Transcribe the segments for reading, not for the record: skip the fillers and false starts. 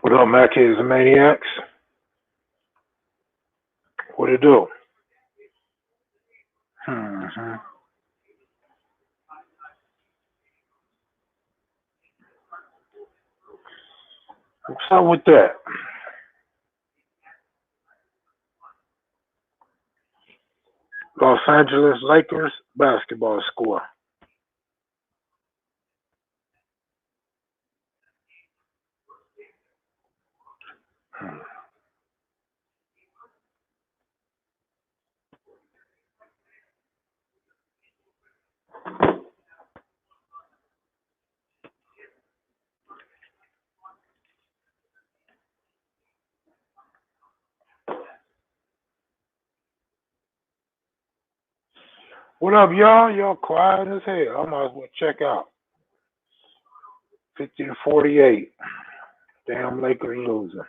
What up, Mac Kids and Maniacs? What it do? Mm-hmm. What's up with that? Los Angeles Lakers basketball score. Hmm. What up, y'all? Y'all quiet as hell. I might as well check out. 50-48. Damn Lakers losing.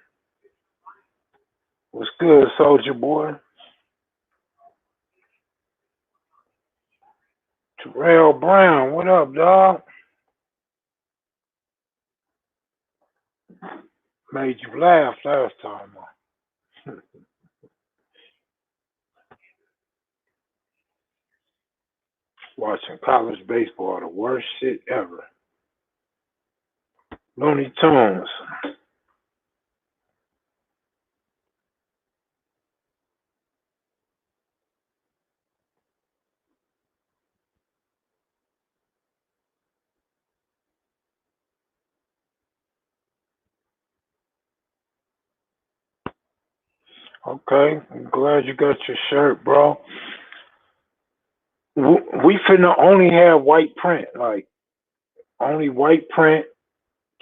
What's good, Soldier Boy? Terrell Brown, what up, dog? Made you laugh last time. Watching college baseball, the worst shit ever. Looney Tunes. Okay, I'm glad you got your shirt, bro. We finna only have white print, like only white print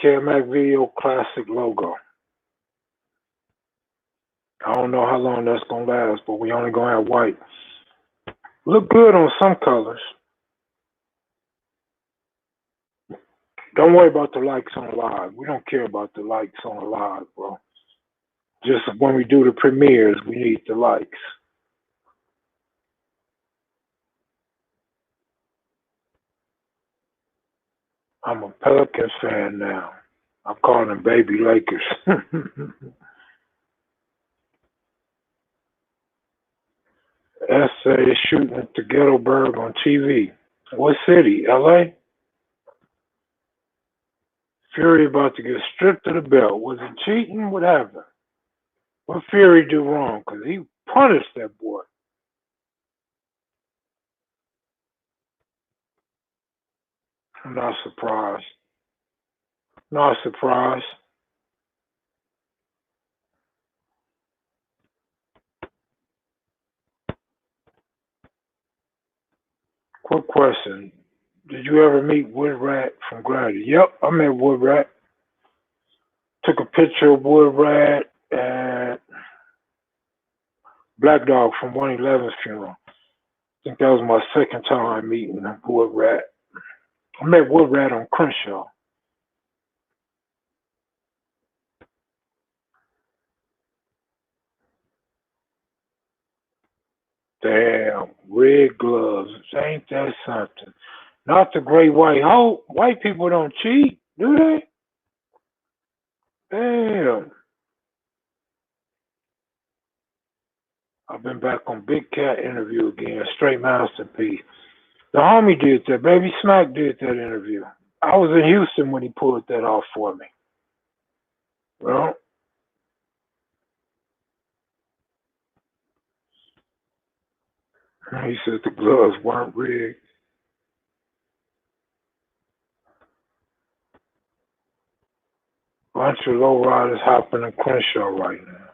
KevmacVideo classic logo. I don't know how long that's gonna last, but we only gonna have white. Look good on some colors. Don't worry about the likes on live. We don't care about the likes on live, bro. Just when we do the premieres, we need the likes. I'm a Pelicans fan now. I'm calling them baby Lakers. Essay shooting at the Ghettoberg on TV. What city? LA? Fury about to get stripped of the belt. Was it cheating? What happened? What Fury do wrong? Because he punished that boy. I'm not surprised. Not surprised. Quick question. Did you ever meet Woodrat from Gravity? Yep, I met Woodrat. Took a picture of Woodrat at Black Dog from 111's funeral. I think that was my second time meeting Woodrat. I met Woodrat on Crenshaw. Damn, red gloves. Ain't that something? Not the great white hope. White people don't cheat, do they? Damn. I've been back on Big Cat interview again. Straight masterpiece. The homie did that. Baby Smack did that interview. I was in Houston when he pulled that off for me. Well, he said the gloves weren't rigged. Bunch of lowriders hopping in Crenshaw right now.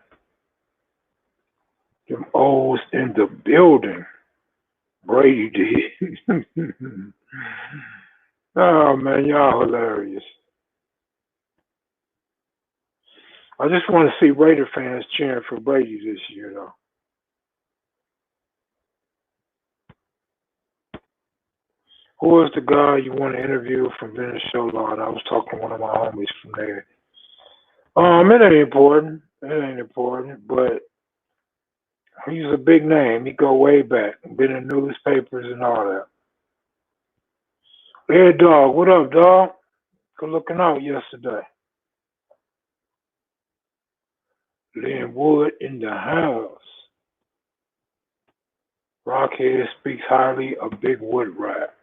Them O's in the building. Brady did. Oh man, y'all hilarious. I just want to see Raider fans cheering for Brady this year, though. Who is the guy you want to interview from Venezuela? I was talking to one of my homies from there. It ain't important. It ain't important, but he's a big name. He go way back. Been in newspapers and all that. Hey, dog. What up, dog? Good looking out yesterday. Lynn Wood in the house. Rockhead speaks highly of Big Wood Rat.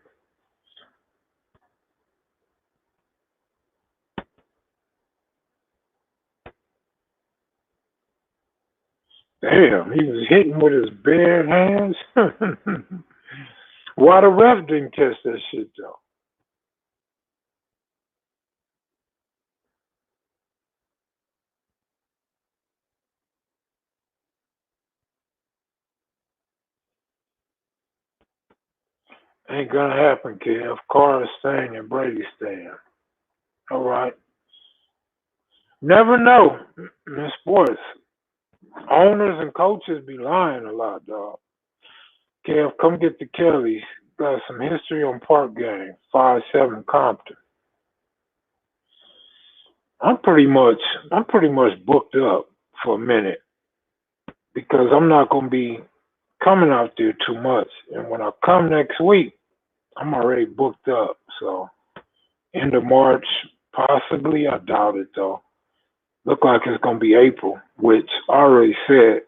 Damn, he was hitting with his bare hands. Why the ref didn't catch that shit though? Ain't gonna happen, Kev. Carter's staying and Brady's staying. All right. Never know in sports. Owners and coaches be lying a lot, dog. Kev, come get the Kellys. Got some history on Park Game. 5-7 Compton. I'm pretty much booked up for a minute because I'm not gonna be coming out there too much. And when I come next week, I'm already booked up. So end of March, possibly. I doubt it though. Look like it's gonna be April, which I already said.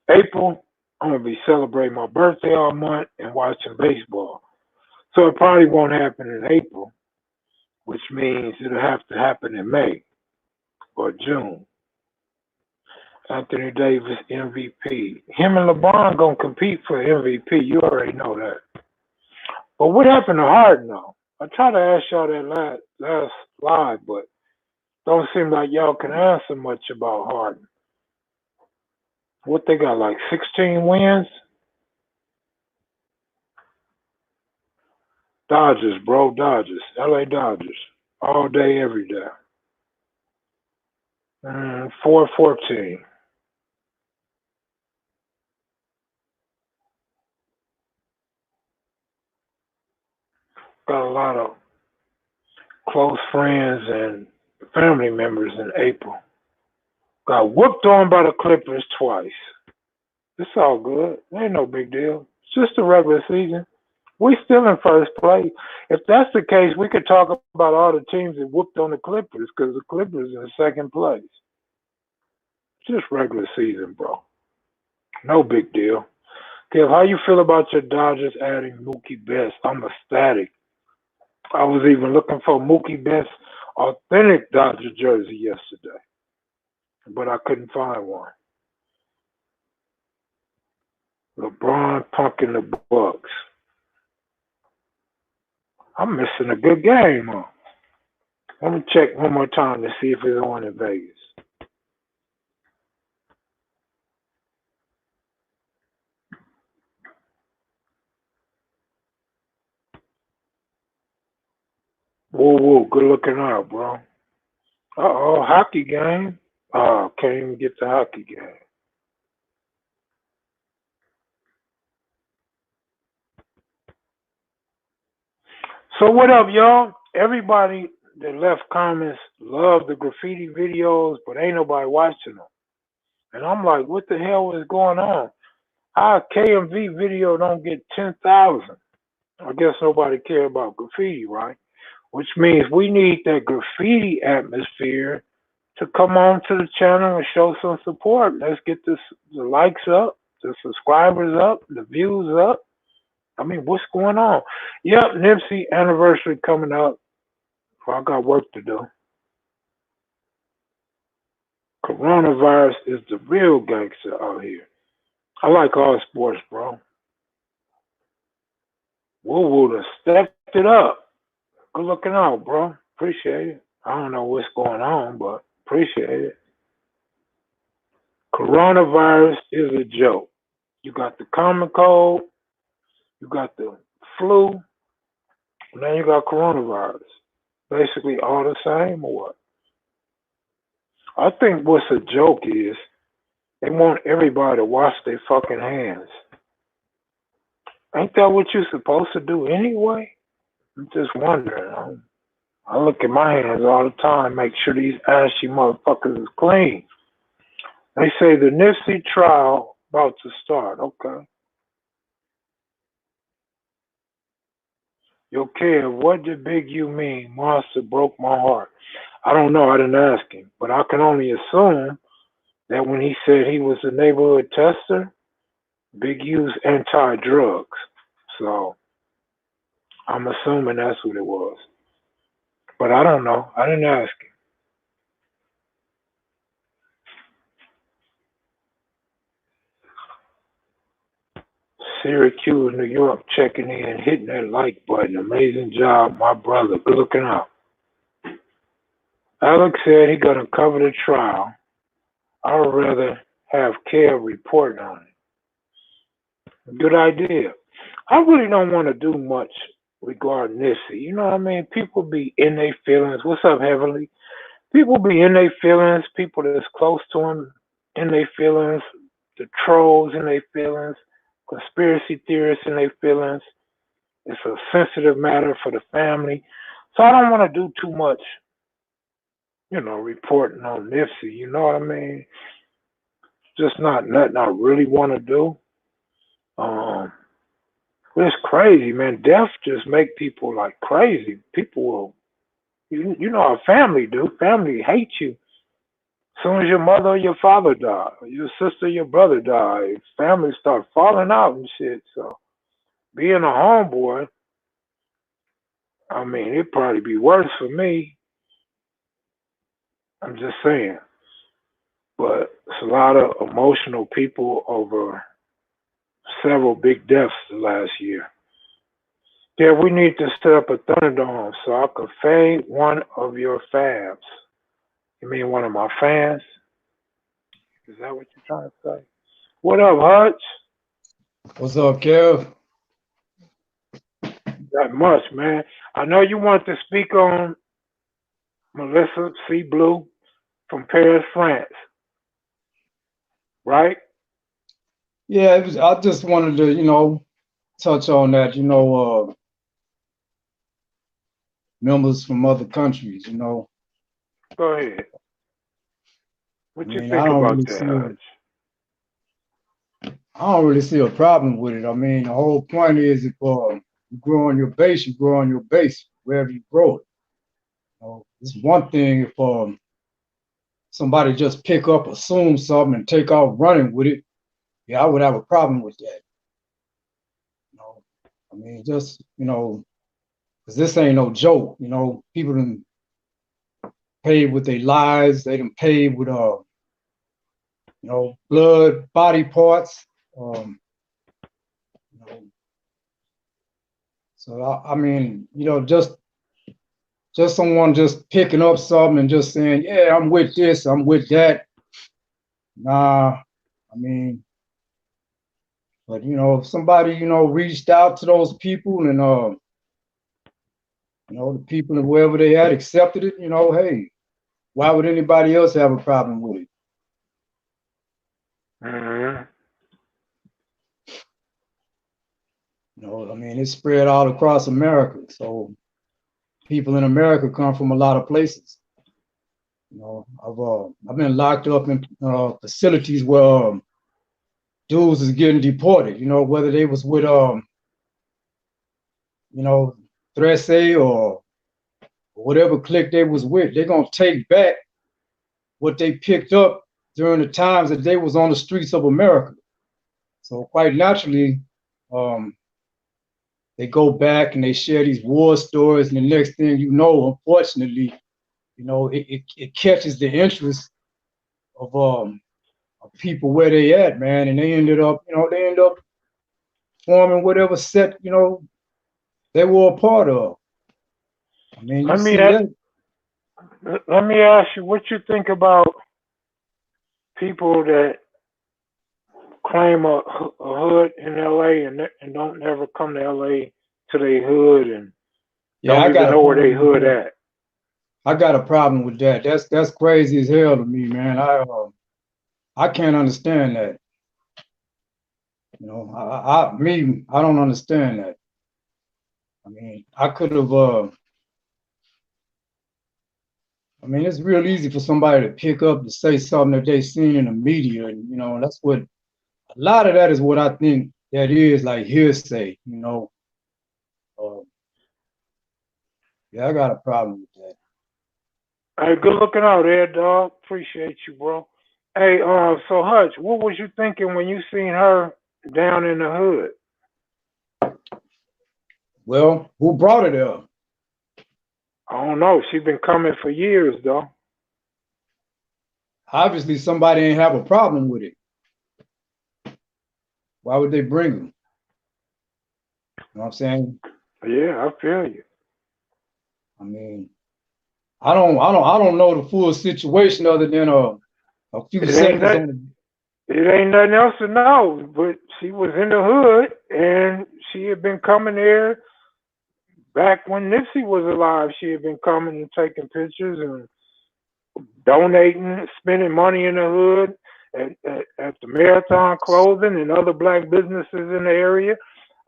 April, I'm gonna be celebrating my birthday all month and watching baseball. So it probably won't happen in April, which means it'll have to happen in May or June. Anthony Davis MVP. Him and LeBron gonna compete for MVP. You already know that. But what happened to Harden though? I tried to ask y'all that last live, but don't seem like y'all can answer much about Harden. What they got, like 16 wins? Dodgers, bro, Dodgers. LA Dodgers. All day, every day. 4-14. Got a lot of close friends and family members in April. Got whooped on by the Clippers twice. It's all good. Ain't no big deal. It's just a regular season. We still in first place. If that's the case, we could talk about all the teams that whooped on the Clippers because the Clippers in second place. It's just regular season, bro. No big deal. Kev, how you feel about your Dodgers adding Mookie Betts? I'm ecstatic. I was even looking for Mookie Betts authentic Dodger jersey yesterday, but I couldn't find one. LeBron punking the Bucks. I'm missing a good game, huh? Let me check one more time to see if it's on in Vegas. Whoa, whoa, good looking out, bro. Uh-oh, hockey game. Oh, can't even get the hockey game. So what up, y'all? Everybody that left comments love the graffiti videos, but ain't nobody watching them. And I'm like, what the hell is going on? Our KMV video don't get 10,000. I guess nobody care about graffiti, right? Which means we need that graffiti atmosphere to come on to the channel and show some support. Let's get the likes up, the subscribers up, the views up. I mean, what's going on? Yep, Nipsey anniversary coming up. So I got work to do. Coronavirus is the real gangster out here. I like all sports, bro. Woo Woo done stepped it up. Good looking out, bro. Appreciate it. I don't know what's going on, but appreciate it. Coronavirus is a joke. You got the common cold, you got the flu, and then you got coronavirus. Basically all the same or what? I think what's a joke is they want everybody to wash their fucking hands. Ain't that what you're supposed to do anyway? I'm just wondering. I look at my hands all the time, make sure these ashy motherfuckers is clean. They say the Nipsey trial about to start. Okay. Yo, Kev, what did Big U mean? Monster broke my heart. I don't know. I didn't ask him, but I can only assume that when he said he was a neighborhood tester, Big U's anti-drugs. So I'm assuming that's what it was. But I don't know. I didn't ask him. Syracuse, New York, checking in, hitting that like button. Amazing job, my brother. Good looking out. Alex said he gonna cover the trial. I'd rather have Kev report on it. Good idea. I really don't want to do much regarding this. You know what I mean? People be in their feelings. What's up, Heavenly? People be in their feelings. People that's close to them in their feelings. The trolls in their feelings. Conspiracy theorists in their feelings. It's a sensitive matter for the family. So I don't want to do too much, reporting on Nipsey. You know what I mean? Just not nothing I really want to do. Um, but it's crazy, man. Death just make people like crazy. People will, you know how family do. Family hate you. As soon as your mother or your father die, or your sister, or your brother die, families start falling out and shit. So being a homeboy, I mean, it'd probably be worse for me. I'm just saying. But it's a lot of emotional people over several big deaths the last year. Yeah, we need to set up a Thunderdome so I could fade one of your fans. You mean one of my fans? Is that what you're trying to say? What up, Hutch? What's up, Kev? Not much, man. I know you want to speak on Melissa C. Blue from Paris, France, right? Yeah, I just wanted to, touch on that, members from other countries, Go ahead. I What you mean, think about that, Hutch? I don't really see a problem with it. I mean, the whole point is if you grow on your base, you grow on your base wherever you grow it. It's one thing if somebody just pick up, assume something, and take off running with it. Yeah, I would have a problem with that. You know, I mean, just because this ain't no joke. People done paid with their lives. They done paid with blood, body parts. Um, you know, so I mean, just someone just picking up something and just saying, "Yeah, I'm with this, I'm with that." Nah, I mean, but if somebody reached out to those people and the people and wherever they had accepted it, hey, why would anybody else have a problem with it? Mm-hmm. I mean, it's spread all across America, so people in America come from a lot of places. I've been locked up in facilities where dudes is getting deported. Whether they was with you know, Threat or whatever clique they was with, they're gonna take back what they picked up during the times that they was on the streets of America. So quite naturally, um, they go back and they share these war stories, and the next thing you know, unfortunately, it catches the interest of people where they at, man, and they end up forming whatever set, they were a part of. I mean, you Let me see a- that. let me ask you what you think about people that claim a hood in LA and don't never come to LA to their hood and Yeah, don't I even got a know where they problem with hood that. at. I got a problem with that. That's crazy as hell to me, man. I can't understand that. I don't understand that. I mean, I could have. I mean, it's real easy for somebody to pick up to say something that they seen in the media, and that's what a lot of that is. What I think that is like hearsay. Uh, yeah, I got a problem with that. Hey, good looking out there, dog. Appreciate you, bro. Hey, so Hutch, what was you thinking when you seen her down in the hood? Well, who brought her there? I don't know. She been coming for years though. Obviously, somebody ain't have a problem with it. Why would they bring her? You know what I'm saying? Yeah, I feel you. I mean, I don't know the full situation other than a few It ain't seconds that. on the. It ain't nothing else to know. But she was in the hood, and she had been coming there back when Nipsey was alive. She had been coming and taking pictures and donating, spending money in the hood at the Marathon Clothing and other black businesses in the area.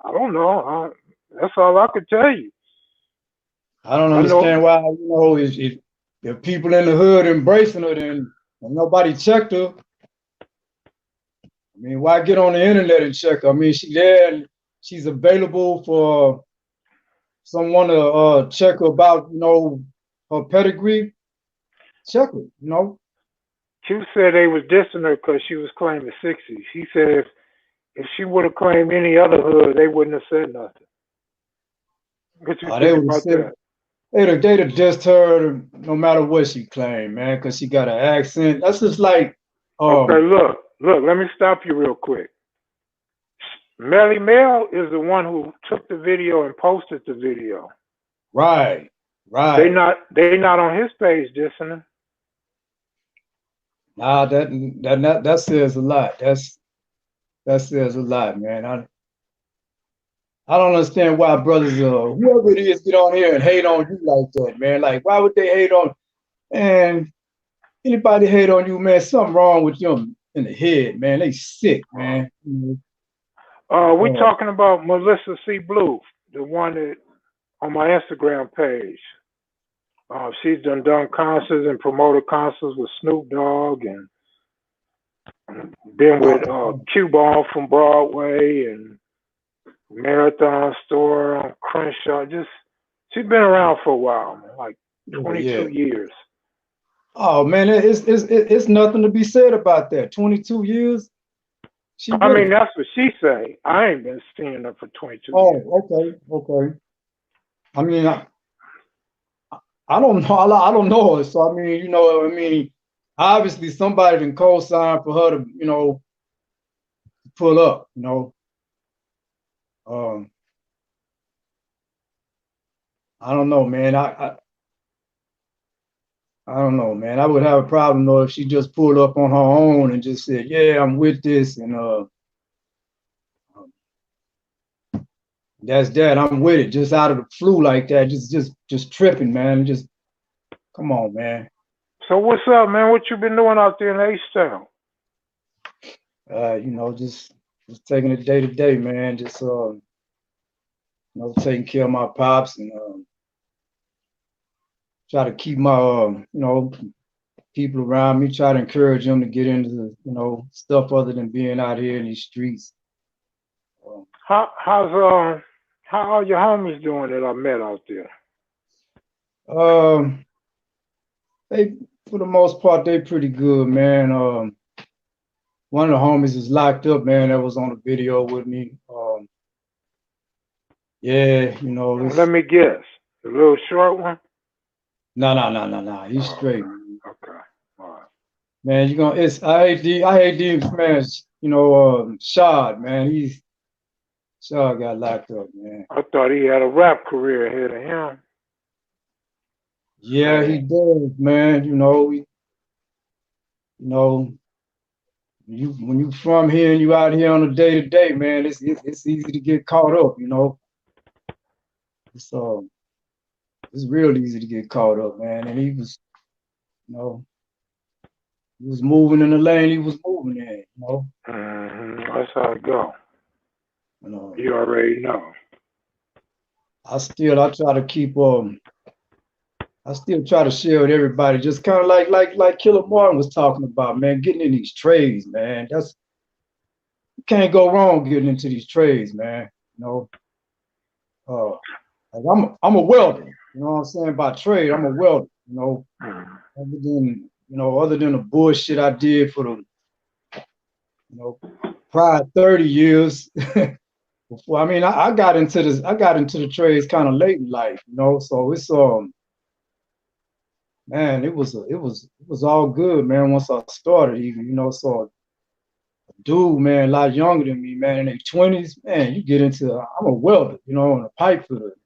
I don't know. That's all I could tell you. I don't I know. understand why, if people in the hood embracing her and nobody checked her. I mean, why get on the internet and check her? I mean, she there and she's available for someone to check her about, her pedigree. Check her, Q said they was dissing her because she was claiming 60s. He said if she would have claimed any other hood, they wouldn't have said nothing. What you They think would have about said that? they'd have dissed her no matter what she claimed, man, because she got an accent. That's just like, Okay, um, look. Let me stop you real quick. Melly Mel is the one who took the video and posted the video. right, They right. not they not on his page dissing her. Nah, that says a lot. That says a lot, man. I don't understand why brothers, whoever it is, get on here and hate on you like that, man. Like, why would they hate on? And anybody hate on you, man? Something wrong with them in the head, man. They sick, man. We Uh, talking about Melissa C. Blue, the one that on my Instagram page. She's done concerts and promoted concerts with Snoop Dogg and been with Q Ball from Broadway and Marathon Store on Crenshaw. Just she's been around for a while, man, like yeah. 22 years. Oh man, it's nothing to be said about that. 22 years, she I with mean, it. that's what she say. I ain't been seeing her for 22 Oh, years. okay. I mean, I don't know. I don't know her, so I mean, obviously somebody can co-sign for her to, pull up. Um, I don't know, man. I don't know, man. I would have a problem though if she just pulled up on her own and just said, "Yeah, I'm with this," and that's that. I'm with it, just out of the flu like that, just tripping, man. Just come on, man. So what's up, man? What you been doing out there in H-Town? Just taking it day to day, man. Just taking care of my pops and try to keep my people around me. Try to encourage them to get into stuff other than being out here in these streets. Um, How are your homies doing that I met out there? um, they for the most part they pretty good, man. One of the homies is locked up, man. That was on the video with me. Yeah, Let this. me guess. The little short one? No. He's Oh, straight, okay. All right. man. You gonna it's I hate these man. Shad, man. Shad got locked up, man. I thought he had a rap career ahead of him. Yeah, he Man, does, man. You know, when you from here and you out here on a day to day, man, it's easy to get caught up. It's it's real easy to get caught up, man. And you know, he was moving in the lane he was moving in. that's how it go. You know. You already know. I try to keep I still try to share with everybody, just kind of like Killer Martin was talking about, man, getting in these trades, man. You can't go wrong getting into these trades, man. You know, uh, like I'm a welder. You know what I'm saying? By trade, I'm a welder. Mhm. Other than other than the bullshit I did for the, prior 30 years. Before, I got into this. I got into the trades kind of late in life, So it's man, it was all good, man. Once I started, even, So a dude, man, a lot younger than me, man, in their 20s, man, you get into. I'm a welder, and a pipe fitter.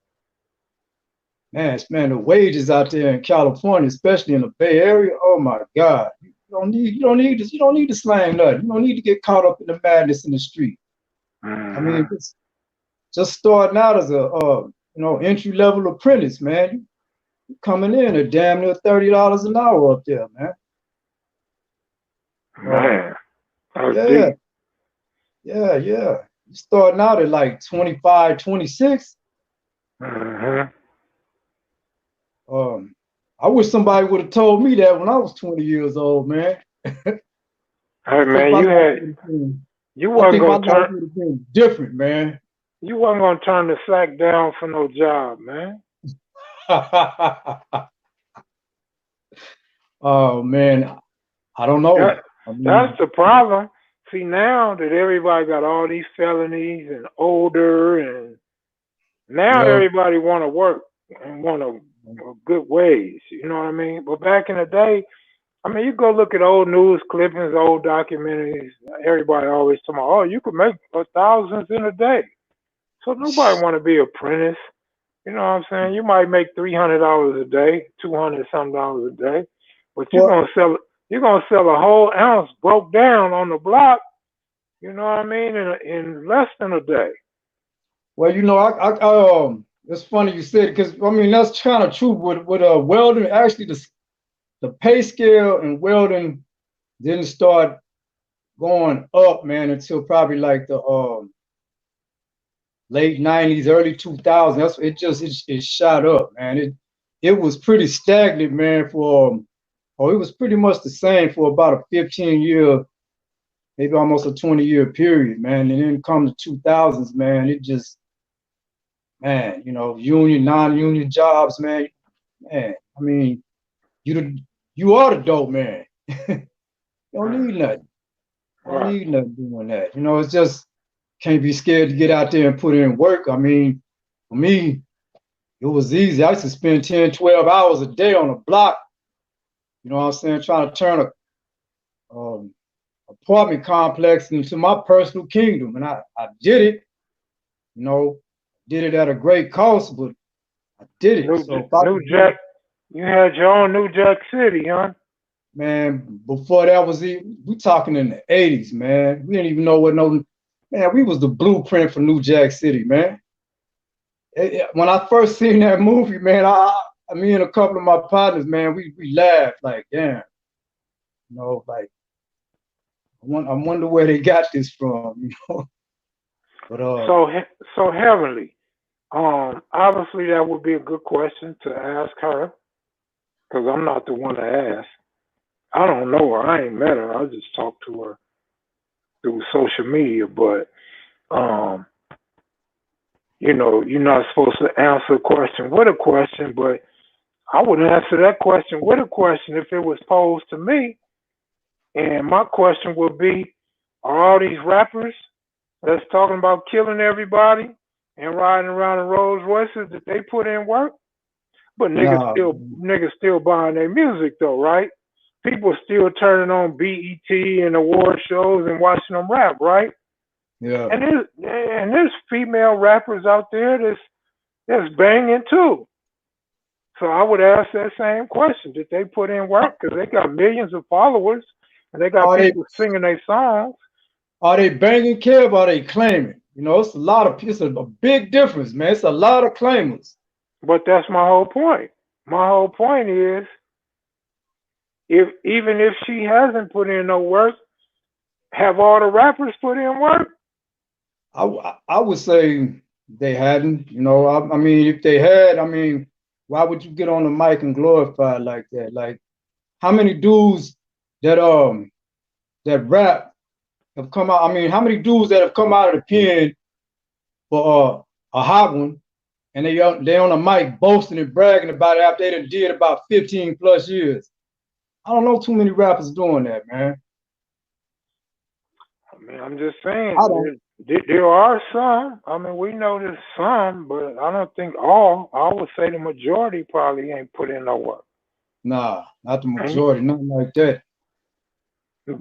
Man, the wages out there in California, especially in the Bay Area, oh my God, you don't need this. You don't need to slang nothing. You don't need to get caught up in the madness in the street. Just starting out as a entry level apprentice, man. You coming in at damn near $30 an hour up there, man. Man, yeah, deep. Yeah. You starting out at like 25, 26. I wish somebody would have told me that when I was 20 years old, man. Hey man, you wasn't gonna turn different, man. You wasn't gonna turn the sack down for no job, man. Oh man, I don't know. That's the problem. See, now that everybody got all these felonies and older, and now everybody want to work and want a good wage. You know what I mean? But back in the day, you go look at old news clippings, old documentaries. Everybody always talking about, oh, you could make thousands in a day. So nobody want to be apprentice. You know what I'm saying? You might make $300 a day, $200 something a day, but you're gonna sell a whole ounce broke down on the block. You know what I mean? In less than a day. Well, it's funny you said, because that's kind of true with welding. Actually, the pay scale in welding didn't start going up, man, until probably like the late 90s, early 2000s. It shot up, man. It was pretty stagnant, man, it was pretty much the same for about a 15-year, maybe almost a 20-year period, man. And then come the 2000s, man, it just, man, union, non-union jobs, man. Man, you are the dope man. You don't need nothing. You don't need nothing doing that. It's just, can't be scared to get out there and put in work. For me, it was easy. I used to spend 10, 12 hours a day on a block, you know what I'm saying, trying to turn a apartment complex into my personal kingdom. And I did it, did it at a great cost, but I did it. You had your own New Jack City, huh? Man, before that was it, we talking in the 80s, man. We didn't even know man, we was the blueprint for New Jack City, man. When I first seen that movie, man, me and a couple of my partners, man, we laughed like, damn. Like, I wonder where they got this from, But so Heavenly, obviously that would be a good question to ask her, because I'm not the one to ask. I don't know her. I ain't met her. I just talked to her through social media, but you're not supposed to answer a question with a question, but I would answer that question with a question if it was posed to me. And my question would be, are all these rappers that's talking about killing everybody and riding around in Rolls Royces, that they put in work? But niggas still buying their music though, right? People still turning on BET and award shows and watching them rap, right? Yeah. And there's female rappers out there that's banging too. So I would ask that same question: did they put in work? Because they got millions of followers and they got people singing their songs. Are they banging, Kev? Or are they claiming? It's it's a big difference, man. It's a lot of claimers. But that's my whole point. My whole point is, even if she hasn't put in no work, have all the rappers put in work? I would say they hadn't. If they had, why would you get on the mic and glorify like that? Like, how many dudes that rap have come out? How many dudes that have come out of the pen for a hot one, and they on the mic boasting and bragging about it after they done did about 15 plus years? I don't know too many rappers doing that, man. I mean, I'm just I saying don't. there are some. I mean, we know there's some, but I don't think all. I would say the majority probably ain't put in no work. Nah, not the And, majority, nothing like that.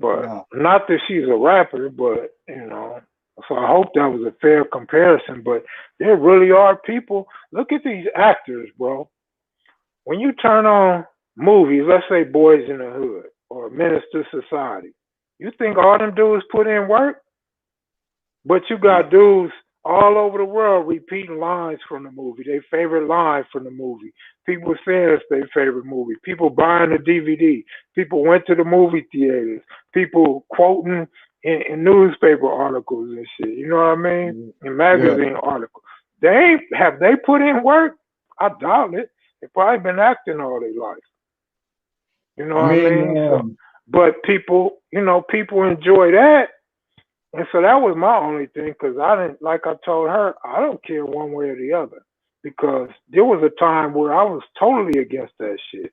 but Nah. not that she's a rapper, but you know. So I hope that was a fair comparison. But there really are people. Look at these actors, bro. When you turn on movies, let's say Boys in the Hood or Menace to Society, you think all them dudes put in work? But you Nah. got dudes all over the world repeating lines from the movie, their favorite line from the movie. People saying it's their favorite movie. People buying the DVD. People went to the movie theaters. People quoting in newspaper articles and shit. You know what I mean? In Yeah. magazine articles. They ain't, have they put in work? I doubt it. They probably been acting all their life. You know I what I mean, mean? So, but people, people enjoy that. And so that was my only thing because I didn't, like I told her, I don't care one way or the other because there was a time where I was totally against that shit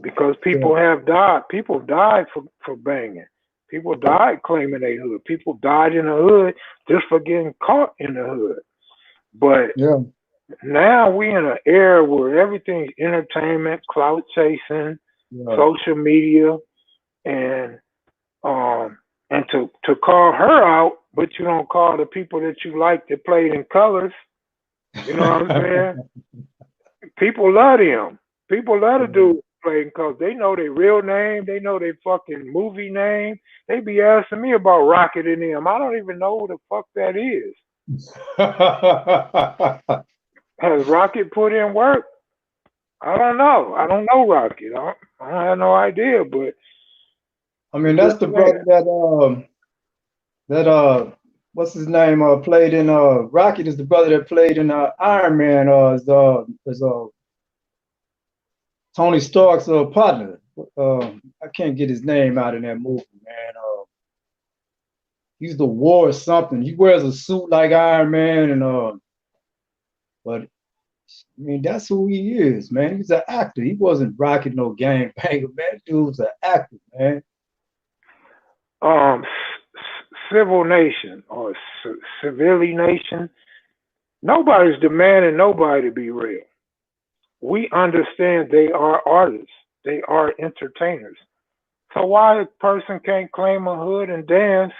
because yeah, people have died. People died for banging. People died claiming they hood. People died in the hood just for getting caught in the hood. But yeah, now we in an era where everything's entertainment, clout chasing, yeah. social media, and um, and to call her out, but you don't call the people that you like that played in colors. You know what I'm saying? People love them. People love to do playing colors. They know their real name. They know their fucking movie name. They be asking me about Rocket and them. I don't even know who the fuck that is. Has Rocket put in work? I don't know. I don't know Rocket. I have no idea, but I I'm mean, that's just the saying. brother that what's his name played in Rocket is the brother that played in Iron Man is Tony Stark's partner. I can't get his name out in that movie, man. He's the war or something. He wears a suit like Iron Man, and but I mean that's who he is, man. He's an actor. He wasn't rocking no gang banger, man. Dude's an actor, man. Civil nation or civilly nation. Nobody's demanding nobody to be real. We understand they are artists. They are entertainers. So why a person can't claim a hood and dance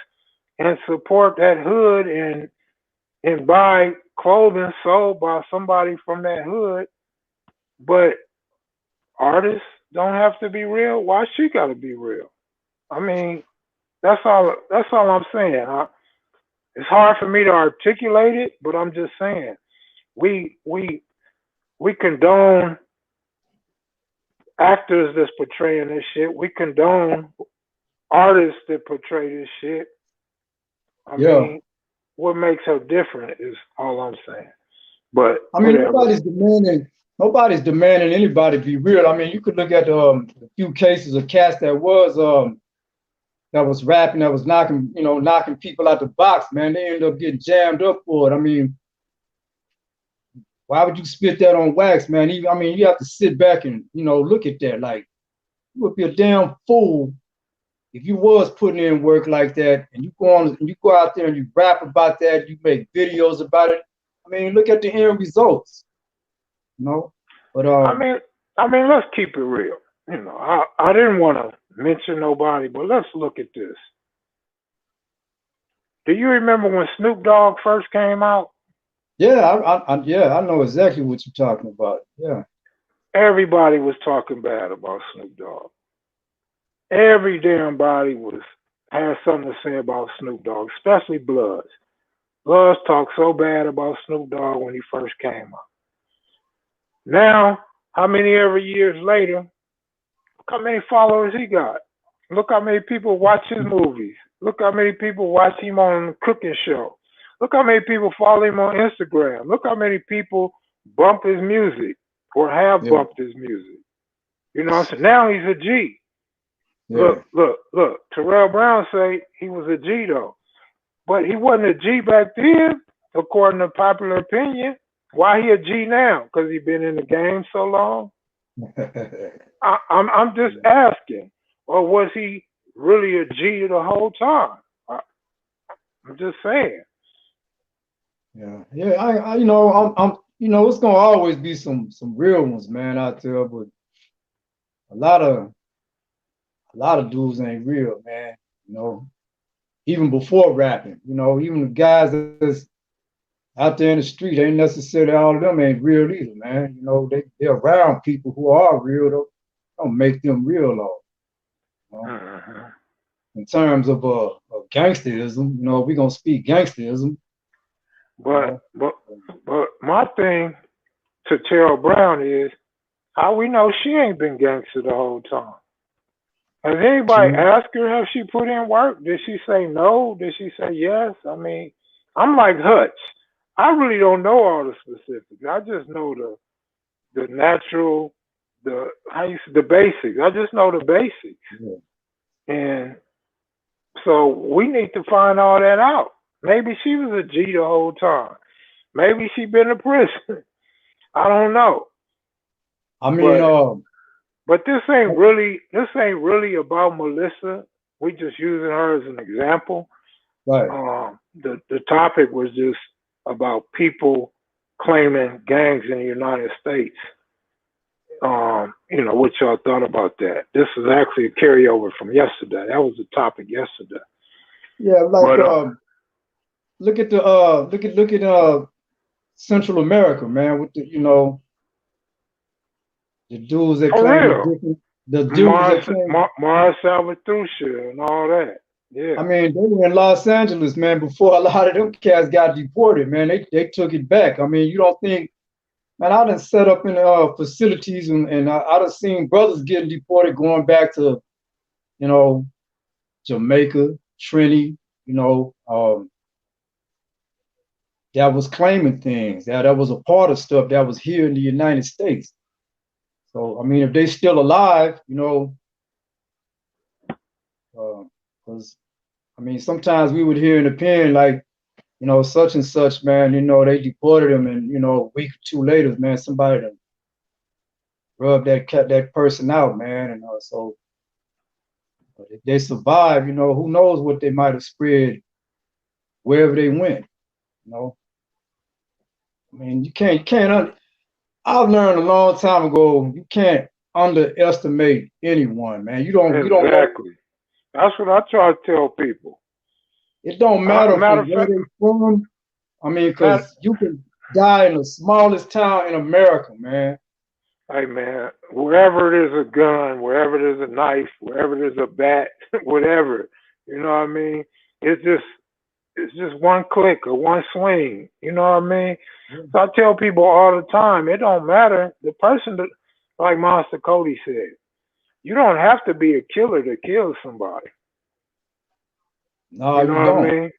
and support that hood and buy clothing sold by somebody from that hood, but artists don't have to be real? Why she got to be real? I mean, that's all. That's all I'm saying. It's hard for me to articulate it, but I'm just saying we we we condone actors that's portraying this shit. We condone artists that portray this shit. I Yeah. mean, what makes her different is all I'm saying. But I mean, whatever. nobody's demanding anybody be real. I mean, you could look at a few cases of cats that was rapping, that was knocking people out the box, man. They ended up getting jammed up for it. I mean, why would you spit that on wax, man? I mean, you have to sit back and look at that. Like, you would be a damn fool if you was putting in work like that, and you go out there and you rap about that, you make videos about it. I mean, look at the end results, you know. But I mean, let's keep it real. I didn't want to mention nobody, but let's look at this. Do you remember when Snoop Dogg first came out? yeah, yeah, I know exactly what you're talking about. Yeah, Everybody was talking bad about Snoop Dogg. Every damn body was had something to say about Snoop Dogg, especially Bloods. Bloods talked so bad about Snoop Dogg when he first came out. Now, how many every years later, look how many followers he got. Look how many people watch his movies. Look how many people watch him on the cooking show. Look how many people follow him on Instagram. Look how many people bump his music or have yeah, bumped his music. You know what I'm saying? Now he's a G. yeah. Look. Terrell Brown say he was a G though. But he wasn't a G back then, according to popular opinion. Why he a G now? Because he been in the game so long? I'm just asking, or was he really a G the whole time? I'm just saying. Yeah, yeah. You know, you know, it's gonna always be some real ones, man, out there, but a lot of a lot of dudes ain't real, man. You know, even before rapping, you know, even the guys that's out there in the street ain't necessarily all of them ain't real either, man. You know, they're around people who are real, though. Don't make them real, though. You know? Mhm. In terms of gangsterism, you know, we're gonna speak gangsterism, you But know. but but my thing to tell Brown is how we know she ain't been gangster the whole time. Has anybody She, asked her if she put in work? Did she say no? Did she say yes? I mean, I'm like Hutch. I really don't know all the specifics. I just know the natural, the basics. I just know the basics, yeah. and so we need to find all that out. Maybe she was a G the whole time. Maybe she been in prison. I don't know. I mean, But but this ain't really about Melissa. We just using her as an example. right. The topic was just about people claiming gangs in the United States. What y'all thought about that? This is actually a carryover from yesterday. That was the topic yesterday. Yeah, like But look at Central America, man, with the you know the dudes that for claim real, the dudes that claim. Mars Salvatrucha and all that. I Yeah. mean, they were in Los Angeles, man, before a lot of them cats got deported, man. They took it back. I mean, you don't think, man, I done set up in facilities and I done seen brothers getting deported going back to, you know, Jamaica, Trinity, you know, that was claiming things, that was a part of stuff that was here in the United States. So, I mean, if they still alive, you know, because I mean, sometimes we would hear in the pen like, you know, such and such, man, you know, they deported him, and you know, a week or two later, man, somebody done rubbed that person out, man, and so but if they survive, you know, who knows what they might have spread wherever they went, you know. I mean, I've learned a long time ago, you can't underestimate anyone, man. You don't know. Exactly. That's what I try to tell people. It don't matter Matter from of where fact, they from. I mean, matter, because you can die in the smallest town in America, man. hey man, wherever there's a gun, wherever there's a knife, wherever there's a bat, whatever, you know what I mean? It's just it's just one click or one swing. You know what I mean? Yeah. So I tell people all the time, it don't matter. The person that, like Monster Cody said, you don't have to be a killer to kill somebody. No, You know you what I don't. mean?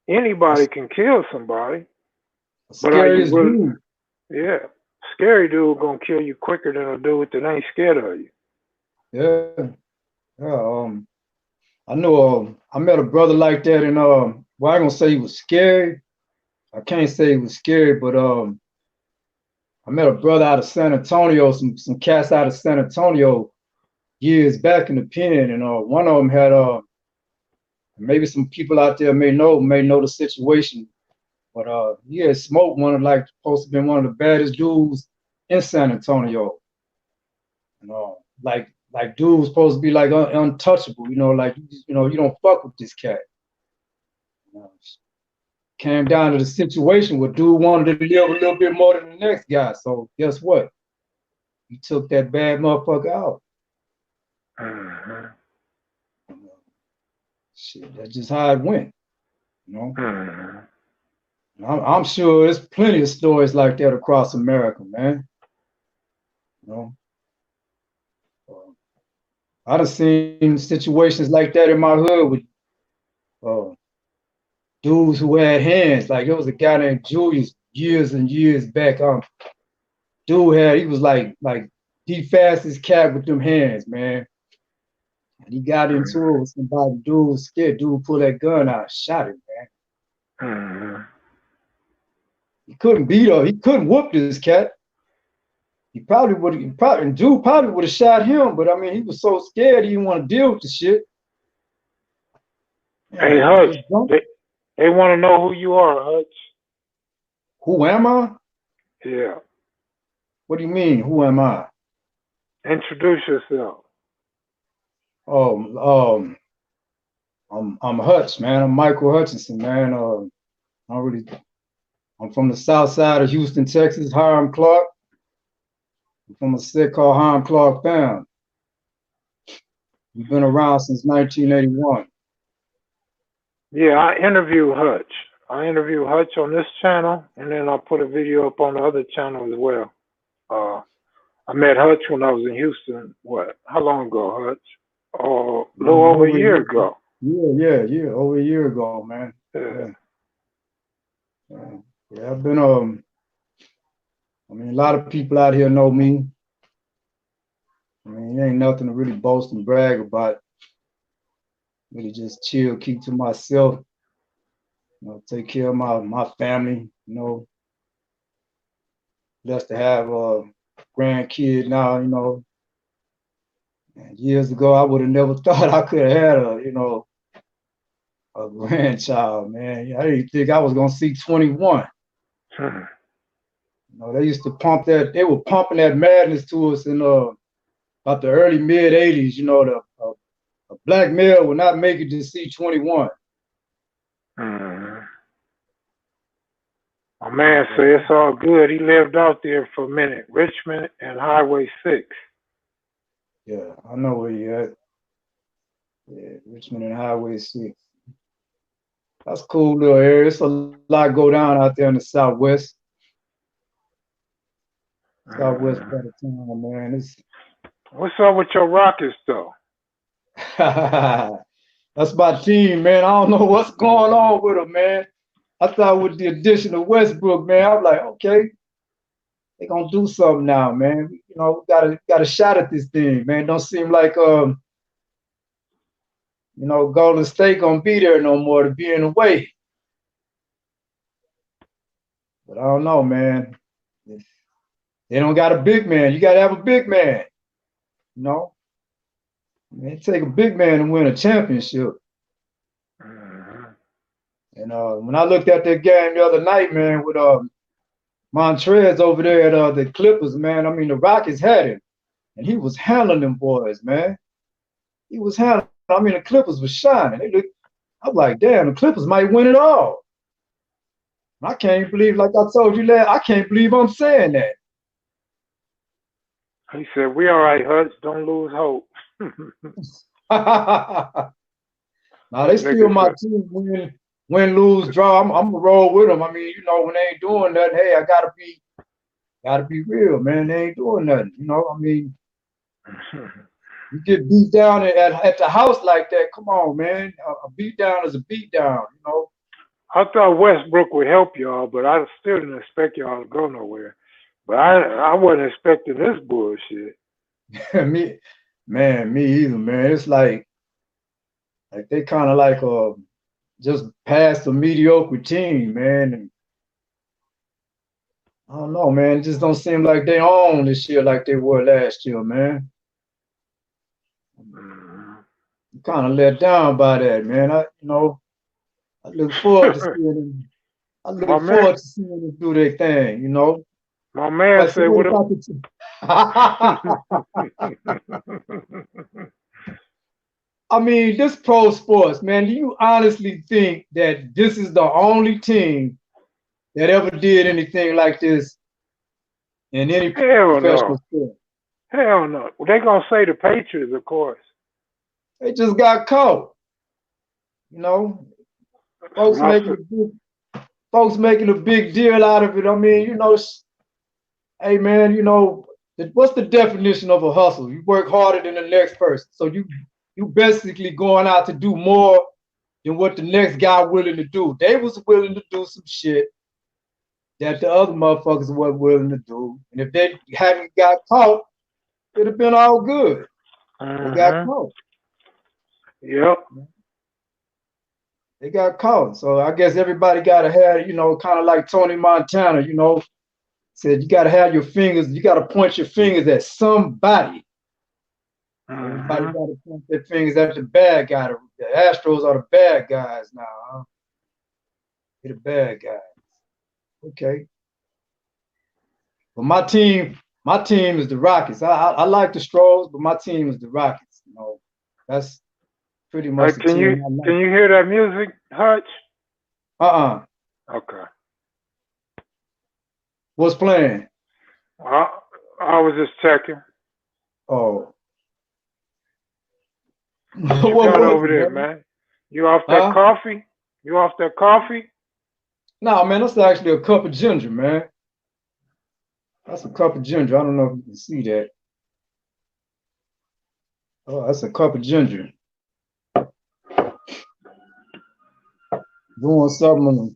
Anybody That's can kill somebody, the but are you scariest willing? dude. Yeah, scary dude gonna kill you quicker than a dude that ain't scared of you. Yeah. Yeah. I know I met a brother like that and well, I ain't gonna say he was scary. I can't say he was scary, but I met a brother out of San Antonio, some cats out of San Antonio years back in the pen, and one of them had maybe some people out there may know the situation, but he had smoked one of like supposed to be one of the baddest dudes in San Antonio. You know, like dude was supposed to be like untouchable, you know, like you know, you don't fuck with this cat. You know, came down to the situation where dude wanted to live a little bit more than the next guy. So guess what? He took that bad motherfucker out. Mm-hmm. You know, shit, that's just how it went. You know, Mm-hmm. I'm sure there's plenty of stories like that across America, man. You know, uh, I done seen situations like that in my hood with uh, dudes who had hands. Like there was a guy named Julius years and years back. He was like the fastest cat with them hands, man. And he got into it with somebody. Dude was scared. Dude pulled that gun out, shot him, man. Mm-hmm. He couldn't beat her. He couldn't whoop this cat. He probably would have, and Dude probably would have shot him, but I mean, he was so scared he didn't want to deal with the shit. Hey, Yeah, Hutch, just don't. they want to know who you are, Hutch. Who am I? Yeah. What do you mean? Who am I? Introduce yourself. Oh, I'm Hutch, man. I'm Michael Hutchinson, man. I'm from the south side of Houston, Texas. Hiram Clarke. I'm from a set called Hiram Clarke Band. We've been around since 1981. Yeah, I interview Hutch. I interview Hutch on this channel, and then I put a video up on the other channel as well. I met Hutch when I was in Houston. What? How long ago, Hutch? Oh, a little over a Over a year year, ago. yeah, over a year ago, man. Yeah. Yeah, yeah. I've been I mean, a lot of people out here know me. I mean, it ain't nothing to really boast and brag about. Really just chill, keep to myself. Take care of my family. Blessed to have a grandkid now. And years ago, I would have never thought I could have had a grandchild, man. I didn't think I was gonna see 21. Hmm. They used to pump that. They were pumping that madness to us in about the early mid '80s. A black male would not make it to see 21. Hmm. My man said it's all good. He lived out there for a minute. Richmond and Highway 6. Yeah, I know where you at. Yeah, Richmond and Highway 6. That's a cool little area. It's a lot go down out there in the southwest. Southwest Hmm. part of town, man. What's up with your Rockets, though? That's my team, man. I don't know what's going on with them, man. I thought with the addition of Westbrook, man, I was like, okay, they gonna do something now, man. Got a shot at this thing, man. Don't seem like Golden State gonna be there no more to be in the way. But I don't know, man. They don't got a big man. You gotta have a big man. You know, it take a big man to win a championship. Hmm. And when I looked at that game the other night, man, with Montrez over there at the Clippers, man. I mean, the Rockets had him, and he was handling them boys, man. He was handling. I mean, the Clippers was shining. I'm like, damn, the Clippers might win it all. I can't believe, like I told you last, I can't believe I'm saying that. He said, "We all right, Hutch. Don't lose hope." Now they still Nigga my said, team. Win, lose, draw. I'm gonna roll with them. I mean, when they ain't doing nothing, hey, I gotta be real, man. They ain't doing nothing. I mean, you get beat down at the house like that. Come on, man. A beat down is a beat down. I thought Westbrook would help y'all, but I still didn't expect y'all to go nowhere. But I wasn't expecting this bullshit. me, man, me either, man. It's like they kind of like just past a mediocre team, man. And I don't know, man. It just don't seem like they own this year like they were last year, man. Mhm. I'm kind of let down by that, man. I look forward to seeing them. I my look man, forward to seeing them do their thing. my man But so said, what "What?" about the team? I mean, this pro sports, man. Do you honestly think that this is the only team that ever did anything like this in any Hell professional no, sport? hell no. Well, they gonna say the Patriots, of course. They just got caught. You know, That's folks what I making said. a big, folks making a big deal out of it. I mean, hey man, what's the definition of a hustle? You work harder than the next person, so you basically going out to do more than what the next guy willing to do. They was willing to do some shit that the other motherfuckers weren't willing to do, and if they hadn't got caught, it'd have been all good. They got Hmm. caught. Yep. They got caught. So I guess everybody got to have, kind of like Tony Montana, Said you gotta have your fingers, you gotta point your fingers at somebody. Everybody gotta point their fingers at the bad guy. The Astros are the bad guys now, huh? They're the bad guys. Okay. But my team is the Rockets. I like the Stros, but my team is the Rockets. You know, that's pretty much the Can team you I like. can you hear that music, Hutch? Okay. What's playing? I was just checking. Oh. What you got over there, man? You off that coffee? You off that coffee? No, man, that's actually a cup of ginger, man. That's a cup of ginger. I don't know if you can see that. Oh, that's a cup of ginger. Doing something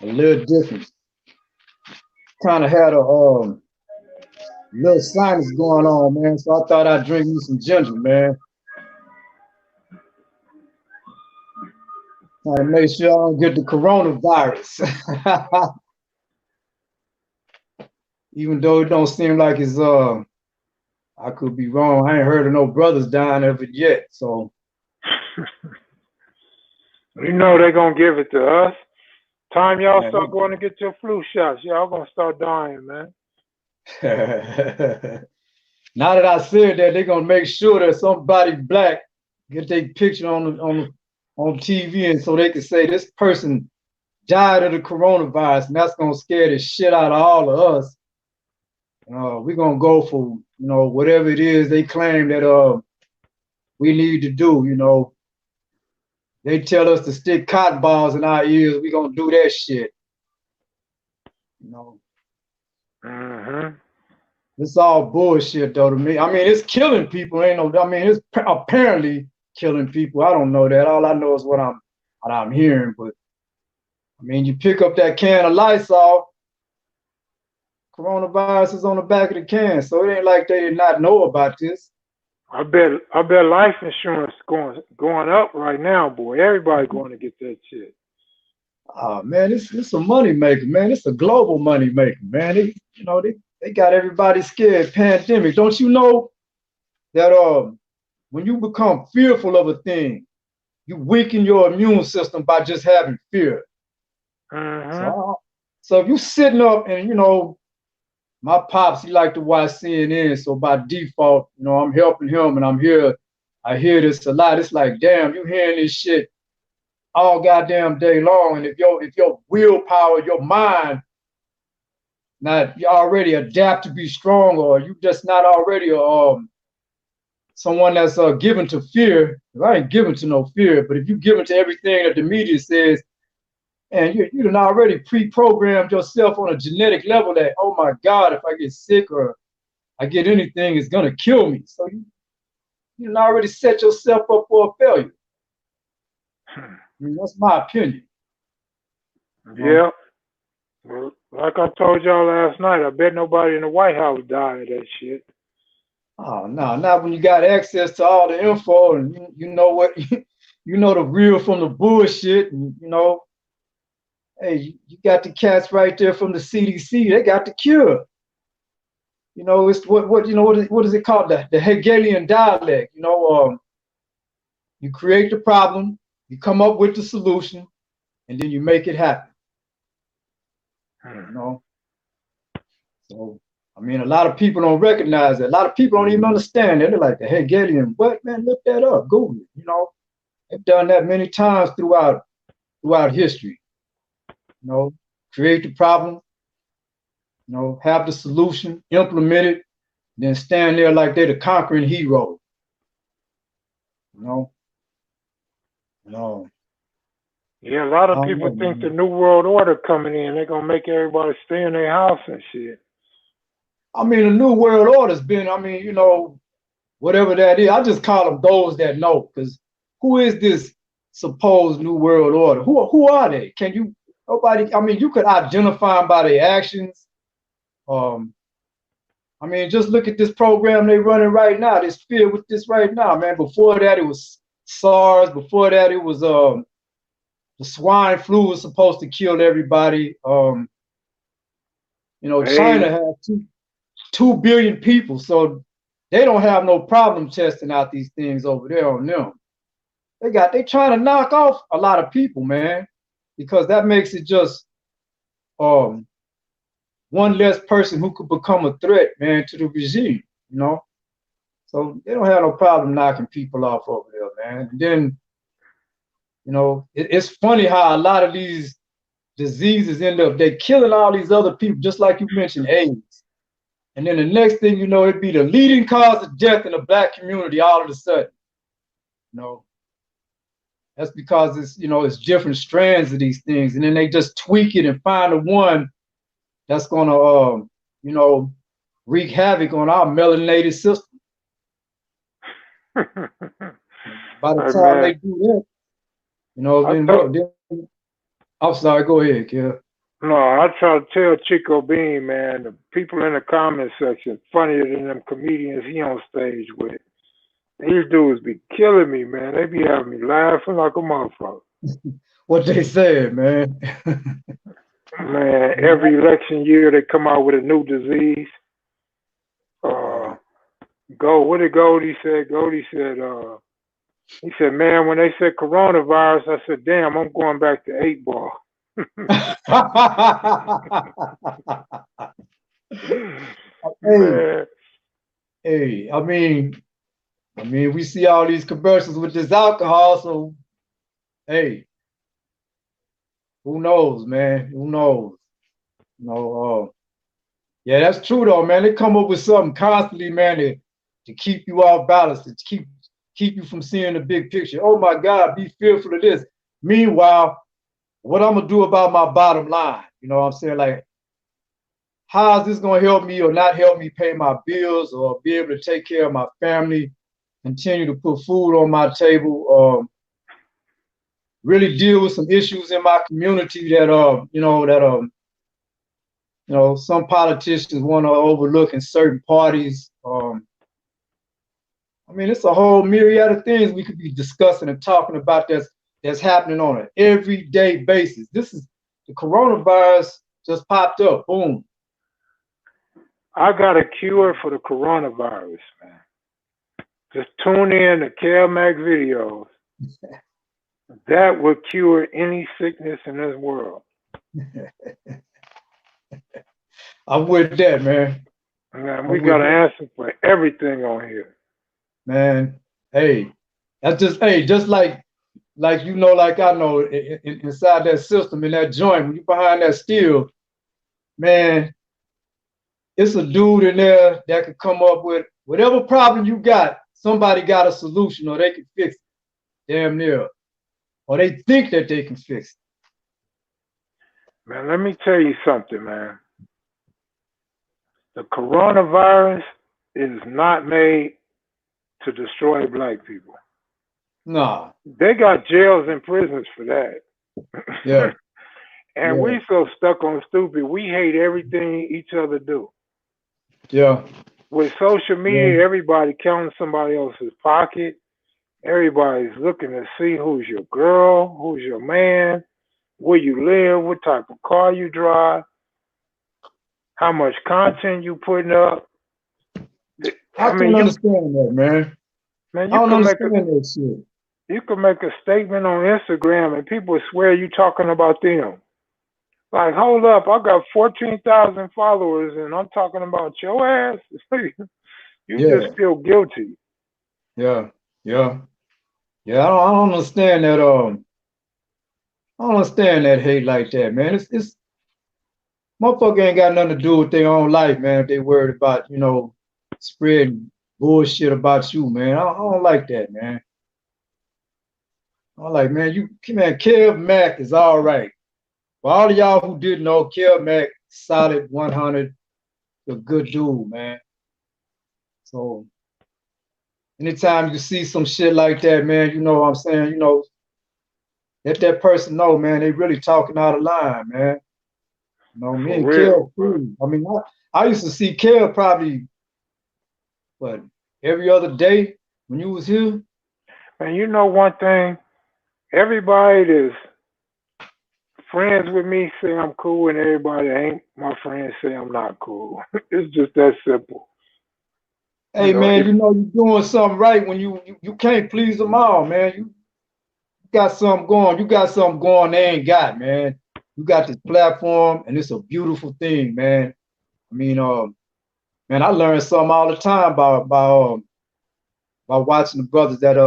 a little different. Kind of had a little sinus going on, man. So I thought I'd drink you some ginger, man. Trying to make sure I don't get the coronavirus. Even though it don't seem like it's I could be wrong. I ain't heard of no brothers dying of it yet. So you know they're gonna give it to us. Time y'all start going to get your flu shots, y'all gonna start dying, man. Now that I said that, they're gonna make sure that somebody black get their picture on TV, and so they can say this person died of the coronavirus, and that's gonna scare the shit out of all of us. We're gonna go for whatever it is they claim that we need to do. They tell us to stick cotton balls in our ears. We're gonna do that shit. It's all bullshit though to me. I mean, it's killing people. It's apparently killing people. I don't know that. All I know is what I'm hearing. But I mean, you pick up that can of Lysol, coronavirus is on the back of the can, so it ain't like they did not know about this. I bet life insurance going up right now, boy. Everybody going to get that shit. Oh man, it's a money maker, man. It's a global money maker, man. They got everybody scared. Pandemic. Don't you know that when you become fearful of a thing, you weaken your immune system by just having fear. So if you sitting up and my pops, he like to watch CNN, so by default, I'm helping him, and I hear this a lot. It's like, damn, you hearing this shit all goddamn day long, and if your willpower, your mind, not you already adapt to be strong, or you just not already someone that's given to fear. I ain't given to no fear, but if you given to everything that the media says, and you done already pre-programmed yourself on a genetic level that, oh my God, if I get sick or I get anything, it's gonna kill me. So you done already set yourself up for a failure. I mean, that's my opinion. Yeah. Well, like I told y'all last night, I bet nobody in the White House died of that shit. Oh no, not when you got access to all the info and you know what you know the real from the bullshit, and hey, you got the cats right there from the CDC. They got the cure. It's what is it called? The Hegelian dialect. You create the problem, you come up with the solution, and then you make it happen. So I mean, a lot of people don't recognize that. A lot of people don't even understand that. They're like, the Hegelian, what, man? Look that up. Google it. They've done that many times throughout history. Create the problem, have the solution, implement it, then stand there like they're the conquering hero. Yeah, a lot of people think the New World Order coming in, they're gonna make everybody stay in their house and shit. I mean, the New World Order's been, whatever that is. I just call them those that know, because who is this supposed New World Order? Who are they? Can you? Nobody. I mean, you could identify them by their actions. I mean, just look at this program they're running right now. This fear with this right now, man. Before that, it was SARS. Before that, it was the swine flu was supposed to kill everybody. You know, Hey, China has 2 billion people, so they don't have no problem testing out these things over there on them. They trying to knock off a lot of people, man, because that makes it just um one less person who could become a threat, man, to the regime, you know. So they don't have no problem knocking people off over there, man. And then, you know, it's funny how a lot of these diseases end up they killing all these other people, just like you mentioned, AIDS. And then the next thing you know, it'd be the leading cause of death in the black community all of a sudden. You know, that's because it's, you know, it's different strands of these things, and then they just tweak it and find the one that's gonna, you know, wreak havoc on our melanated system. By the hey time man, they do that, you know, I then thought what? Then, I'm sorry. Go ahead, Kev. no, I try to tell Chico Bean, man, the people in the comment section funnier than them comedians he on stage with. These dudes be killing me, man. They be having me laughing like a motherfucker. What they said, man. Man, every election year they come out with a new disease. Uh, Yeah. What did Goldie say? He said, man, when they said coronavirus, I said, damn, I'm going back to 8 ball. Hey, Man, hey. We see all these commercials with this alcohol, so hey, who knows, man? Who knows? You know, yeah, that's true though, man. They come up with something constantly, man, to keep you off balance, to keep you from seeing the big picture. Oh my God, be fearful of this. Meanwhile, what I'm gonna do about my bottom line? You know what I'm saying? Like, how is this gonna help me or not help me pay my bills or be able to take care of my family, continue to put food on my table, really deal with some issues in my community that you know, some politicians want to overlook in certain parties. I mean, it's a whole myriad of things we could be discussing and talking about that's happening on an everyday basis. This is the coronavirus just popped up. Boom. I got a cure for the coronavirus, man. Just tune in to kevmacvideos. That will cure any sickness in this world. I'm with that, man. Man, we I'm got with an that, answer for everything on here. man. Hey, that's just just like you know, like I know, inside that system in that joint, when you behind that steel, man, it's a dude in there that could come up with whatever problem you got. Somebody got a solution, or they can fix it. Damn near, or they think that they can fix Man, let me tell you something, man. The coronavirus is not made to destroy black people. it. Nah, They got jails and prisons for yeah, that. And yeah, we so stuck on stupid, we hate everything each other do. yeah, With social yeah. media, everybody counting somebody else's pocket. Everybody's looking to see who's your girl, who's your man, where you live, what type of car you drive, how much content you putting up. I I mean, can't understand that, man. man, I don't understand that shit. you can make a statement on Instagram and people swear you talking about them. Like, hold up, I got 14,000 followers and I'm talking about your ass. You just Yeah, feel guilty. yeah, yeah, yeah. I don't understand that. I don't understand that hate like that, man. It's motherfucker ain't got nothing to do with their own life, man. If they worried about, you know, spreading bullshit about you, man. I don't like that, man. I'm like, man, Kev Mac is all right. For all of y'all who didn't know, Kev Mac, solid 100, a good dude, man. So anytime you see some shit like that, man, you know what I'm saying, you know, let that person know, man, they really talking out of line, man. You know, me For and real, Kev, bro. I mean, I used to see Kev probably, what, every other day when you was here. And you know one thing, everybody that's friends with me say I'm cool, and everybody that ain't my friends say I'm not cool. It's just that simple. You Hey know, man, if you know you're doing something right when you can't please them all, man. You got something going. You got something going they ain't got, man. You got this platform, and it's a beautiful thing, man. I mean, man, I learn something all the time by watching the brothers that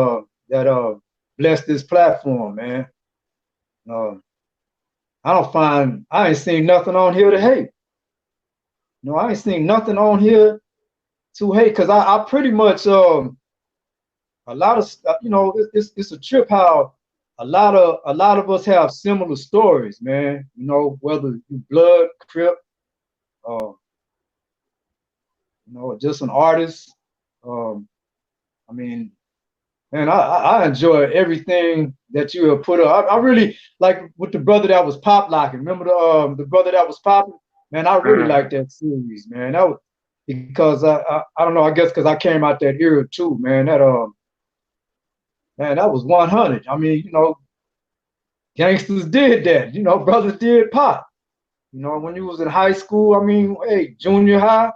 bless this platform, man. Uh, I ain't seen nothing on here to hate. You know, I ain't seen nothing on here to hate because I pretty much a lot of you know it's a trip how a lot of us have similar stories, man. You know, whether you blood, crip, uh, you know, just an artist. Um, I mean, man, I enjoy everything that you have put up. I really like with the brother that was pop locking. Remember the brother that was popping? Man, I really uh, like that series, man. That was because I don't know. I guess because I came out that era too, man. Man, that was 100. I mean, you know, gangsters did that. You know, brothers did pop. You know, when you was in high school, I mean, hey, junior high,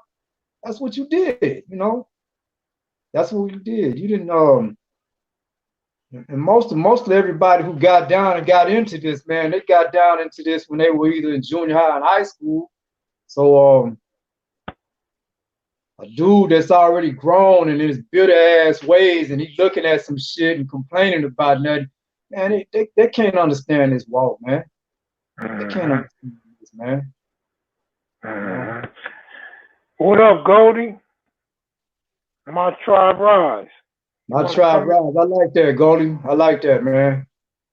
that's what you did. You know, that's what you did. You didn't and mostly everybody who got down and got into this, man, they got down into this when they were either in junior high and high school. So a dude that's already grown in his bitter ass ways and he's looking at some shit and complaining about nothing, man, they can't understand this walk, man. They can't uh, understand this, man. You know, uh. What up, Goldie? My tribe rise. You my wanna tribe come? rise. I like that, Goldie. I like that, man.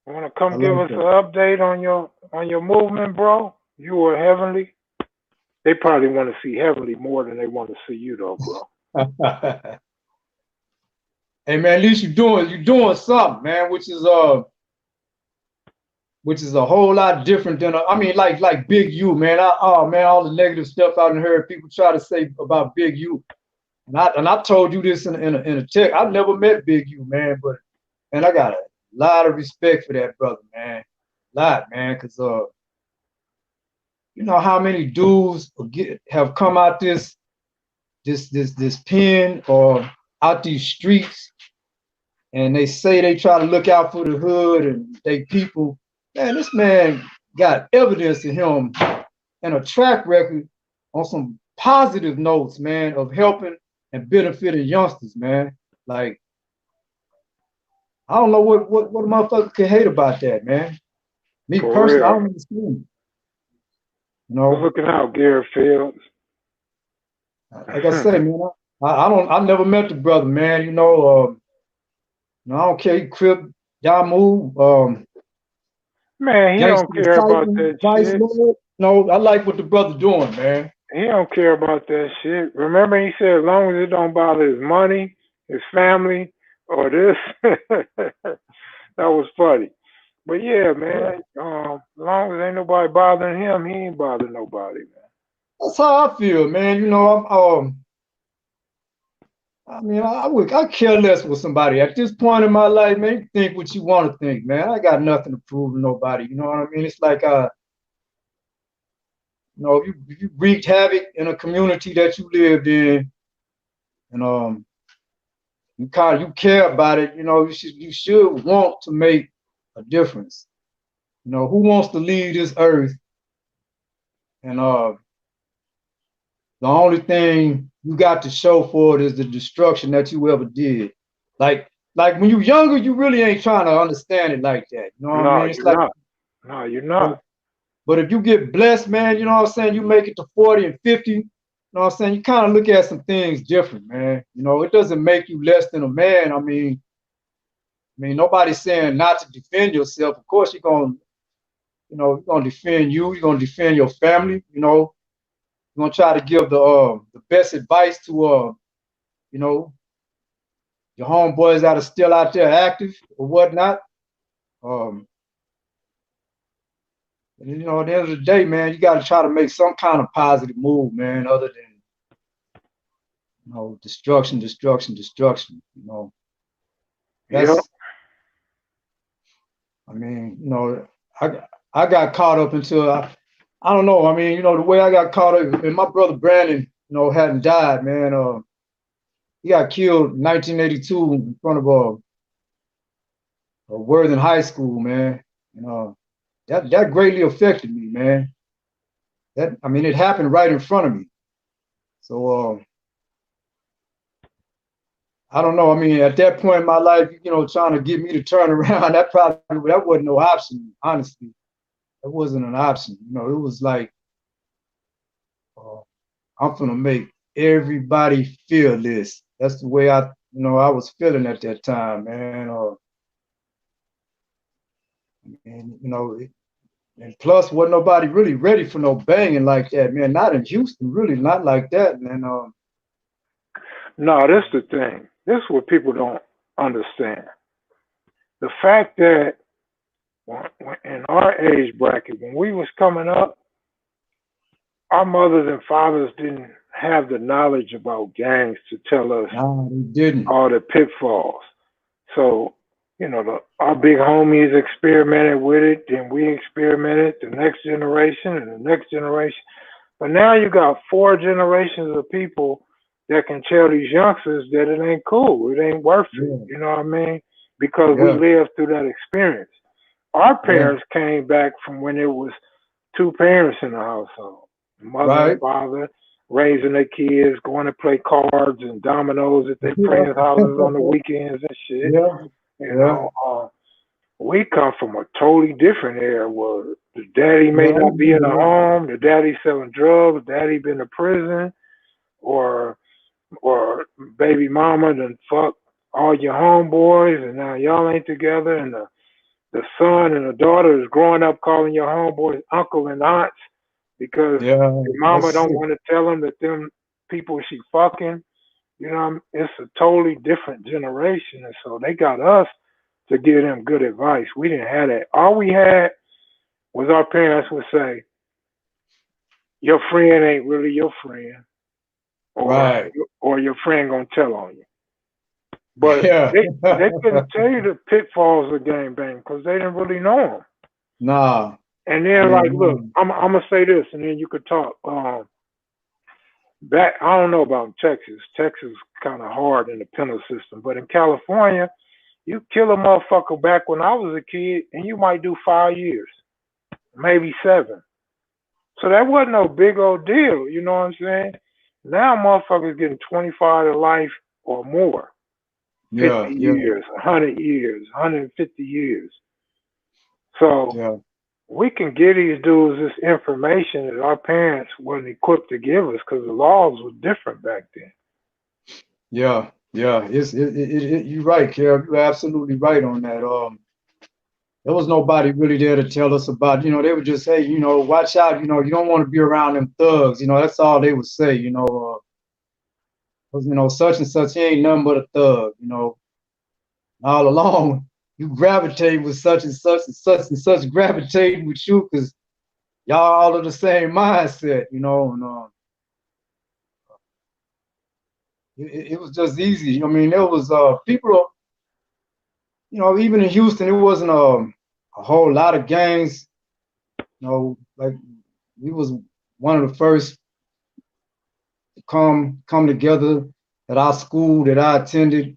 Wanna I come give like us an update on your movement, bro? You are heavenly. They probably want to see heavenly more than they want to see you, though, bro. that. Hey man, at least you're doing something, man, which is a whole lot different than I mean, like Big U, man. Oh man, all the negative stuff I done heard people try to say about Big U, and I told you this in a text. I've never met Big U, man, but man, I got a lot of respect for that brother, man. Lot, man, because you know how many dudes have come out this pen or out these streets, and they say they try to look out for the hood and they people. Man, this man got evidence of him and a track record on some positive notes, man, of helping and benefiting youngsters, man. Like, I don't know what a motherfucker could hate about that, man. Me For personally, I real. don't understand it. You We're know, looking out, Garrett Fields. like I say, man, I never met the brother, man. I don't care. He Crip, Yamu, Man, he Gangster don't care about Disciple, that Vice shit. Lord. No, I like what the brother doing, man. He don't care about that shit. Remember, he said as long as it don't bother his money, his family, or this. That was funny. But yeah, man. As long as ain't nobody bothering him, he ain't bothering nobody, man. That's how I feel, man. You know, I mean, I care less with somebody at this point in my life, man. You think what you want to think, man. I got nothing to prove to nobody. You know what I mean? It's like, if you wreaked havoc in a community that you lived in, and you care about it. You know, you should want to make a difference. You know, who wants to leave this earth and the only thing you got to show for it is the destruction that you ever did. Like, like when you're younger, you really ain't trying to understand it like that. You know what I No, mean? It's you're like, not. No, you're but, not. but if you get blessed, man, you know what I'm saying? You make it to 40 and 50, you know what I'm saying? You kind of look at some things different, man. You know, it doesn't make you less than a man. I mean, nobody's saying not to defend yourself. Of course, you're gonna defend you. You're gonna defend your family. You know, you're gonna try to give the best advice to you know, your homeboys that are still out there active or whatnot. Um, and, you know, at the end of the day, man, you got to try to make some kind of positive move, man, other than destruction, destruction, destruction. You know, Yep. that's I mean, I I got caught up into I don't know. I mean, the way I got caught up, and my brother Brandon, hadn't died, man. He got killed in 1982 in front of a Worthing High School, man. That greatly affected me, man. It happened right in front of me. So I don't know. I mean, at that point in my life, trying to get me to turn around, that wasn't no option, honestly. That wasn't an option. It was like, I'm gonna make everybody feel this. That's the way I was feeling at that time, man. And plus, wasn't nobody really ready for no banging like that, man. Not in Houston, really, not like that, man. No, this is the thing. This is what people don't understand. The fact that in our age bracket, when we was coming up, our mothers and fathers didn't have the knowledge about gangs to tell us No, they didn't. all the pitfalls. So, our big homies experimented with it, then we experimented, the next generation and the next generation. But now you got 4 generations of people that can tell these youngsters that it ain't cool, it ain't worth it. Yeah. You know what I mean? Because we Yeah. lived through that experience. Our Yeah. parents came back from when it was 2 parents in the household, mother and Right. father, raising their kids, going to play cards and dominoes at their Yeah. friends' houses on the weekends and shit. Yeah. Yeah. We come from a totally different era where the daddy may Yeah. not be in the home, the daddy selling drugs, daddy been to prison, or baby mama done fuck all your homeboys and now y'all ain't together, and the son and the daughter is growing up calling your homeboys uncle and aunts because Yeah. your mama That's don't it. want to tell them that them people she fucking, it's a totally different generation, and so they got us to give them good advice. We didn't have that. All we had was our parents would say, "Your friend ain't really your friend," or Right. or your friend gonna tell on you. But Yeah. they couldn't tell you the pitfalls of gang bang because they didn't really know them. Nah. And I then, like, look, mean, I'm gonna say this, and then you could talk. Back, I don't know about Texas. Texas is kind of hard in the penal system, but in California, you kill a motherfucker back when I was a kid, and you might do 5 years, maybe 7. So that wasn't no big old deal. You know what I'm saying? Now motherfuckers getting 25 to life or more, yeah. 50 Yeah. years, 100 years, 150 years. So Yeah. we can give these dudes this information that our parents wasn't equipped to give us because the laws were different back then. Yeah. Yeah. You're right, Kev. You're absolutely right on that. There was nobody really there to tell us about, they would just say, watch out, you don't want to be around them thugs, that's all they would say, 'cause, such and such, he ain't nothing but a thug, all along you gravitate with such and such and such and such gravitating with you because y'all all of the same mindset, and it was just easy. I mean, there was people, even in Houston, it wasn't a whole lot of gangs, like we was one of the first to come together at our school that I attended.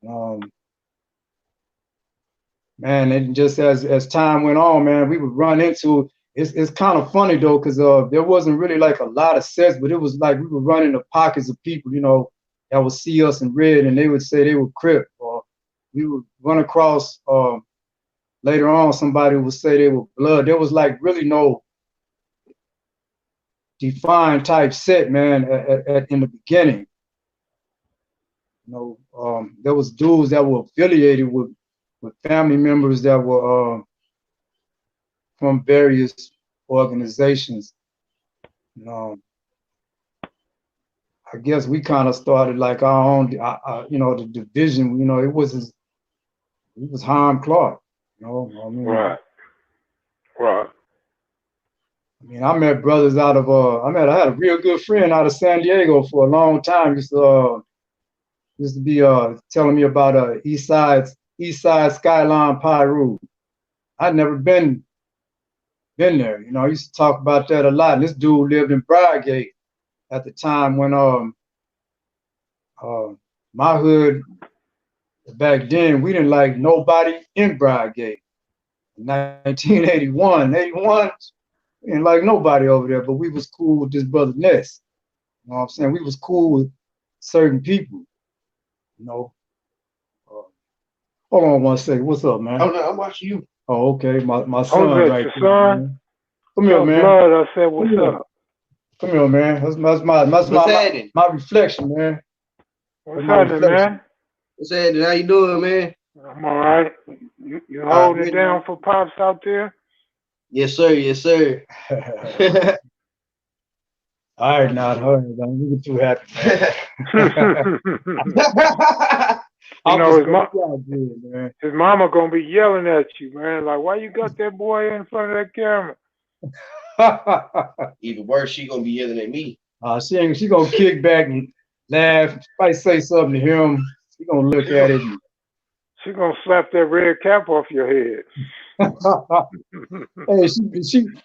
Um, Man, and just as time went on, man, we would run into it's kind of funny though, because there wasn't really like a lot of sets, but it was like we would run into pockets of people, that would see us in red and they would say they were Crip, or we would run across later on somebody would say they were Blood. There was like really no defined type set, man, in the beginning. There was dudes that were affiliated with family members that were from various organizations. Um, I guess we kind of started like our own, the division. It was Hiram Clarke. I mean, Right, right. I met brothers out of I had a real good friend out of San Diego for a long time. Used to be telling me about East Side Skyline Pyru. I'd never been been there. You know, I used to talk about that a lot. And this dude lived in Briargate at the time when my hood back then, we didn't like nobody in Briargate. 1981, 81, we didn't like nobody over there, but we was cool with this brother Ness. You know what I'm saying? We was cool with certain people, you know. Hold on one second. What's up, man? Oh no, I'm watching you. Oh, okay. My son Oh, that's right your there, son? man. Come here, Young man. blood, I said, what's up? Come here, man. That's my reflection, man. What's happening, man? What's happening? How you doing, man? I'm all right. You holding it down for Pops out there? Yes, sir. Yes, sir. All right, now, don't get too happy, man. You know, his mama gonna be yelling at you, man. Like, why you got that boy in front of that camera? Even worse, she gonna be yelling at me. She gonna kick back and laugh. If I say something to him, she gonna look at it. She gonna slap that red cap off your head. Hey,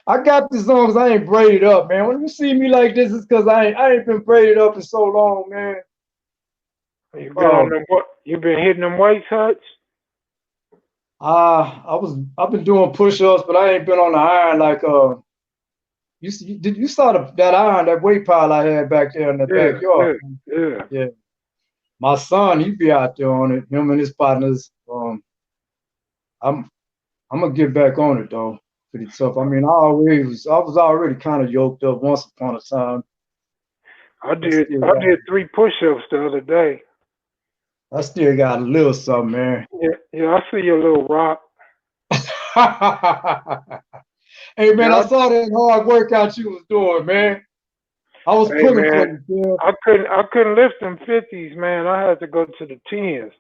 I got this on because I ain't braided up, man. When you see me like this, it's because I ain't been braided up in so long, man. You been on them? What? You been hitting them weights, Hutch? I've been doing push-ups, but I ain't been on the iron like you saw that iron, that weight pile I had back there in the backyard. Yeah. My son, he be out there on it. Him and his partners. I'm gonna get back on it though. Pretty tough. I mean, I was already kind of yoked up once upon a time. I did 3 push-ups the other day. I still got a little something, man. Yeah, I see your little rock. Hey, man, I saw that hard workout you was doing, man. I was pulling for you, man. I couldn't lift them 50s, man. I had to go to the 10s.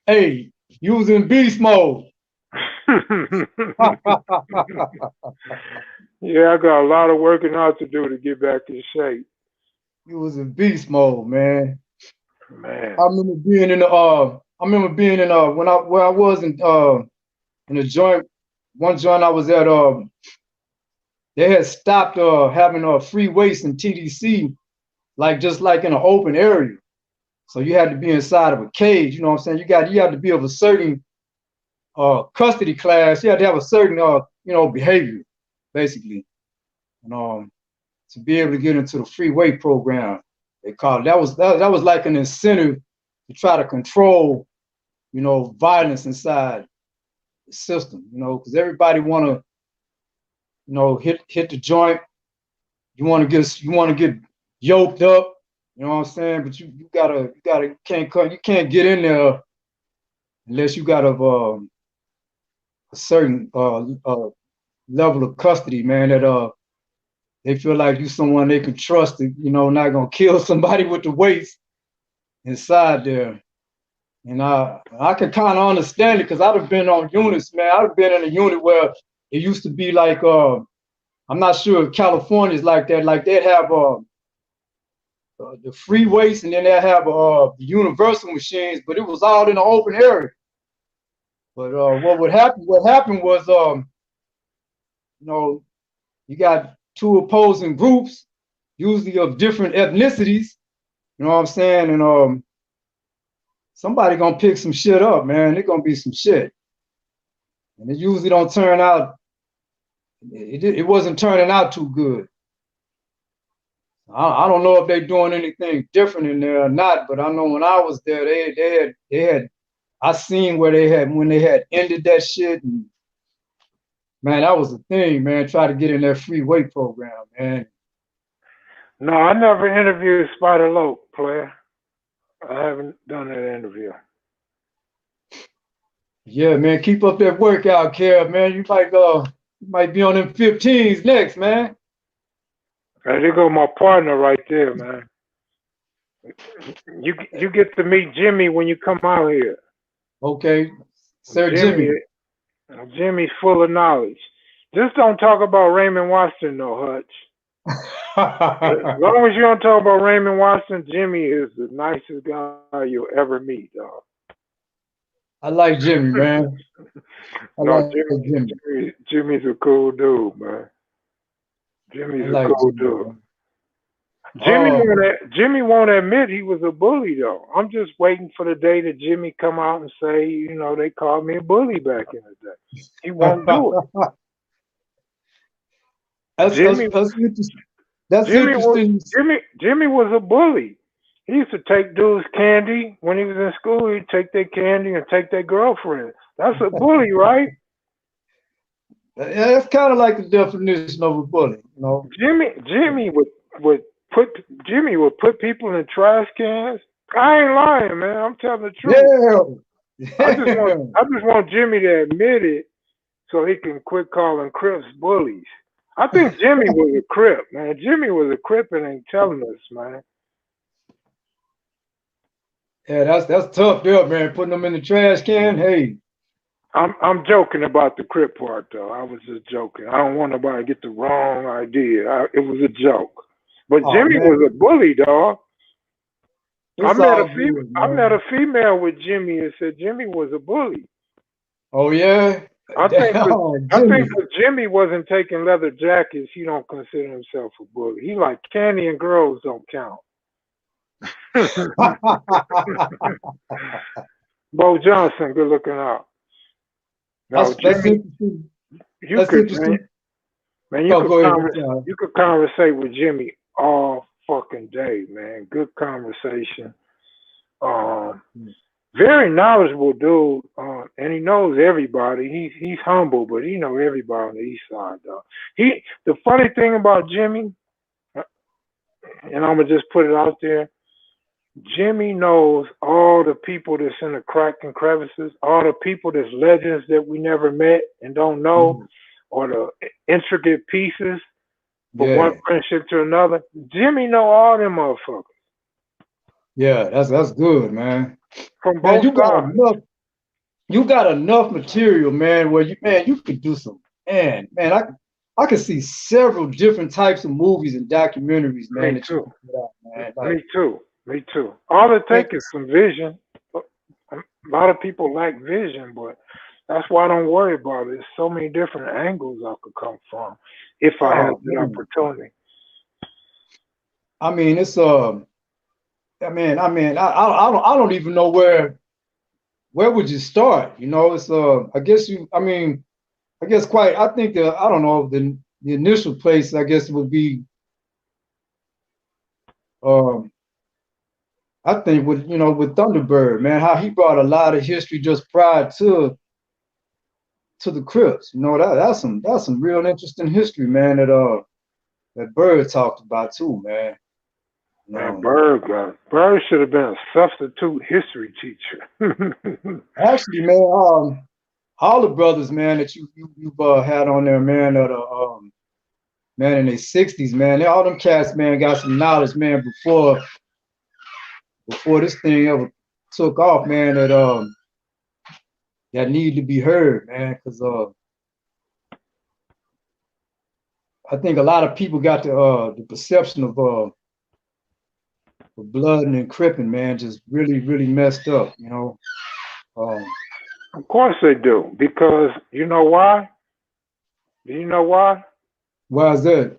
Hey, you was in beast mode. Yeah, I got a lot of working out to do to get back in shape. You was in beast mode, man. Man. I remember being in when I was in the joint, one joint I was at, they had stopped having free weights in TDC, just like in an open area. So you had to be inside of a cage, you know what I'm saying? You had to be of a certain custody class. You had to have a certain behavior, basically. And to be able to get into the free weight program, they called it. That was like an incentive to try to control, violence inside the system, because everybody want to, hit the joint. You want to get yoked up, you know what I'm saying? But you can't get in there unless you got a certain level of custody, man. That they feel like you someone they can trust, not gonna kill somebody with the weights inside there. And I can kind of understand it because I'd have been on units, man. I'd have been in a unit where it used to be like, I'm not sure if California is like that. Like they'd have the free weights and then they'd have the universal machines, but it was all in the open area. But what happened was, you got 2 opposing groups, usually of different ethnicities. You know what I'm saying? And somebody gonna pick some shit up, man. It's gonna be some shit, and it usually don't turn out. It wasn't turning out too good. I don't know if they're doing anything different in there or not, but I know when I was there, they had. I seen when they had ended that shit, and man, that was the thing, man. Try to get in that free weight program, man. No, I never interviewed Spider Loke, player. I haven't done that interview. Yeah, man, keep up that workout, Kev, man. You might be on them 15s next, man. Hey, there go my partner right there, man. You get to meet Jimmy when you come out here. Okay, Sir Jimmy. Jimmy's full of knowledge. Just don't talk about Raymond Watson, no, Hutch. As long as you don't talk about Raymond Watson, Jimmy is the nicest guy you'll ever meet, dog. I like Jimmy, man. I No, like Jimmy. Jimmy's a cool dude, man. I Jimmy's a like cool Jimmy, dude. man. Jimmy won't admit he was a bully though. I'm just waiting for the day that Jimmy come out and say, you know, they called me a bully back in the day. He won't do it. Jimmy That's interesting. That's Jimmy was interesting. Jimmy was a bully. He used to take dudes' candy when he was in school. He'd take their candy and take their girlfriend. That's a bully, right? Yeah, that's kind of like the definition of a bully, you know. Jimmy would put Jimmy would put people in trash cans. I ain't lying, man. I'm telling the truth. Yeah, yeah. I just want Jimmy to admit it so he can quit calling Crips bullies. I think Jimmy was a Crip, man. Jimmy was a Crip and ain't telling us, man. Yeah, that's tough there, man. Putting them in the trash can. Hey, I'm joking about the Crip part though. I was just joking. I don't want nobody to get the wrong idea. It was a joke. But oh Jimmy man, was a bully, dog. it's all good, I met man. a female with Jimmy and said Jimmy was a bully. Oh yeah, I think oh, I think Jimmy. 'cause Jimmy wasn't taking leather jackets, he don't consider himself a bully. He like candy and girls don't count. Bo Johnson, good looking out. No, that's Jimmy, interesting. you That's could man, interesting. man, Oh, go ahead. What's up? you could conversate with Jimmy all fucking day, man. Good conversation. Um, very knowledgeable dude, and he knows everybody. He's humble, but he know everybody on the east side, though. The funny thing about Jimmy, and I'm gonna just put it out there. Jimmy knows all the people that's in the crack and crevices, all the people that's legends that we never met and don't know, Mhm. or the intricate pieces from one Yeah, friendship to another. Jimmy know all them motherfuckers yeah. That's good, man. from Man, both sides. you got enough material, man. Where you could do some. Man, I could see several different types of movies and documentaries, man, Me that you too. could put out, man. Like, Me too. Me too. All it man, takes is some vision. A lot of people lack vision, but that's why I don't worry about it. There's so many different angles I could come from if I had oh that man. opportunity. I mean, it's I don't even know where would you start? You know, it's I guess I guess quite I think I don't know the initial place I guess would be um I think with with Thunderbird, man, how he brought a lot of history just prior to the Crips. You know, that's some real interesting history, man, that Bird talked about too, man. Man, Um, Bird should have been a substitute history teacher. actually, man, all the brothers, man, that you've had on there, man, that man in their 60s, man, all them cats, man, got some knowledge, man, before this thing ever took off, man, that need to be heard, man, because I think a lot of people got the perception of blood and cripping, man, just really messed up, you know. Um, Of course they do, because you know why? Do you know why? why is that?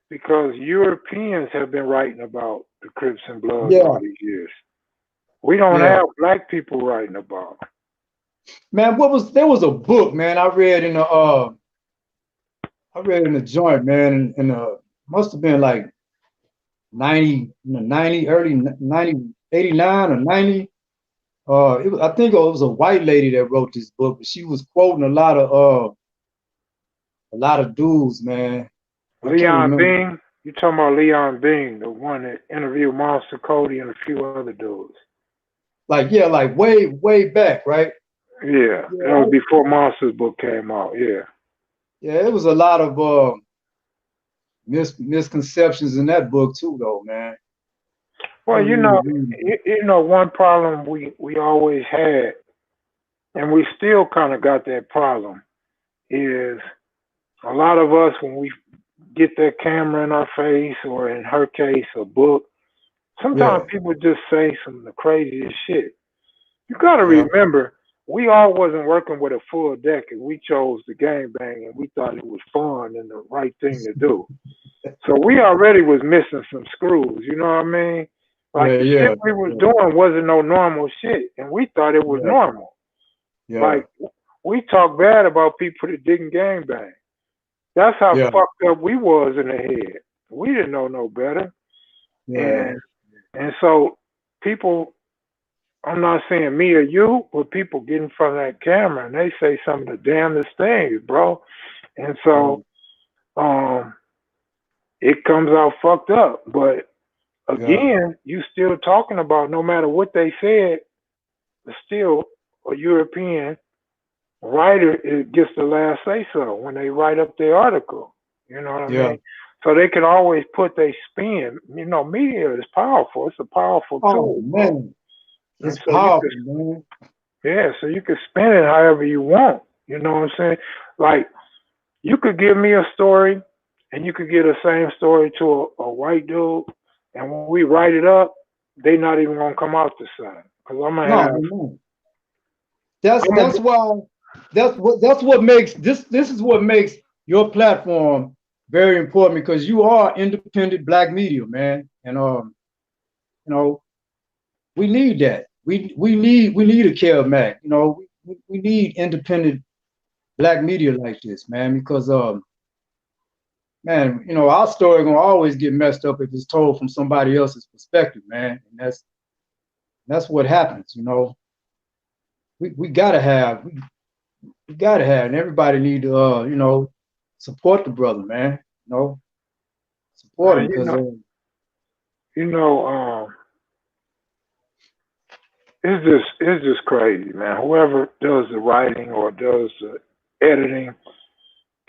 Because Europeans have been writing about the Crips and Bloods all Yeah, these years. We don't yeah. have black people writing about 'em. Man, there was a book, man, I read in the joint, man, and must have been like 90, 90, early 90, 89 or 90. I think it was a white lady that wrote this book, but she was quoting a lot of dudes, man. I can't Leon remember. Bean, you talking about Leon Bean, the one that interviewed Monster Cody and a few other dudes. Like, yeah, like way back, right? Yeah, Yeah, that was before Monster's book came out. Yeah. yeah, it was a lot of misconceptions in that book too, though, man. I Well, remember reading. one problem we always had, and we still kind of got that problem, is a lot of us when we get that camera in our face, or in her case, a book. Sometimes Yeah, people just say some of the craziest shit. You got to yeah, remember, we all wasn't working with a full deck, and we chose the gangbang, and we thought it was fun and the right thing to do. So we already was missing some screws. You know what I mean? Like Yeah, the yeah, shit we was doing wasn't no normal shit, and we thought it was yeah, normal. yeah, Like we talk bad about people that didn't gangbang. That's how yeah, fucked up we was in the head. We didn't know no better, yeah, and so people. I'm not saying me or you, but people get in front of that camera and they say some of the damnedest things, bro. And yeah, so it comes out fucked up. But yeah, again, you still talking about no matter what they said, still a European writer gets the last say so when they write up their article. You know what I yeah. mean? So they can always put their spin. You know, media is powerful. It's a powerful Oh tool, bro. man, And it's so you powerful, can, man. yeah, so you can spin it however you want. You know what I'm saying? Like you could give me a story, and you could get the same story to a white dude, and when we write it up, they not even gonna come out the same. Cause No, no. I'm gonna, That's why that's what makes this is what makes your platform very important because you are independent black media, man. And you know, we need that. We need a Kev Mac. You know, we need independent black media like this, man, because man, you know, our story gonna always get messed up if it's told from somebody else's perspective, man. And that's what happens, you know. We gotta have we gotta have, and everybody need to you know, support the brother, man. You know, support him man, because you know, it's just crazy, man. Whoever does the writing or does the editing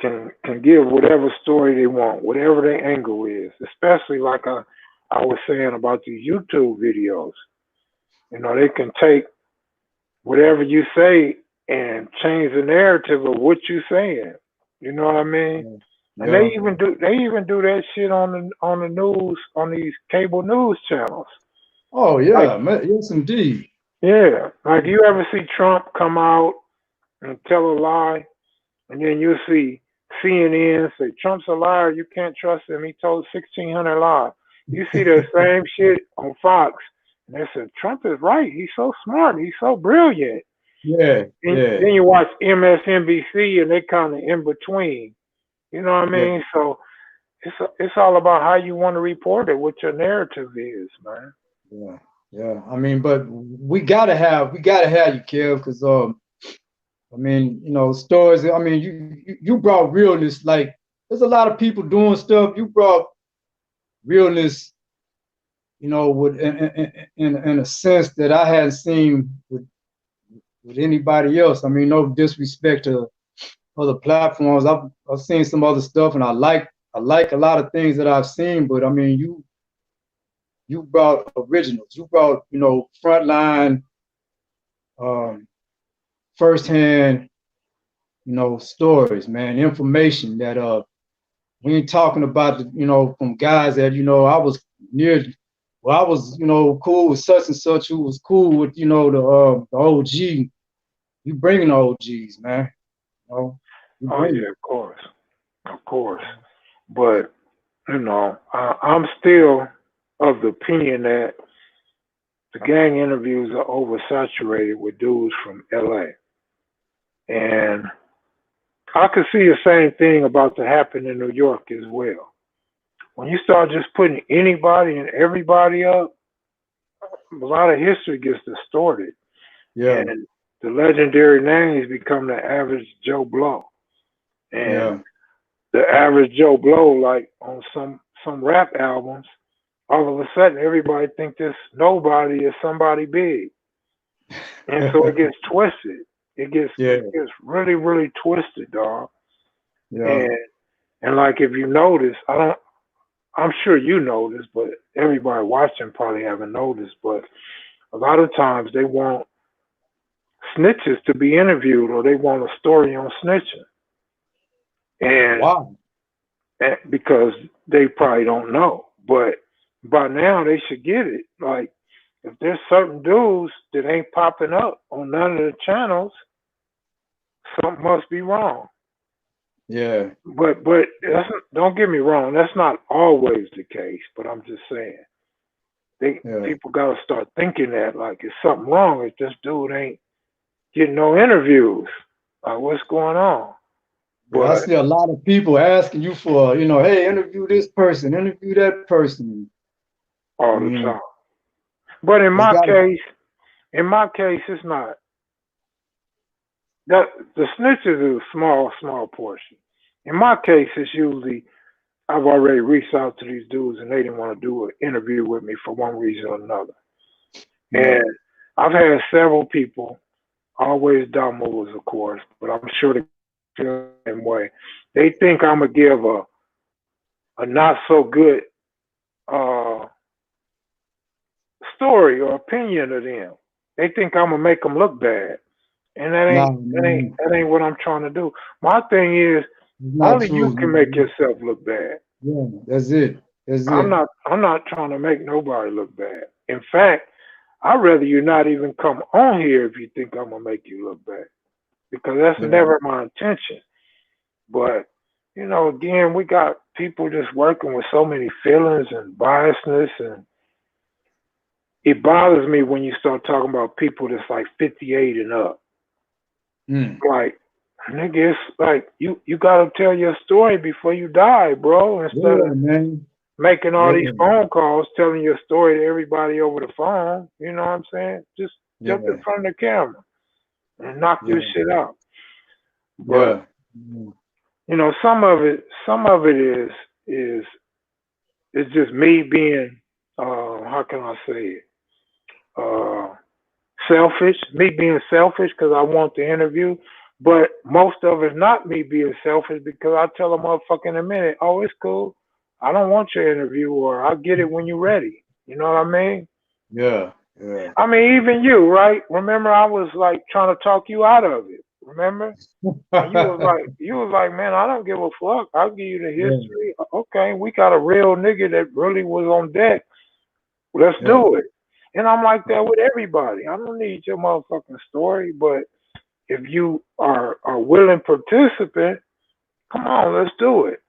can give whatever story they want, whatever their angle is. Especially like I was saying about the YouTube videos. You know, they can take whatever you say and change the narrative of what you're saying. You know what I mean? And yeah. they even do that shit on the news on these cable news channels. Oh Like yeah, man, yes indeed. yeah, like you ever see Trump come out and tell a lie, and then you see CNN say Trump's a liar, you can't trust him. He told 1,600 lies. You see the same shit on Fox, and they said Trump is right. He's so smart. He's so brilliant. Yeah, And yeah, then you watch MSNBC, and they kind of in between. You know what I yeah, mean? So it's all about how you want to report it, what your narrative is, man. yeah, yeah. I mean, but we gotta have you, Kev, because I mean, you know, stories. I mean, you brought realness. Like, there's a lot of people doing stuff. You brought realness, you know, with in a sense that I hadn't seen with anybody else. I mean, no disrespect to other platforms. I've seen some other stuff, and I like a lot of things that I've seen. But I mean, you brought originals. You brought, you know, frontline, um, firsthand, you know, stories, man, information that we ain't talking about the, you know, from guys that, you know, I was near, well, I was, you know, cool with such and such who was cool with, you know, the OG. You bringing the OGs, man. You know, you Oh bring it. yeah, of course. But you know, I'm still of the opinion that the gang interviews are oversaturated with dudes from LA. And I could see the same thing about to happen in New York as well. When you start just putting anybody and everybody up, a lot of history gets distorted. Yeah, And the legendary names become the average Joe Blow. And yeah, the average Joe Blow, like on some rap albums, all of a sudden everybody think this nobody is somebody big, and so it gets twisted. yeah, It gets really really twisted, dog. yeah, And like if you notice, I'm sure you noticed, but everybody watching probably haven't noticed. But a lot of times they want snitches to be interviewed, or they want a story on snitching, and wow, because they probably don't know. But by now they should get it. Like if there's certain dudes that ain't popping up on none of the channels, something must be wrong. Yeah. But don't get me wrong, that's not always the case. But I'm just saying, people gotta start thinking that like it's something wrong if this dude ain't getting no interviews. Like what's going on? But I see a lot of people asking you for, hey, interview this person, interview that person. All the time. But in my case, it's not. The snitches is a small portion. In my case, it's usually I've already reached out to these dudes and they didn't want to do an interview with me for one reason or another. And I've had several people, always dumb moves, of course, but I'm sure they feel the same way. They think I'm gonna give a not so good story or opinion of them. They think I'm gonna make them look bad, and that ain't what I'm trying to do. My thing is only you can make yourself look bad. Yeah, that's it. I'm not trying to make nobody look bad. In fact, I'd rather you not even come on here if you think I'm gonna make you look bad, because that's never my intention. But again, we got people just working with so many feelings and biasness, and it bothers me when you start talking about people that's like 58 and up. Like, nigga, it's like you gotta tell your story before you die, bro. Instead of making all these phone calls, telling your story to everybody over the phone. You know what I'm saying? Just jump in front of the camera and knock your shit out. But some of it is just me being how can I say it? Selfish. Me being selfish because I want the interview. But most of it's not me being selfish because I tell a motherfucker in a minute, oh, it's cool. I don't want your interview, or I'll get it when you're ready. You know what I mean? Yeah. I mean, even you, right? Remember, I was like trying to talk you out of it. Remember? And you was like, man, I don't give a fuck. I'll give you the history. Okay, we got a real nigga that really was on deck. Let's do it. And I'm like that with everybody. I don't need your motherfucking story, but if you are a willing participant, come on, let's do it.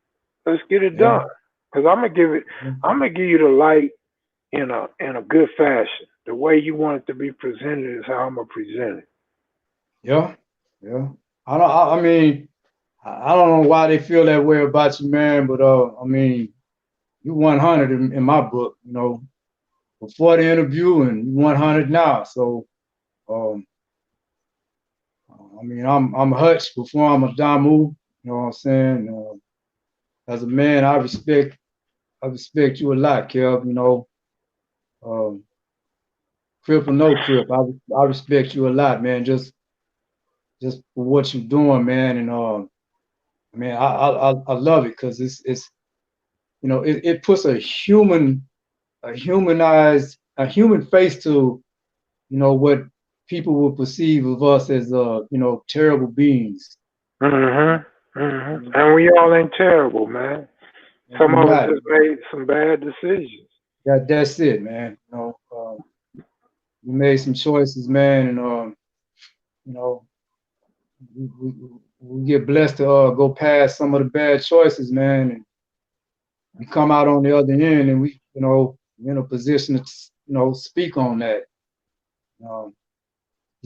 Let's get it done. Because I'm gonna give you the light in a good fashion. The way you want it to be presented is how I'm gonna present it. Yeah. I mean, I don't know why they feel that way about you, man, but I mean, you 100 in my book, before the interview, and you 100 now. So I mean, I'm Hutch before I'm a Damu, you know what I'm saying? As a man, I respect you a lot, Kev, Crip or no Crip, I respect you a lot, man, just for what you're doing, man. And I mean, I love it because it's it puts a human face to what people will perceive of us as terrible beings. And we all ain't terrible, man. Some of us just made some bad decisions. That's it, man. We made some choices, man, and we get blessed to go past some of the bad choices, man, and we come out on the other end, and we, we're in a position to, speak on that. You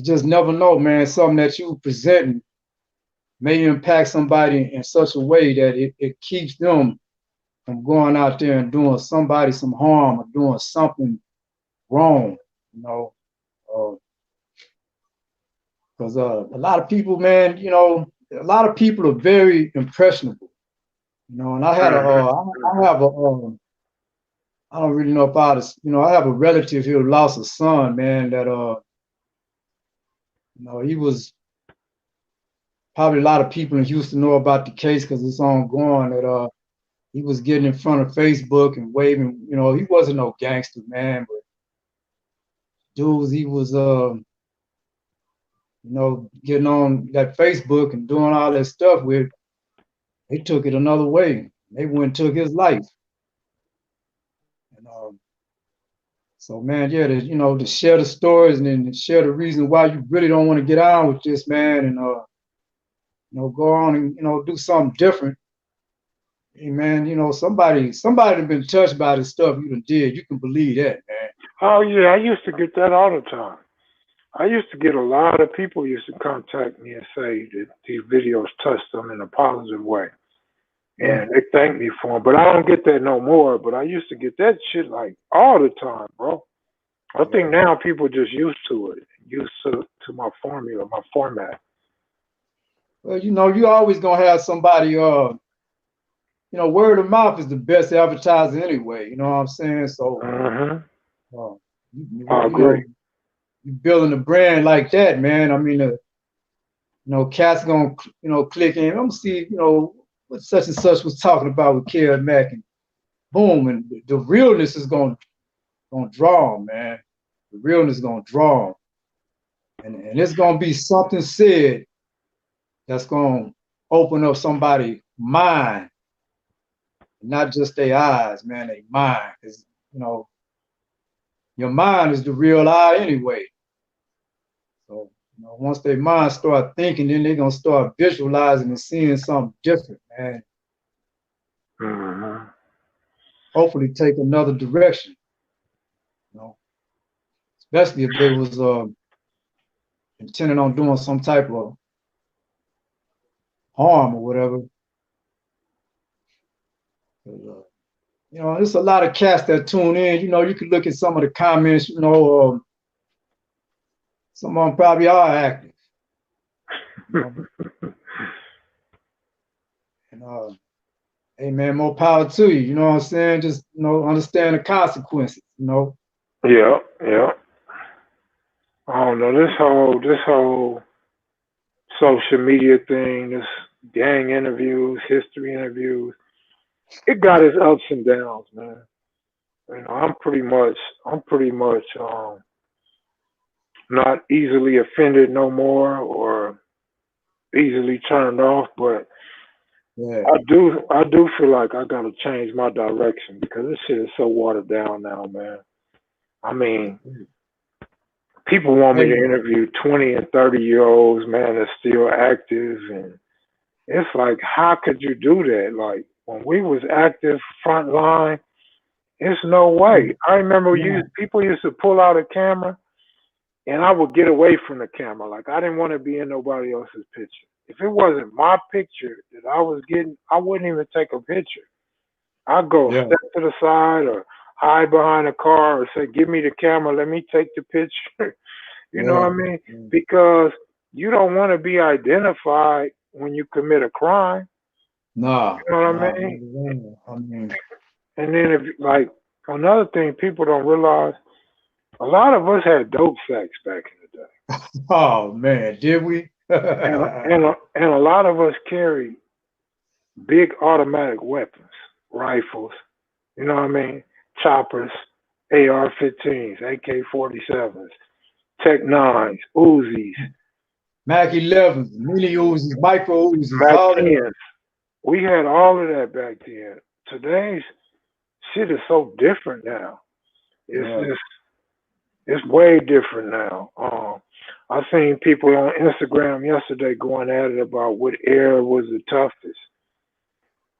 just never know, man. Something that you presenting may impact somebody in such a way that it keeps them from going out there and doing somebody some harm or doing something wrong, because a lot of people, man, a lot of people are very impressionable, and I have I don't really know about it, I have a relative who lost a son, man, that he was, probably a lot of people in Houston know about the case because it's ongoing, that he was getting in front of Facebook and waving, he wasn't no gangster, man, but dudes he was getting on that Facebook and doing all that stuff with, they took it another way. They went and took his life. And So man, yeah, to share the stories and then to share the reason why you really don't want to get on with this, man, and go on and do something different. Hey man, somebody that been touched by the stuff you done did. You can believe that, man. Oh yeah, I used to get that all the time. I used to get a lot of people used to contact me and say that these videos touched them in a positive way. Yeah. And they thank me for them. But I don't get that no more. But I used to get that shit like all the time, bro. I think now people just used to it, used to my formula, my format. Well, you always gonna have somebody. Word of mouth is the best advertising anyway. You know what I'm saying? So, uh, I you know, agree. you building a brand like that, man. I mean, cats gonna, click in. I'm gonna see, what such and such was talking about with Kev Mac, and boom, and the realness is gonna draw 'em, man. The realness is gonna draw 'em. And it's gonna be something said that's gonna open up somebody's mind, not just their eyes, man, their mind. Because your mind is the real eye anyway. So once their mind start thinking, then they're gonna start visualizing and seeing something different, man. Hopefully take another direction, especially if they was intending on doing some type of harm or whatever. There's a lot of cats that tune in. You can look at some of the comments. Some of them probably are active. And hey man, more power to you. You know what I'm saying? Just understand the consequences. Yeah, yeah. I don't know this whole social media thing, this gang interviews, history interviews. It got its ups and downs, man. I'm pretty much not easily offended no more or easily turned off, but Yeah. I do feel like I gotta change my direction because this shit is so watered down now, man. I mean, people want me to Hey, interview 20 and 30-year-olds, man, that's still active, and it's like, how could you do that? Like when we was active front line, it's no way. I remember yeah, people used to pull out a camera and I would get away from the camera. Like I didn't want to be in nobody else's picture. If it wasn't my picture that I was getting, I wouldn't even take a picture. I'd go yeah, step to the side or hide behind a car or say, "Give me the camera, let me take the picture." You know what I yeah. mean? Because you don't want to be identified when you commit a crime. Nah, You know what I nah. mean? I mean, And then if like another thing people don't realize, a lot of us had dope sacks back in the day. oh man, did we? And a lot of us carry big automatic weapons, rifles, you know what I mean? Choppers, AR-15s, AK-47s, Tech 9s, Uzis, Mac 11s, mini Uzis, micro Uzis, Mac all of that. 10s. We had all of that back then. Today's shit is so different now. It's Yeah. just it's way different now. I seen people on Instagram yesterday going at it about what era was the toughest.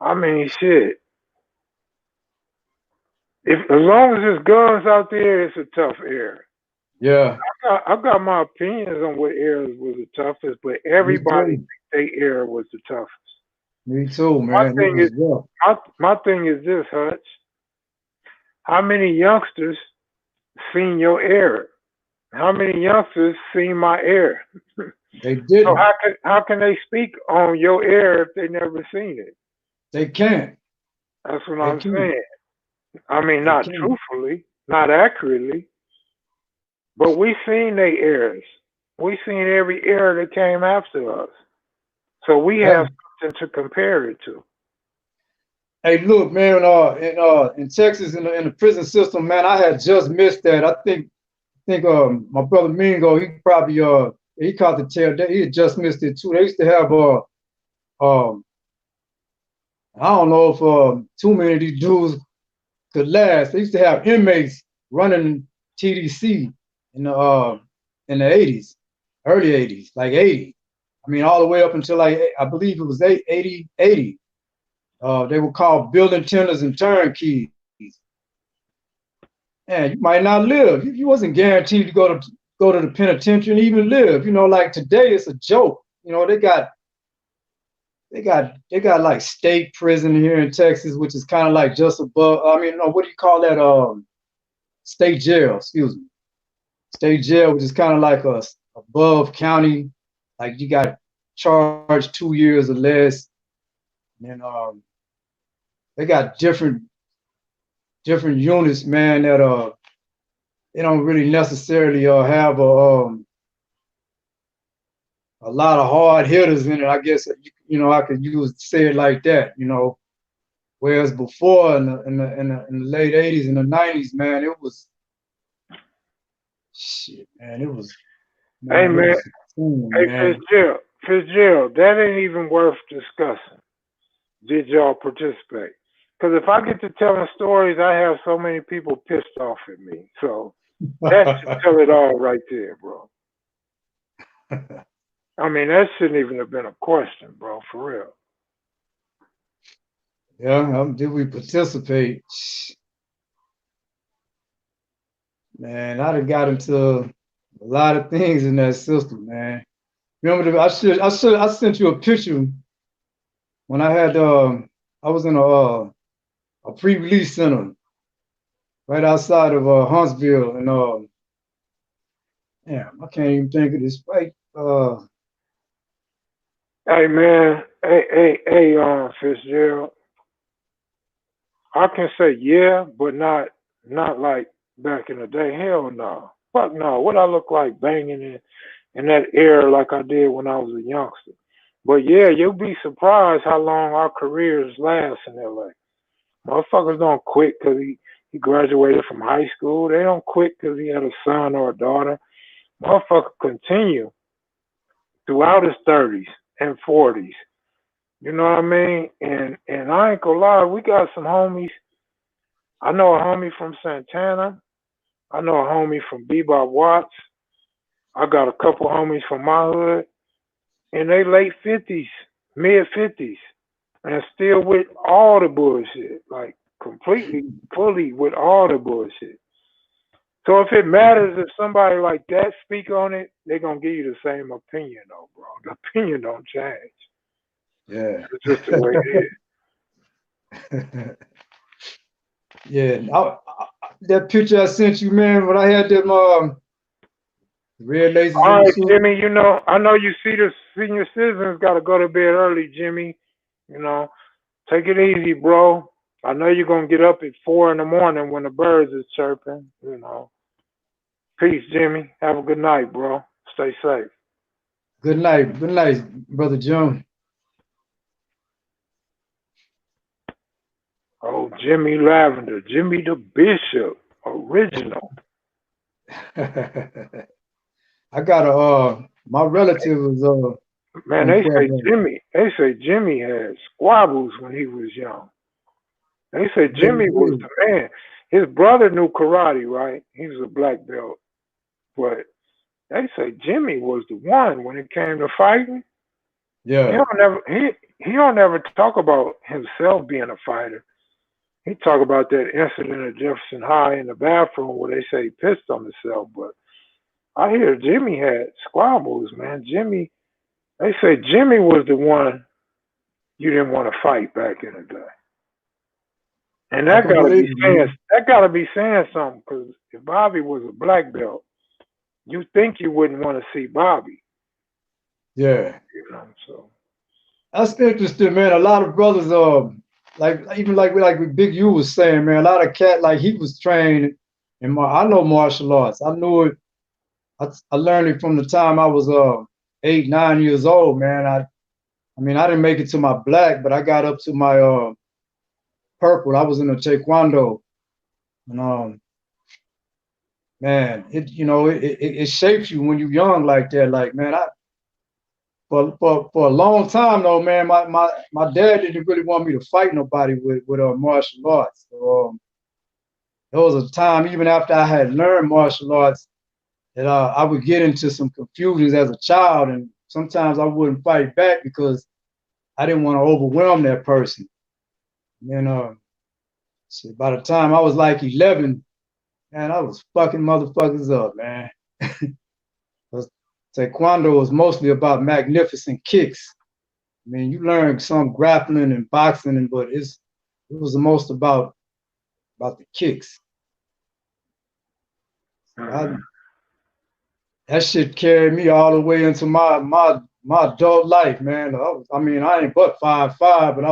I mean, shit. If as long as there's guns out there, it's a tough era. Yeah. I got my opinions on what era was the toughest, but Me everybody too. thinks their era was the toughest. Me too, My man. It thing is was rough. my thing is this, Hutch. How many youngsters seen your era? How many youngsters seen my era? They So didn't. how can they speak on your era if they never seen it? They can't. That's what They I'm can't. saying. I mean, They not can't. truthfully, not accurately, but we seen their eras. We seen every era that came after us. So we Hey, have something to compare it to. hey, look, man. In Texas, in the prison system, man, I had just missed that. I think my brother Mingo, he probably he caught the tail. He had just missed it too. They used to have um I don't know if too many of these dudes could last. They used to have inmates running TDC in the 80s, early 80s, like 80. I mean, all the way up until like I believe it was 80. They were called building tenders and turnkeys. And you might not live. You wasn't guaranteed to go to the penitentiary and even live. You know, like today it's a joke. You know, they got like state prison here in Texas, which is kind of like just above. I mean, no, what do you call that? State jail. Excuse me. State jail, which is kind of like a above county. Like you got charged 2 years or less. And they got different units, man, that they don't really necessarily have a lot of hard hitters in it. I guess you know I could say it like that. You know, whereas before in the late 80s and the 90s, man, it was shit, man. It was Hey man, it man, was cool, hey man. Fitzgerald, that ain't even worth discussing. Did y'all participate? Because if I get to telling stories, I have so many people pissed off at me. So that should tell it all right there, bro. I mean, that shouldn't even have been a question, bro, for real. Yeah, did we participate? Man, I done got into a lot of things in that system, man. Remember, I sent you a picture when I was in a pre-release center right outside of Huntsville, and damn, I can't even think of this. Right, Hey man, hey, Fitzgerald. I can say yeah, but not like back in the day. Hell no. Fuck no. What I look like banging in that air like I did when I was a youngster. But yeah, you'll be surprised how long our careers last in LA. Motherfuckers don't quit because he graduated from high school. They don't quit because he had a son or a daughter. Motherfucker continue throughout his 30s and 40s. You know what I mean? And I ain't gonna lie, we got some homies. I know a homie from Santana. I know a homie from Bebop Watts. I got a couple homies from my hood in they late 50s, mid 50s, and still with all the bullshit, like completely, fully with all the bullshit. So if it matters if somebody like that speak on it, they're gonna give you the same opinion though, bro. The opinion don't change. yeah. It's just the way it is. Yeah, that picture I sent you, man, when I had them red laces All in the right, suit. Jimmy, I know you see the senior citizens got to go to bed early, Jimmy. Take it easy, bro. I know you're going to get up at 4 in the morning when the birds is chirping. Peace, Jimmy. Have a good night, bro. Stay safe. Good night, brother June. Oh, Jimmy Lavender, Jimmy the Bishop, original. I got my relative was Man, from they say Pueblo. Jimmy had squabbles when he was young. They say Jimmy was the man. His brother knew karate, right? He was a black belt. But they say Jimmy was the one when it came to fighting. Yeah. He don't ever talk about himself being a fighter. He talk about that incident at Jefferson High in the bathroom where they say he pissed on himself. But I hear Jimmy had squabbles, man. They say Jimmy was the one you didn't want to fight back in the day. And I can believe it. that gotta be saying something, because if Bobby was a black belt, you think you wouldn't want to see Bobby. Yeah. So That's interesting, man. A lot of brothers like Big U was saying, man, a lot of cat like he was trained in I know martial arts. I knew it. I learned it from the time I was 8, 9 years old, man. I mean I didn't make it to my black, but I got up to my purple. I was in a taekwondo. And man, it shapes you when you're young like that. Like, man, for a long time though, man, my dad didn't really want me to fight nobody with martial arts. So, there was a time, even after I had learned martial arts, that I would get into some confusions as a child, and sometimes I wouldn't fight back because I didn't want to overwhelm that person. And so by the time I was like 11, man, I was fucking motherfuckers up, man. Taekwondo was mostly about magnificent kicks. I mean, you learn some grappling and boxing, but it was the most about the kicks. That shit carried me all the way into my adult life, man. I mean, I ain't but 5'5", but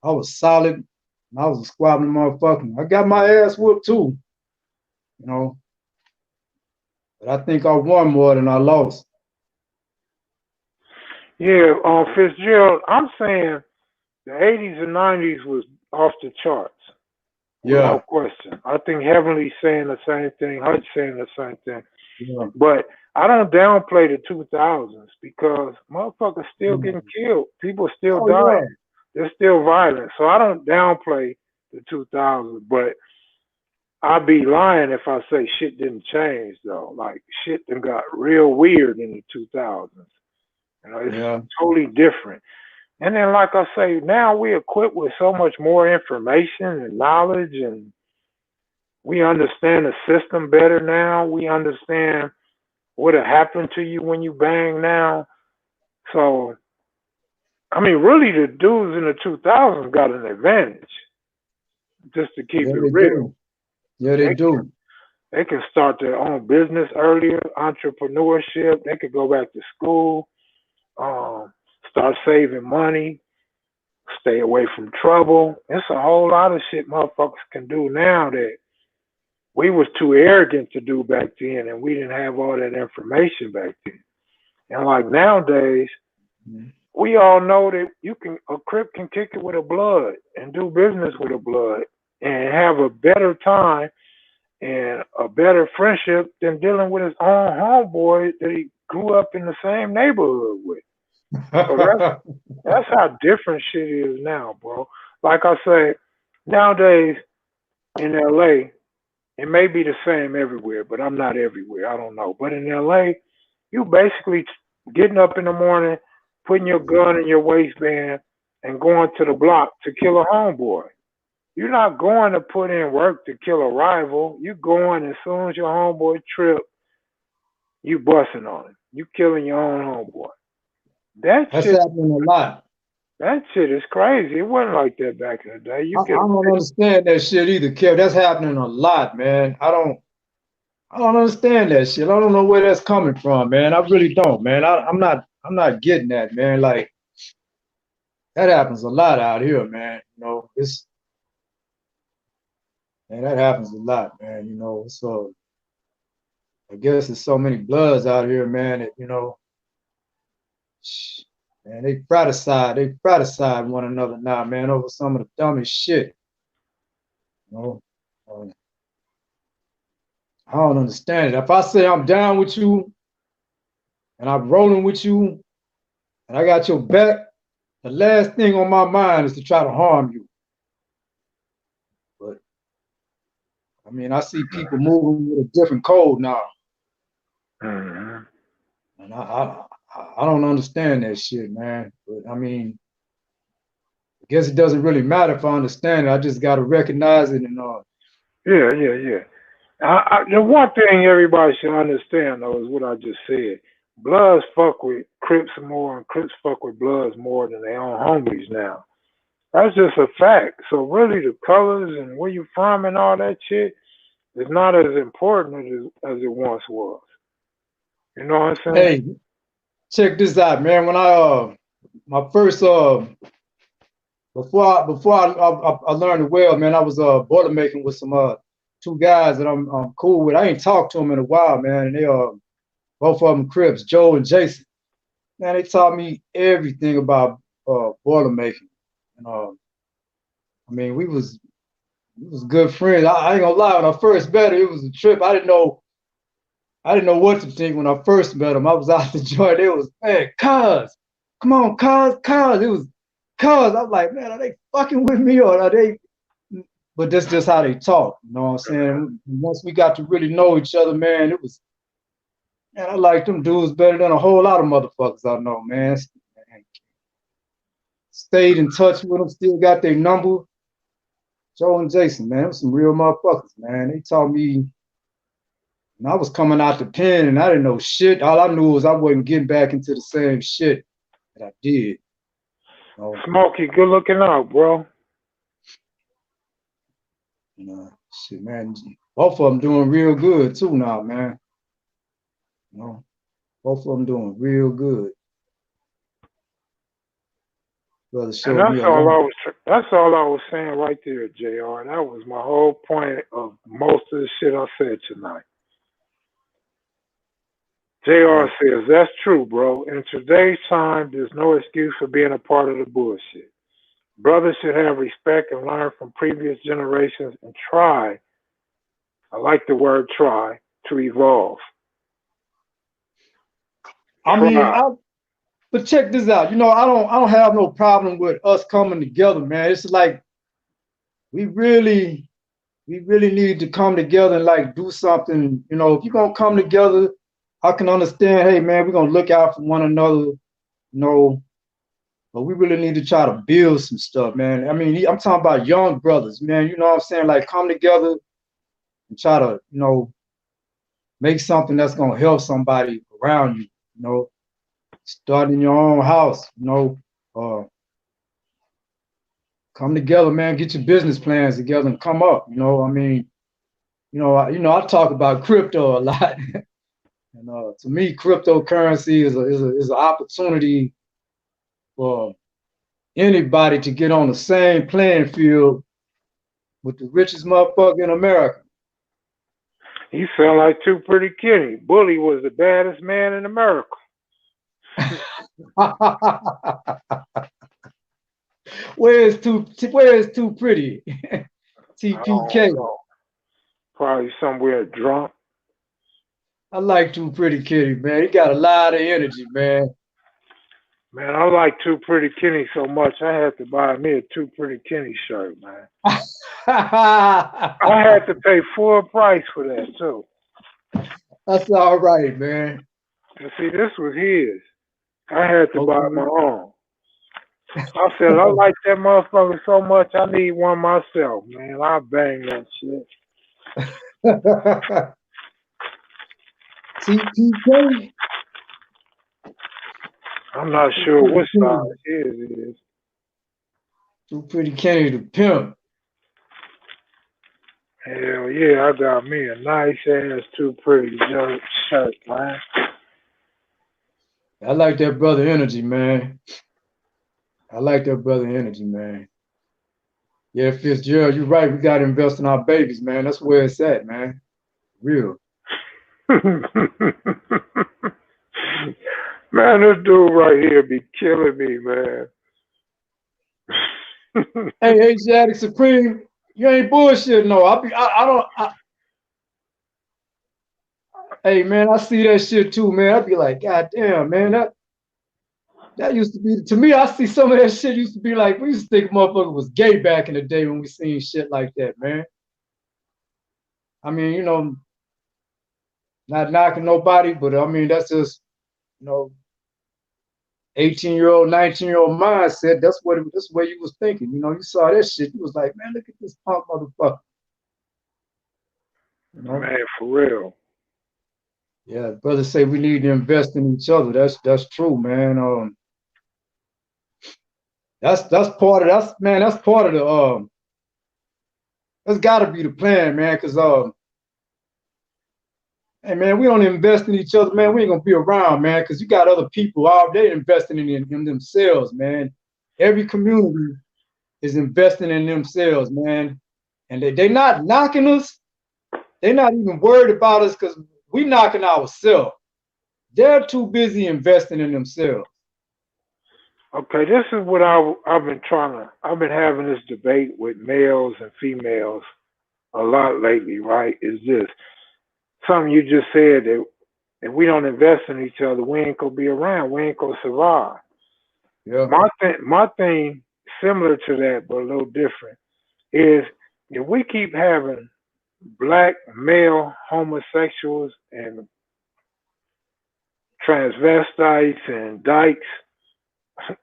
I was solid. And I was a squabbling motherfucker. I got my ass whooped too, you know. But I think I won more than I lost. Yeah, Fitzgerald, I'm saying the 80s and 90s was off the charts. Yeah. Without question. I think Heavenly's saying the same thing, Hutch saying the same thing. Yeah. But I don't downplay the 2000s because motherfuckers still getting killed. People still dying. Yeah. They're still violent. So I don't downplay the 2000s, but I'd be lying if I say shit didn't change, though. Like, shit done got real weird in the 2000s. You know, it's totally different. And then, like I say, now we're equipped with so much more information and knowledge, and we understand the system better now. We understand what'll happen to you when you bang now. So, I mean, really, the dudes in the 2000s got an advantage, just to keep it real. Yeah, they do. They can start their own business earlier, entrepreneurship. They could go back to school, start saving money, stay away from trouble. It's a whole lot of shit motherfuckers can do now that we was too arrogant to do back then, and we didn't have all that information back then. And like nowadays, we all know that a Crip can kick it with a blood and do business with a blood and have a better time and a better friendship than dealing with his own homeboy that he grew up in the same neighborhood with. So that's how different shit is now, bro. Like I say, nowadays in LA, it may be the same everywhere, but I'm not everywhere. I don't know. But in LA, you basically getting up in the morning, putting your gun in your waistband, and going to the block to kill a homeboy. You're not going to put in work to kill a rival. You're going as soon as your homeboy trip, you busting on him. You killing your own homeboy. That's happening a lot. That shit is crazy. It wasn't like that back in the day. I don't understand that shit either, Kev. That's happening a lot, man. I don't understand that shit. I don't know where that's coming from, man. I really don't, man. I'm not getting that, man. Like, that happens a lot out here, man. You know, that happens a lot, man. You know, so I guess there's so many bloods out here, man, that, you know, man, they fratricide one another now, man, over some of the dumbest shit. You know, I don't understand it. If I say I'm down with you and I'm rolling with you and I got your back, the last thing on my mind is to try to harm you. But I mean, I see people moving with a different code now. And I don't understand that shit, man. But I mean, I guess it doesn't really matter if I understand it. I just got to recognize it and Yeah. The one thing everybody should understand, though, is what I just said. Bloods fuck with Crips more, and Crips fuck with Bloods more than their own homies now. That's just a fact. So really, the colors and where you from and all that shit is not as important as it once was. You know what I'm saying? Hey, check this out, man. When my first before I learned the well, man, I was border making with some two guys that I'm cool with. I ain't talked to them in a while, man, and they both of them Crips, Joe and Jason. Man, they taught me everything about border making. And I mean, we was good friends. I ain't gonna lie, when I first met him, it was a trip. I didn't know what to think when I first met him. I was out the joint. It was, man, cuz, come on, cuz. It was cuz. I'm like, man, are they fucking with me or are they but that's just how they talk. You know what I'm saying? Once we got to really know each other, man, it was, man, I like them dudes better than a whole lot of motherfuckers I know, man. Stayed in touch with them, still got their number. Joe and Jason, man, them some real motherfuckers, man. They taught me, and I was coming out the pen and I didn't know shit. All I knew was I wasn't getting back into the same shit that I did. Smokey, good looking out, bro. You know, shit, man. Both of them doing real good too now, man. You know, both of them doing real good. Brother showed And me that's all I was saying right there, JR. That was my whole point of most of the shit I said tonight. JR says, that's true, bro. In today's time, there's no excuse for being a part of the bullshit. Brothers should have respect and learn from previous generations and try, I like the word try, to evolve. I mean, but check this out. You know, I don't have no problem with us coming together, man. It's like we really need to come together and like do something. You know, if you're gonna come together, I can understand, hey man, we're gonna look out for one another, you know, but we really need to try to build some stuff, man. I mean, I'm talking about young brothers, man. You know what I'm saying? Like come together and try to, you know, make something that's gonna help somebody around you, you know. Start in your own house, you know. Come together, man. Get your business plans together and come up. You know, I mean, I talk about crypto a lot. And to me, cryptocurrency is an opportunity for anybody to get on the same playing field with the richest motherfucker in America. You sound like Too Pretty Kitty. Bully was the baddest man in America. Where is too pretty? TPK. Probably somewhere drunk. I like Too Pretty Kitty, man. He got a lot of energy, man. Man, I like Too Pretty Kenny so much, I had to buy me a Too Pretty Kenny shirt, man. I had to pay full price for that, too. That's all right, man. And see, this was his. I had to buy my own. I said, I like that motherfucker so much, I need one myself, man. I bang that shit. TPK? I'm not sure what size his is. Too Pretty Kenny the pimp. Hell yeah, I got me a nice ass Too Pretty shirt, man. I like that brother energy, man. I like that brother energy, man. Yeah, Fitzgerald, you're right. We got to invest in our babies, man. That's where it's at, man. Real. Man, this dude right here be killing me, man. Hey, Asiatic Supreme, you ain't bullshitting, no. Hey, man, I see that shit too, man. I be like, God damn, man, that used to be, to me, I see some of that shit used to be like, we used to think motherfucker was gay back in the day when we seen shit like that, man. I mean, you know, not knocking nobody, but I mean, that's just, you know, 18-year-old, 19-year-old mindset. That's what you was thinking. You know, you saw that shit. You was like, man, look at this punk motherfucker. You know? Man, for real. Yeah, brothers say we need to invest in each other. That's true, man. That's part of the that's gotta be the plan, man, because hey man, we don't invest in each other, man. We ain't gonna be around, man, because you got other people all day investing in themselves, man. Every community is investing in themselves, man. And they not knocking us. They're not even worried about us because we knocking ourselves. They're too busy investing in themselves. Okay, this is what I've been having this debate with males and females a lot lately, right? Is this something you just said that if we don't invest in each other, we ain't gonna be around. We ain't gonna survive. Yeah. My thing, similar to that, but a little different, is if we keep having black male homosexuals and transvestites and dykes,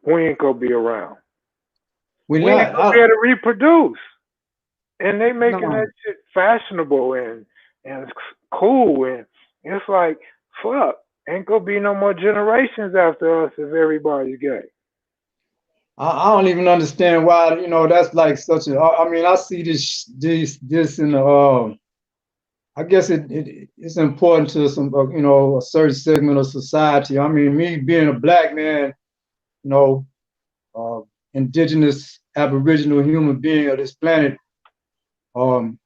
we ain't gonna be around. We're We ain't not. gonna be able to reproduce. And they making No. that shit fashionable and cool, and it's like, fuck, ain't gonna be no more generations after us if everybody's gay. I don't even understand why, you know, that's like such a, I mean, I see this in the, I guess it's important to some, you know, a certain segment of society. I mean, me being a black man, you know, uh, indigenous, aboriginal human being of this planet, um,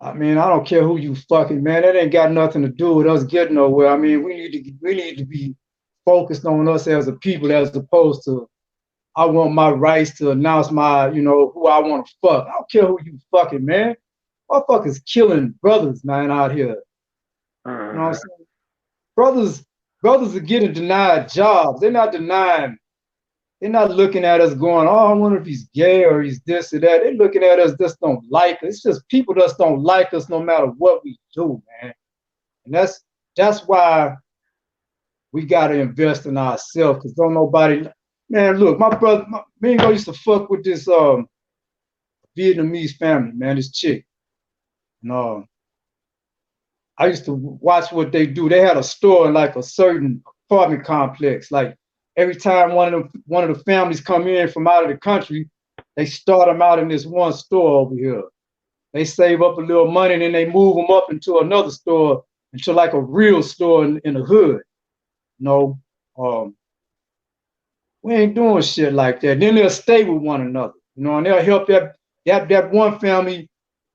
I mean, I don't care who you fucking, man, that ain't got nothing to do with us getting nowhere. I mean, we need to be focused on us as a people as opposed to I want my rights to announce my, you know, who I want to fuck. I don't care who you fucking, man. Motherfuckers killing brothers, man, out here. You know what I'm saying? Brothers are getting denied jobs. They're not looking at us going, oh, I wonder if he's gay or he's this or that. They're looking at us, just don't like us. It's just people just don't like us no matter what we do, man. And that's why we got to invest in ourselves, because don't nobody, man, look, my brother, me and him used to fuck with this Vietnamese family, man, this chick. And I used to watch what they do. They had a store in like a certain apartment complex. Like every time one of the families come in from out of the country, they start them out in this one store over here. They save up a little money and then they move them up into another store, into like a real store in the hood. You know, we ain't doing shit like that. Then they'll stay with one another, you know, and they'll help that one family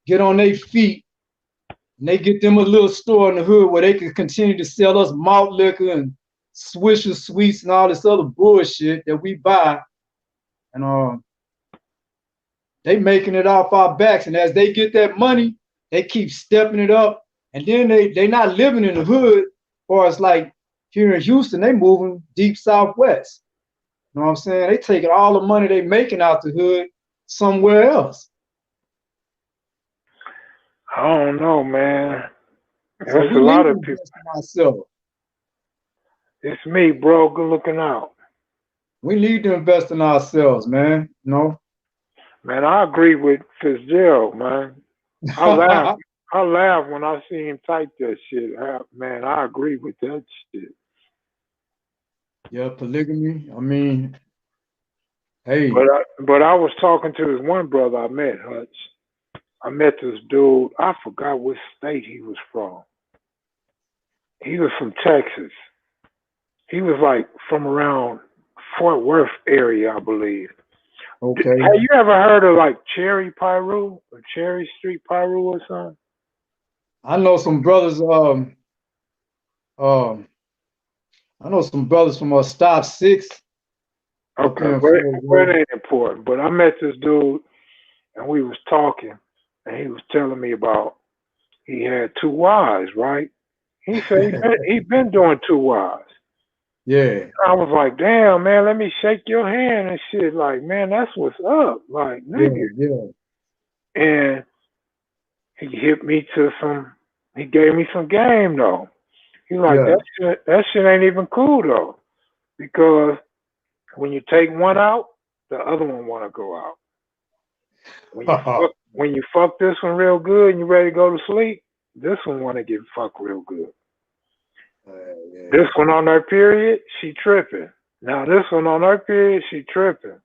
get on their feet, and they get them a little store in the hood where they can continue to sell us malt liquor and Swisher sweets and all this other bullshit that we buy, and they making it off our backs. And as they get that money, they keep stepping it up, and then they not living in the hood, or it's like here in Houston, they moving deep southwest. You know what I'm saying? They taking all the money they making out the hood somewhere else. I don't know, man. So There's a we need lot to of people. invest in ourselves. It's me, bro. Good looking out. We need to invest in ourselves, man. You know? Man, I agree with Fitzgerald, man. I laugh. I laugh when I see him type that shit. Man, I agree with that shit. Yeah, polygamy. I mean, hey. But I was talking to this one brother I met, Hutch. I met this dude. I forgot which state he was from. He was from Texas. He was like from around Fort Worth area, I believe. Okay. Have you ever heard of like Cherry Pyru or Cherry Street Pyru or something? I know some brothers. I know some brothers from Stop 6. Okay, but it ain't important. But I met this dude and we was talking, and he was telling me about he had 2 wives, right? He said he been doing 2 wives. Yeah. I was like, damn, man, let me shake your hand and shit. Like, man, that's what's up. Like, nigga. Yeah. And he hit me to he gave me some game though. He like, that shit ain't even cool though. Because when you take one out, the other one wanna go out. When you fuck this one real good and you ready to go to sleep, this one wanna get fucked real good. This one on her period, she tripping. Now this one on her period, she tripping.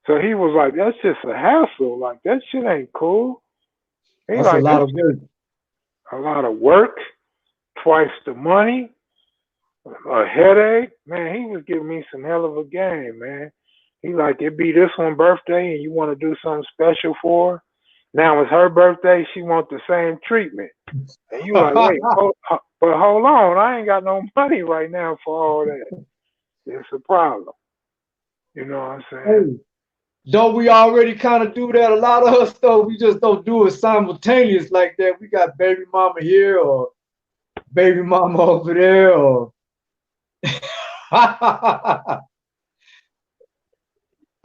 So he was like, that's just a hassle. Like, that shit ain't cool. That's like, a lot of work. A lot of work, twice the money, a headache. Man, he was giving me some hell of a game, man. He like, it be this one birthday and you want to do something special for her. Now it's her birthday, she wants the same treatment. And you like, wait, but hold on, I ain't got no money right now for all that. It's a problem. You know what I'm saying? Hey, don't we already kind of do that? A lot of us, though, we just don't do it simultaneous like that. We got baby mama here or baby mama over there, or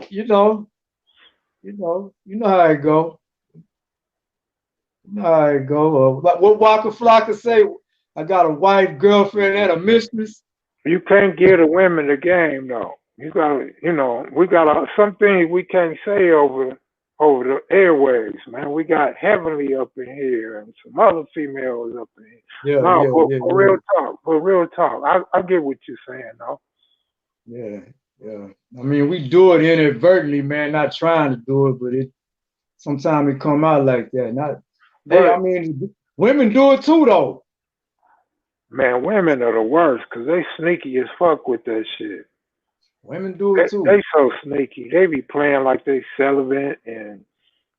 you know. You know how it go. You know how it go. Like what Waka Flocka say? I got a wife, girlfriend, and a mistress. You can't give the women the game though. You got, we got some things we can't say over the airwaves, man. We got Heavenly up in here and some other females up in here. Yeah, No, yeah, yeah, for real talk, I get what you're saying, though. yeah, yeah. I mean, we do it inadvertently, man. Not trying to do it, but it sometimes it come out like that. Not, hey, I But mean, women do it too, though. man, women are the worst because they sneaky as fuck with that shit. Women do it They too. so sneaky. They be playing like they celibate and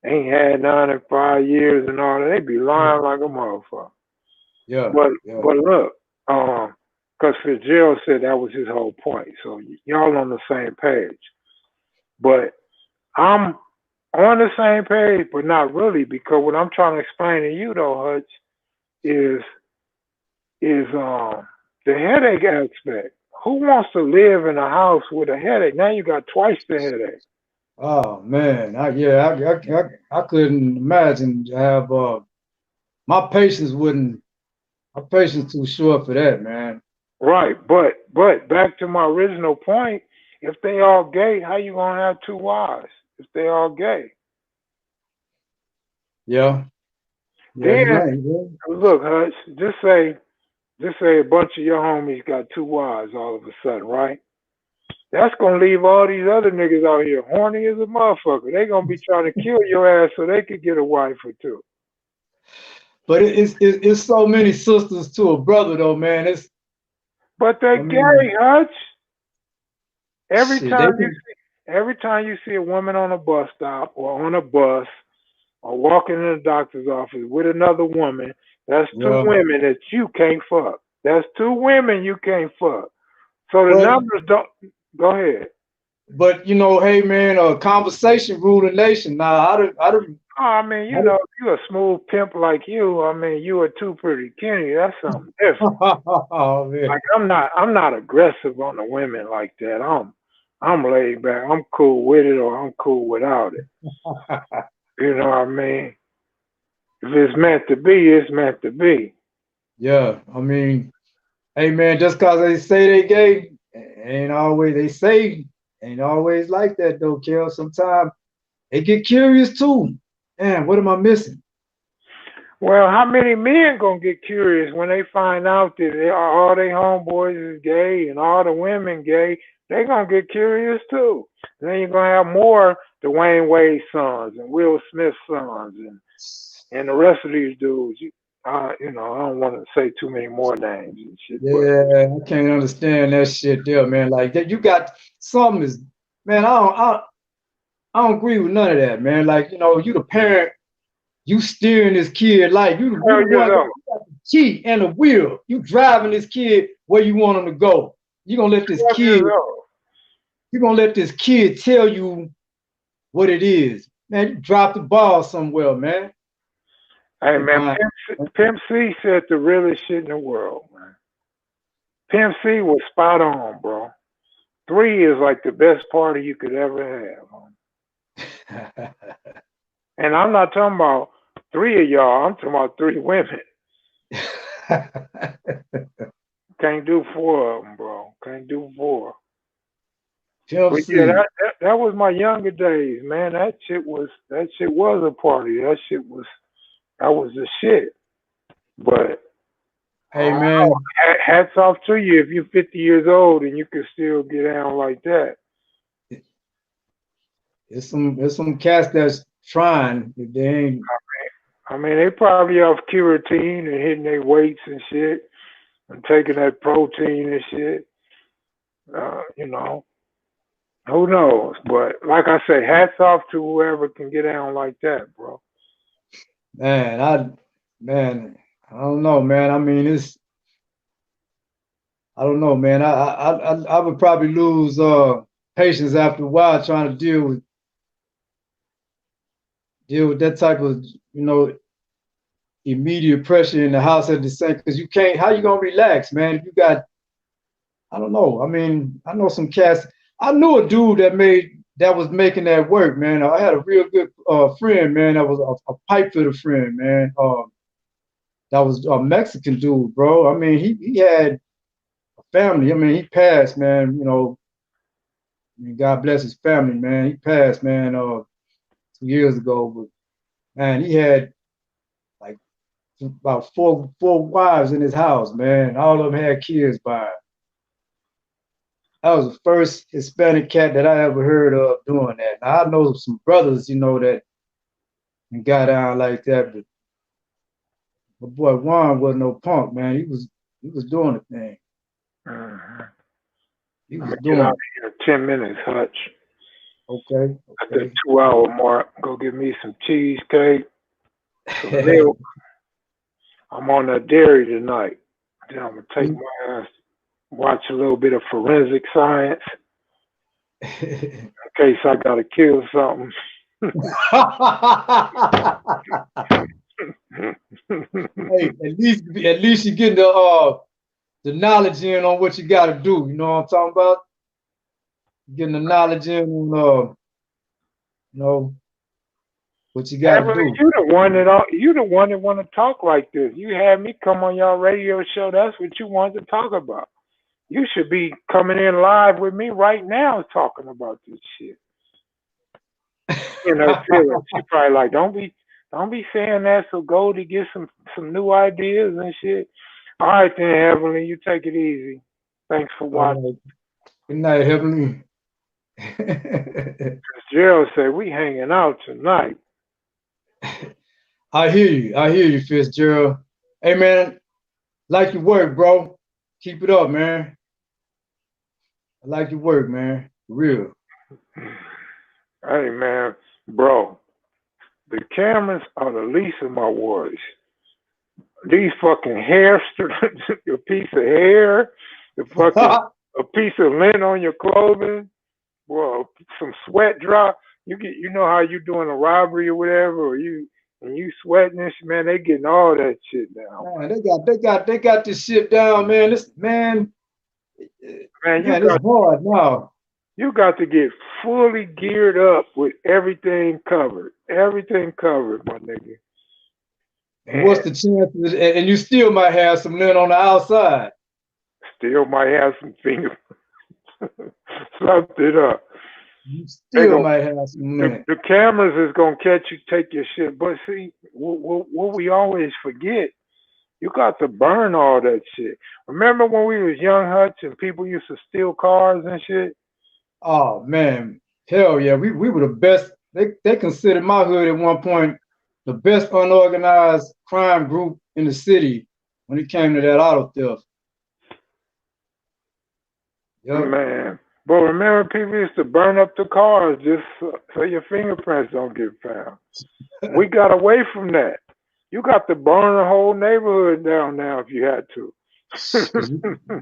ain't had none in 5 years and all that. They be lying like a motherfucker. Yeah, But yeah, but look, because Fitzgerald said that was his whole point. So y'all on the same page. But I'm on the same page, but not really, because what I'm trying to explain to you though, Hutch, is is the headache aspect. Who wants to live in a house with a headache? Now you got twice the headache. Oh man, I couldn't imagine to have my patience wouldn't my patience too short for that, man. Right, but back to my original point, if they all gay, how you gonna have two wives if they all gay? Yeah, yeah, Then you're right. Yeah. look, Hutch, just say a bunch of your homies got two wives all of a sudden, right? That's gonna leave all these other niggas out here horny as a motherfucker. They gonna be trying to kill your ass so they could get a wife or two. But it's so many sisters to a brother though, man. But they I gay, mean, Hutch. Every shit, they time you can, see every time you see a woman on a bus stop or on a bus or walking in the doctor's office with another woman, that's two yeah. women that you can't fuck. That's two women you can't fuck. So the But numbers don't. Go ahead. hey man, conversation rule the nation. Now Oh, I mean, I if you're a smooth pimp like you, I mean, you are too pretty Kenny. That's something different. oh man. Like I'm not aggressive on the women like that. I'm laid back. I'm cool with it or I'm cool without it. You know what I mean? If it's meant to be, it's meant to be. Yeah, I mean, hey man, just cause they say they gay, ain't always they say ain't always like that though, Kel. Sometimes they get curious too. Man, what am I missing? Well, how many men gonna get curious when they find out that all their homeboys is gay and all the women gay? They gonna get curious too. Then you're gonna have more Dwayne Wade sons and Will Smith sons and the rest of these dudes. I don't want to say too many more names and shit, but Yeah, I can't understand that shit there, man. Like that, you got something is, man. I don't agree with none of that, man. Like you the parent, you steering this kid like you 12 the years one got old. the key and the wheel. You driving this kid where you want him to go. You gonna let this 12 years kid. old. You gonna let this kid tell you what it is, man. You drop the ball somewhere, man. Hey Hey, man, man. Pimp C said the realest shit in the world, man. Pimp C was spot on, bro. Three is like the best party you could ever have. And I'm not talking about three of y'all. I'm talking about three women. Can't do four of them, bro. Can't do four. Pimp But yeah, C. that was my younger days, man. That shit was a party. That was the shit. But Hey I don't know. man, Hats off to you if you're 50 years old and you can still get down like that. it's some cats that's trying. If they ain't. I mean, they probably off creatine and hitting their weights and shit and taking that protein and shit. Uh, you know, who knows? But like I say, hats off to whoever can get down like that, bro. Man, man, I don't know, man. I mean, I don't know, man. I would probably lose patience after a while trying to deal with that type of immediate pressure in the house at the same because you can't. How you gonna relax, man? If you got, I don't know. I mean, I know some cats. I knew a dude that made that was making that work, man. I had a real good friend, man. That was a pipe fitter friend, man. That was a Mexican dude, bro. I mean, he had a family. I mean, he passed, man. You know, I mean, God bless his family, man. He passed, man, 2 years ago. But man, he had like about four wives in his house, man. All of them had kids by him. That was the first Hispanic cat that I ever heard of doing that. Now, I know some brothers, you know, that got down like that, but my boy Juan wasn't no punk, man. He was doing the thing. He I'm was gonna get out doing of here in 10 minutes, Hutch. okay. At the 2 hour mark, go get me some cheesecake, some milk. I'm on that dairy tonight. Then I'm gonna take my ass, watch a little bit of forensic science in case I gotta kill something. Hey, at least you get the knowledge in on what you got to do. You know what I'm talking about? Getting the knowledge in on you know what you got to Evelyn, do. you the one that want to talk like this. You had me come on your radio show. That's what you wanted to talk about. You should be coming in live with me right now talking about this shit. You know, feelings. She probably like, don't be saying that. So go to get some new ideas and shit. All right then, Evelyn, you take it easy. Thanks for watching. Good night, Heavenly. Gerald said we hanging out tonight. I hear you, Fitzgerald. Hey man, like your work, bro. Keep it up, man. I like your work, man. For real. Hey man, bro, the cameras are the least of my worries. These fucking hair, a piece of hair, the fucking a piece of lint on your clothing, well, some sweat drop. You know how you doing a robbery or whatever, or you sweating this, man. They getting all that shit down. Man, they got this shit down, man. This man, it's hard now. You got to get fully geared up with everything covered. Everything covered, my nigga. And what's the chances? And you still might have some lint on the outside. Still might have some fingers. Slumped it up. You still might have some lint. The cameras is gonna catch you, take your shit. But see, what we always forget, you got to burn all that shit. Remember when we was young, Hutch, and people used to steal cars and shit? Oh man, hell yeah, we were the best. They considered my hood at one point the best unorganized crime group in the city when it came to that auto theft. Yep. Man, but remember people used to burn up the cars just so your fingerprints don't get found. We got away from that. You got to burn the whole neighborhood down now if you had to.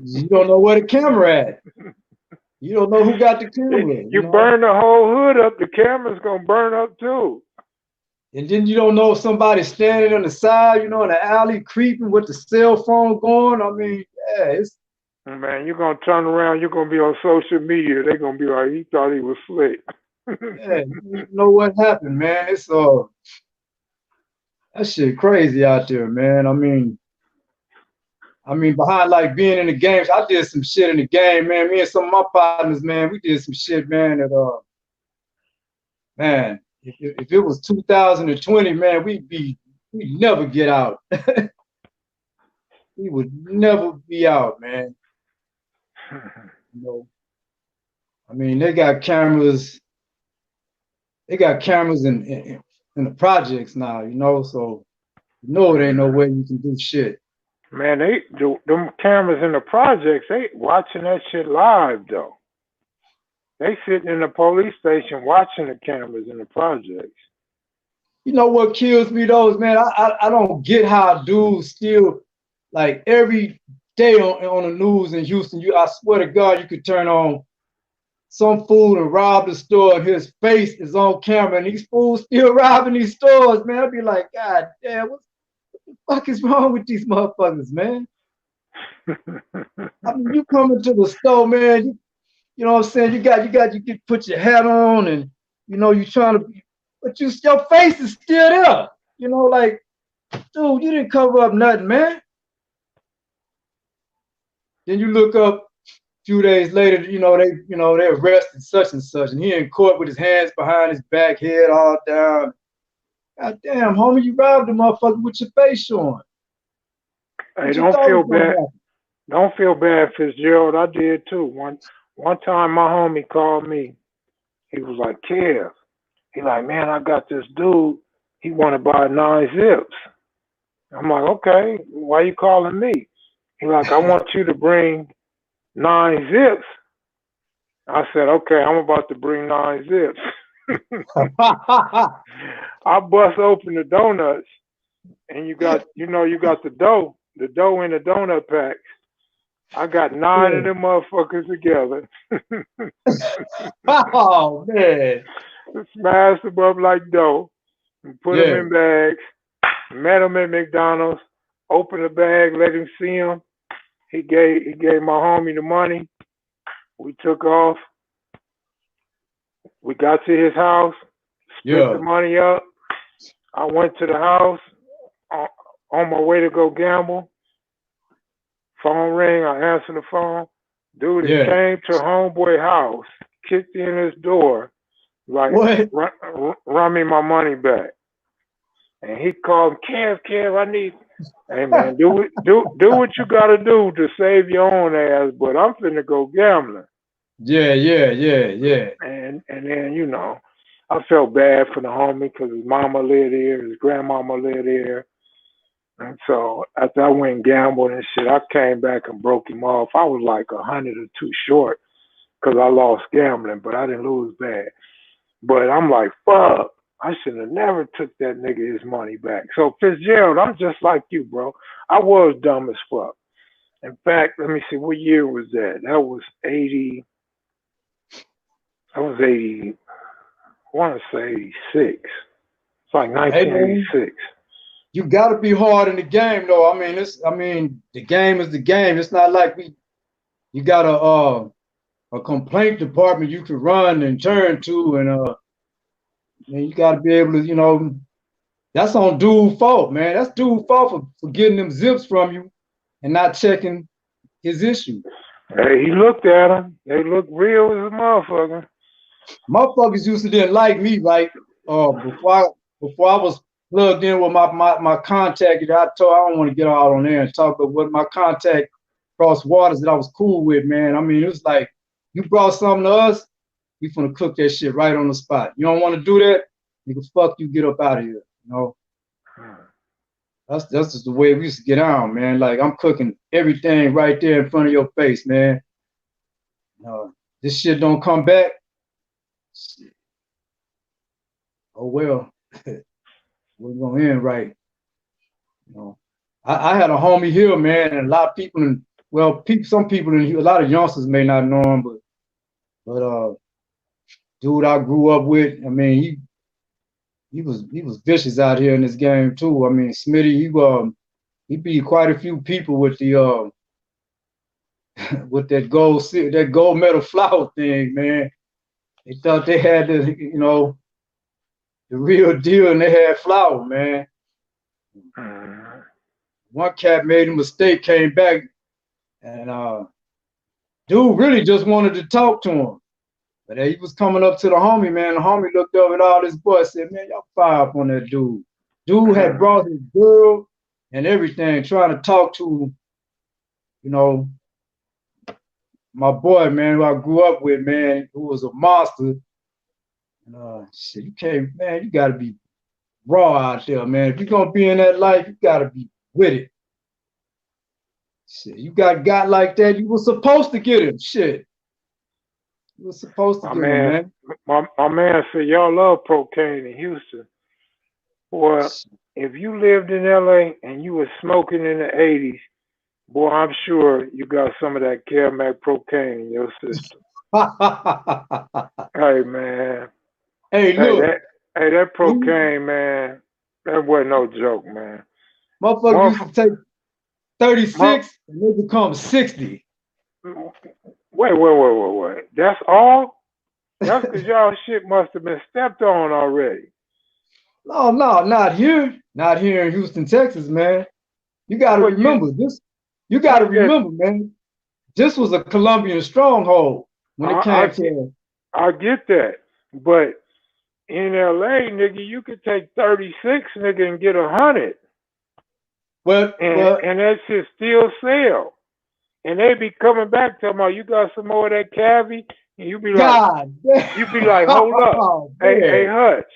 You don't know where the camera at. You don't know who got the camera. You burn the whole hood up, the camera's gonna burn up too. And then you don't know if somebody's standing on the side, you know, in the alley creeping with the cell phone going. I mean, yeah, it's man, you're gonna turn around, you're gonna be on social media. They're gonna be like, he thought he was slick. Yeah, you know what happened, man. It's that shit crazy out there, man. I mean, behind like being in the games, I did some shit in the game, man. Me and some of my partners, man, we did some shit, man. That man, if it was 2020, man, we'd never get out. We would never be out, man. You know, I mean, they got cameras. They got cameras in the projects now, you know. So you know, there ain't no way you can do shit. Man, them cameras in the projects, they watching that shit live though. They sitting in the police station watching the cameras in the projects. You know what kills me though, man? I don't get how dudes still like every day on the news in Houston. I swear to God, you could turn on some fool and rob the store and his face is on camera and these fools still robbing these stores, man. I'd be like, God damn, what the fuck is wrong with these motherfuckers, man? I mean, you come into the store, man, you know what I'm saying? You get put your hat on and you know you trying to, but your face is still there. You know, like, dude, you didn't cover up nothing, man. Then you look up a few days later, they arrested such and such, and he in court with his hands behind his back, head all down. God damn, homie, you robbed the motherfucker with your face showing. Hey, don't feel bad. Don't feel bad, Fitzgerald. I did too. One time my homie called me. He was like, Kev. He like, man, I got this dude. He want to buy 9 zips. I'm like, okay, why you calling me? He like, I want you to bring 9 zips. I said, okay, I'm about to bring 9 zips. I bust open the donuts, and you got the dough in the donut packs. I got 9 of them motherfuckers together. Oh man! Smashed them up like dough, and put them in bags. Met him at McDonald's. Opened the bag, let him see him. He gave my homie the money. We took off. We got to his house. Split the money up. I went to the house on my way to go gamble. Phone ring. I answered the phone. Dude, he came to homeboy house, kicked in his door, like, run me my money back. And he called, Kev, I need. Hey man, do what you gotta do to save your own ass, but I'm finna go gambling. Yeah. And then I felt bad for the homie because his mama lived here, his grandmama lived here. And so after I went and gambled and shit, I came back and broke him off. I was like 100 or 2 short because I lost gambling, but I didn't lose bad. But I'm like, fuck, I should have never took that nigga his money back. So Fitzgerald, I'm just like you, bro. I was dumb as fuck. In fact, let me see, what year was that? That was 80. I want to say 86. It's like 1986. You gotta be hard in the game, though. I mean, the game is the game. It's not like you got a complaint department you can run and turn to, and you gotta be able to, that's on dude's fault, man. That's dude's fault for getting them zips from you and not checking his issue. Hey, he looked at them. They look real as a motherfucker. Motherfuckers used to didn't like me, right? Before I was plugged in with my contact, I don't want to get out on there and talk, but with my contact across waters that I was cool with, man. I mean, it was like, you brought something to us, we finna cook that shit right on the spot. You don't want to do that, nigga, fuck you, get up out of here. That's just the way we used to get on, man. Like, I'm cooking everything right there in front of your face, man. This shit don't come back. Shit. Oh well. We're gonna end right. I had a homie here, man, and a lot of people some people in here, a lot of youngsters may not know him, but dude I grew up with, I mean, he was vicious out here in this game too. I mean, Smitty, he beat quite a few people with the with that gold medal flower thing, man. They thought they had the real deal, and they had flour, man. One cat made a mistake, came back, and dude really just wanted to talk to him. But he was coming up to the homie, man. The homie looked over at all this boy, said, man, y'all fire up on that dude. Dude had brought his girl and everything, trying to talk to, my boy, man, who I grew up with, man, who was a monster. Shit, you gotta be raw out there, man. If you're gonna be in that life, you gotta be with it. Shit, you got like that, you were supposed to get him. Shit. You were supposed to get him, man. My man said y'all love cocaine in Houston. Well, if you lived in LA and you were smoking in the 80s, boy, I'm sure you got some of that Kev cocaine in your system. Hey, man. Hey, look. That cocaine, man, that wasn't no joke, man. Motherfucker used to take 36 and they become 60. Wait. That's all? That's because y'all shit must have been stepped on already. No, not here. Not here in Houston, Texas, man. You got to But remember this. You got to you remember, man. This was a Colombian stronghold when it came to. I get that. But in LA, nigga, you could take 36, nigga, and get 100. Well, And that shit still sell. And they be coming back talking about you got some more of that cavi, and you be like, hold up, Oh, hey Hutch,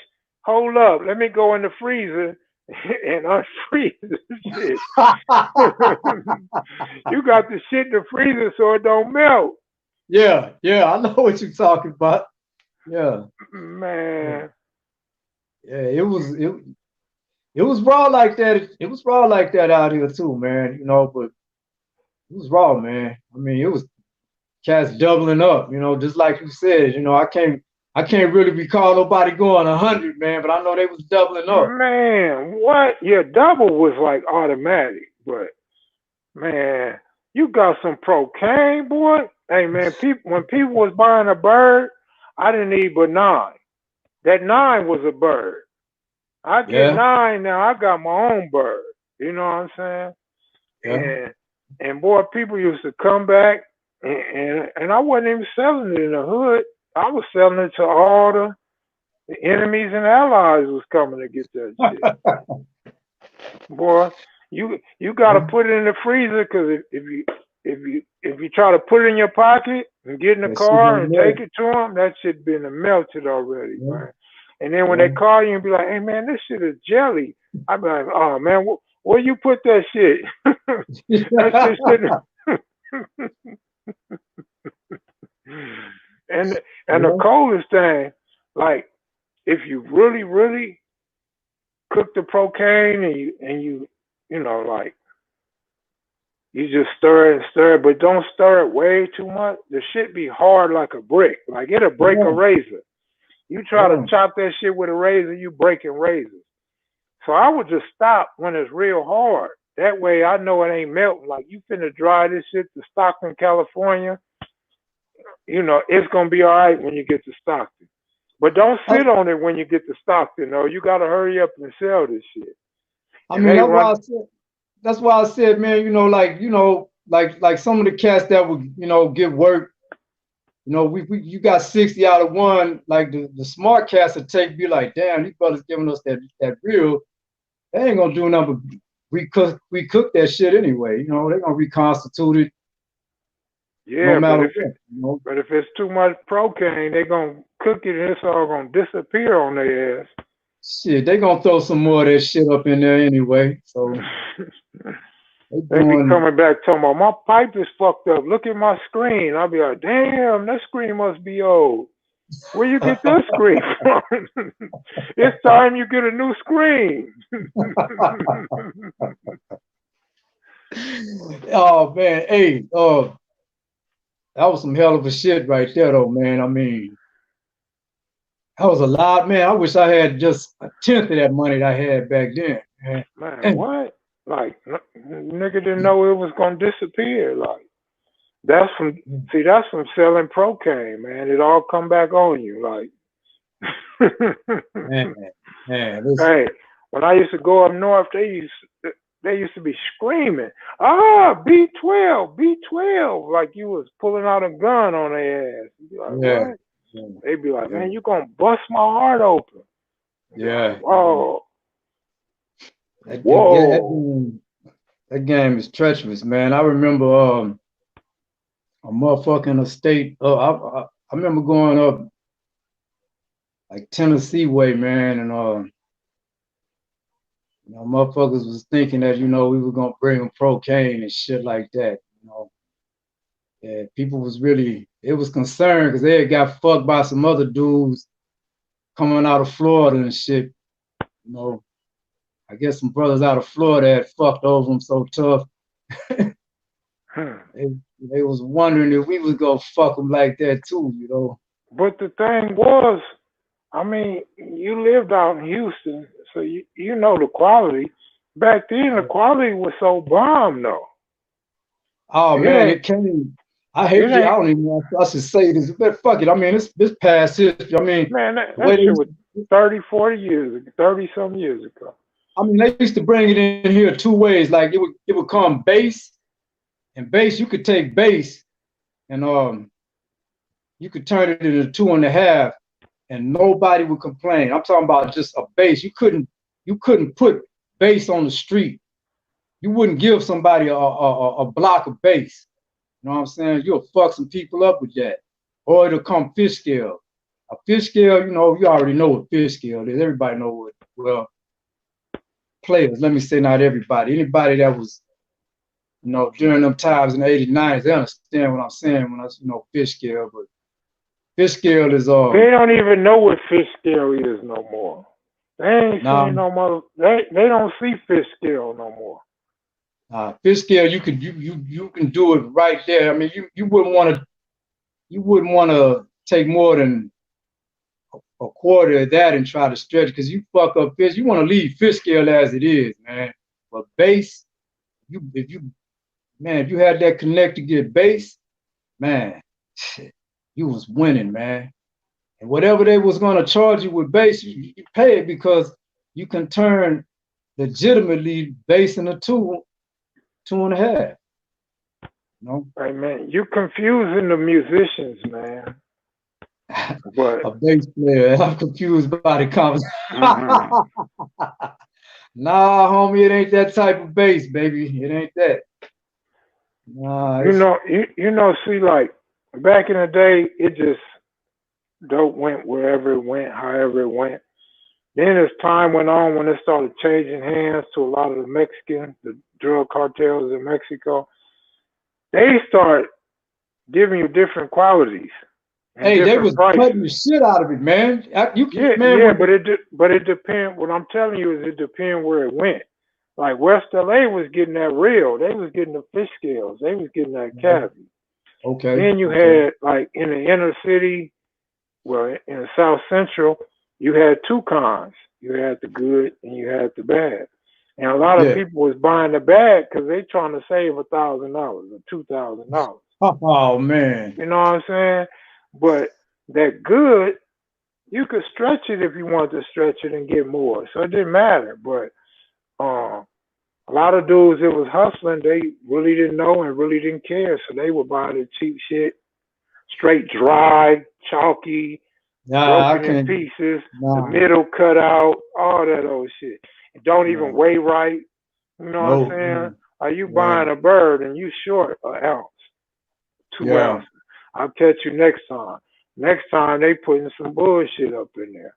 hold up, let me go in the freezer and unfreeze this shit. You got the shit in the freezer so it don't melt. Yeah, I know what you're talking about. Yeah, man. Yeah, it was raw like that. It was raw like that out here too, man. You know, but it was raw, man. I mean, it was cats doubling up. You know, just like you said. You know, I can't really recall nobody going 100, man. But I know they was doubling up. Man, what? Yeah, double was like automatic, but man, you got some cocaine, boy. Hey, man, when people was buying a bird, I didn't need but 9. That 9 was a bird. I get 9 now. I got my own bird. You know what I'm saying? Yeah. And boy, people used to come back, and I wasn't even selling it in the hood. I was selling it to all the enemies and allies was coming to get that shit. Boy, you gotta put it in the freezer because if you try to put it in your pocket and get in the car and take it to them, that shit been melted already, man. And then when they call you and be like, "Hey man, this shit is jelly," I be like, "Oh man, where you put that shit?" That shit and the coldest thing, like if you really cook the cocaine and you know like you just stir it, but don't stir it way too much. The shit be hard like a brick, like it'll break a razor. You try to chop that shit with a razor, you breaking razors. So I would just stop when it's real hard. That way I know it ain't melting. Like you finna dry this shit to Stockton, California. You know, it's gonna be all right when you get to Stockton. But don't sit on it when you get to Stockton, though. You gotta hurry up and sell this shit. I mean, that's why I said, man, like some of the cats that would, get work, you got 60 out of one, like the smart cats would be like, damn, these brothers giving us that real, they ain't gonna do nothing but recook that shit anyway. You know, they're gonna reconstitute it. Yeah, no matter what, but if it's too much cocaine, they gonna cook it and it's all gonna disappear on their ass. Shit, they gonna throw some more of that shit up in there anyway. So they be coming back talking about my pipe is fucked up. Look at my screen. I'll be like, damn, that screen must be old. Where you get this screen from? It's time you get a new screen. Oh man, hey, that was some hell of a shit right there, though, man. I mean, that was a lot, man. I wish I had just a tenth of that money that I had back then. Man, what? Like, nigga didn't know it was gonna disappear. Like, that's from selling cocaine, man. It all come back on you, like. man, hey, when I used to go up north, they used to be screaming, B12, B12, like you was pulling out a gun on their ass. You'd be like, what? They'd be like, man, you gonna bust my heart open. Yeah. Whoa. That game is treacherous, man. I remember a motherfucking estate. I remember going up like Tennessee way, man, and motherfuckers was thinking that, we were gonna bring them cocaine and shit like that, Yeah, people was it was concerned because they had got fucked by some other dudes coming out of Florida and shit. I guess some brothers out of Florida had fucked over them so tough. They was wondering if we was gonna fuck them like that too, But the thing was, I mean, you lived out in Houston, so you know the quality. Back then, the quality was so bomb, though. Oh man, it came. I hate it. I don't even know if I should say this, but fuck it. I mean, this past history. I mean, Man, that shit was 30, 40 years ago, 30-some years ago. I mean, they used to bring it in here two ways. Like it would come bass, and bass, you could take bass and you could turn it into 2.5, and nobody would complain. I'm talking about just a bass. You couldn't put bass on the street. You wouldn't give somebody a block of bass. You know what I'm saying? You'll fuck some people up with that. Or it'll come fish scale. A fish scale, you know, you already know what fish scale is. Everybody know what, well, players, let me say not everybody. Anybody that was, you know, during them times in the 80s, 90s, they understand what I'm saying when I, you know, fish scale. But fish scale is They don't even know what fish scale is no more. They ain't seen no more. They don't see fish scale no more. Fish scale, you can do it right there. I mean, you wouldn't want to take more than a quarter of that and try to stretch, because you fuck up fish. You want to leave fish scale as it is, man. But bass, if you had that connect to get bass, man, you was winning, man. And whatever they was gonna charge you with bass, you pay it, because you can turn legitimately bass into 2.5. No, Right, man. You confusing the musicians, man. But a bass player, I'm confused by the conversation. Nah, homie, it ain't that type of bass, baby. It ain't that. Nah, you know, see, like back in the day, it just dope went wherever it went, however it went. Then as time went on, when it started changing hands to a lot of the drug cartels in Mexico, they start giving you different qualities. Hey, they was cutting the shit out of it, man. But it depends. What I'm telling you is it depends where it went. Like West LA was getting that real. They was getting the fish scales. They was getting that cavity. Okay. Then you had, like, in the inner city, well, in the South Central, you had two kinds. You had the good and you had the bad. And a lot of people was buying the bad because they trying to save $1,000 or $2,000. Oh man. You know what I'm saying? But that good, you could stretch it if you wanted to stretch it and get more. So it didn't matter. But a lot of dudes that was hustling, they really didn't know and really didn't care. So they would buy the cheap shit, straight dry, chalky, broken in pieces, the middle cut out, all that old shit. It don't even weigh right. You know what I'm saying? Are you buying a bird and you short an ounce, 2 ounces? I'll catch you next time. Next time they putting some bullshit up in there.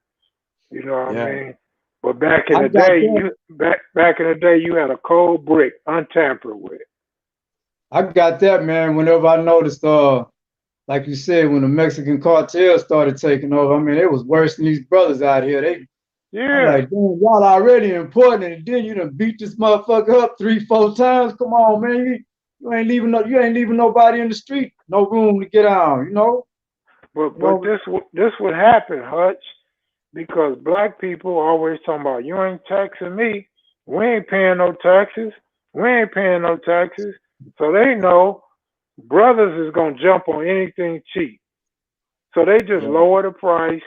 You know what I mean? But back in the day, you had a cold brick, untampered with. I got that, man. Whenever I noticed, like you said, when the Mexican cartel started taking over, I mean, it was worse than these brothers out here. I'm like, damn, y'all already important, and then you done beat this motherfucker up 3-4 times. Come on, man. You ain't leaving nobody in the street. No room to get out, you know. But this would happen, Hutch, because black people always talking about, you ain't taxing me. We ain't paying no taxes. We ain't paying no taxes. So they know brothers is gonna jump on anything cheap. So they just lower the price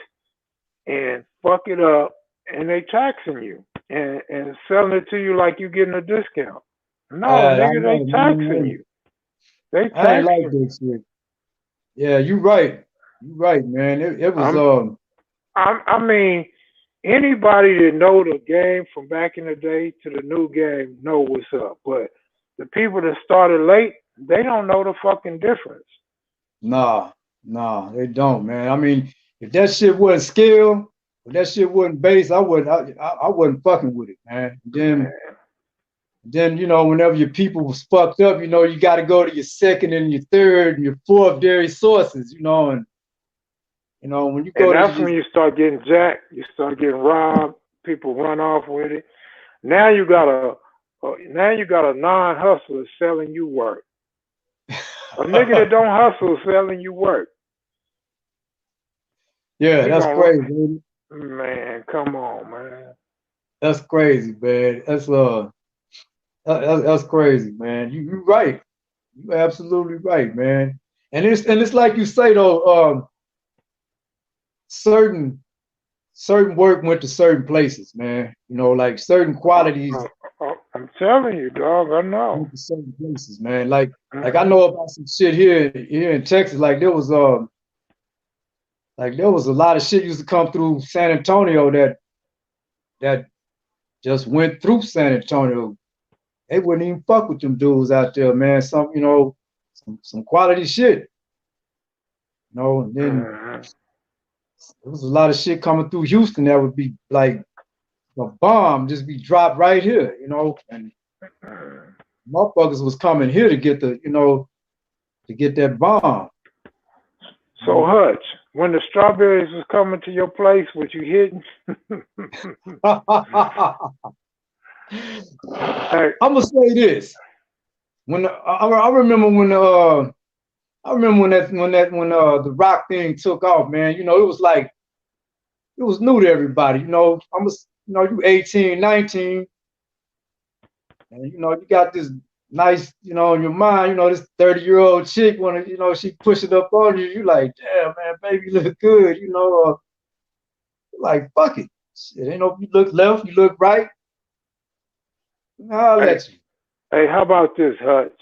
and fuck it up, and they taxing you and selling it to you like you getting a discount. No, nigga, they taxing you. They taxing. I ain't like this shit. Yeah, you right. You right, man. It was I mean, anybody that know the game from back in the day to the new game know what's up. But the people that started late, they don't know the fucking difference. Nah, they don't, man. I mean, if that shit wasn't skill, if that shit wasn't base, I wasn't fucking with it, man. Then you know, whenever your people was fucked up, you know, you got to go to your second and your third and your fourth dairy sources, you know, and you know, when you go, and that's when you start getting jacked, you start getting robbed, people run off with it. Now you got a non-hustler selling you work. A nigga that don't hustle selling you work. Yeah, that's crazy. Man, come on, man. That's crazy, man. That's crazy, man. You right. You absolutely right, man. And it's like you say though, certain work went to certain places, man. You know, like certain qualities I'm telling you, dog. I know. went to certain places, man. Like I know about some shit here in Texas. Like there was a lot of shit used to come through San Antonio that just went through San Antonio. They wouldn't even fuck with them dudes out there, man. Some quality shit. You know, and then there was a lot of shit coming through Houston that would be like a bomb just be dropped right here, you know, and motherfuckers was coming here to get to get that bomb. So Hutch, when the strawberries was coming to your place, was you hitting? Hey, I'm gonna say this. I remember when the rock thing took off, man. You know, it was like it was new to everybody. You know, you 18, 19, and you know, you got this nice, you know, in your mind, you know, this 30-year-old chick wanna, you know, she push it up on you. You like, damn, man, baby, look good, you know. Like, fuck it. Shit, ain't no, you look left, you look right. I'll let you. Hey, how about this, Hutch?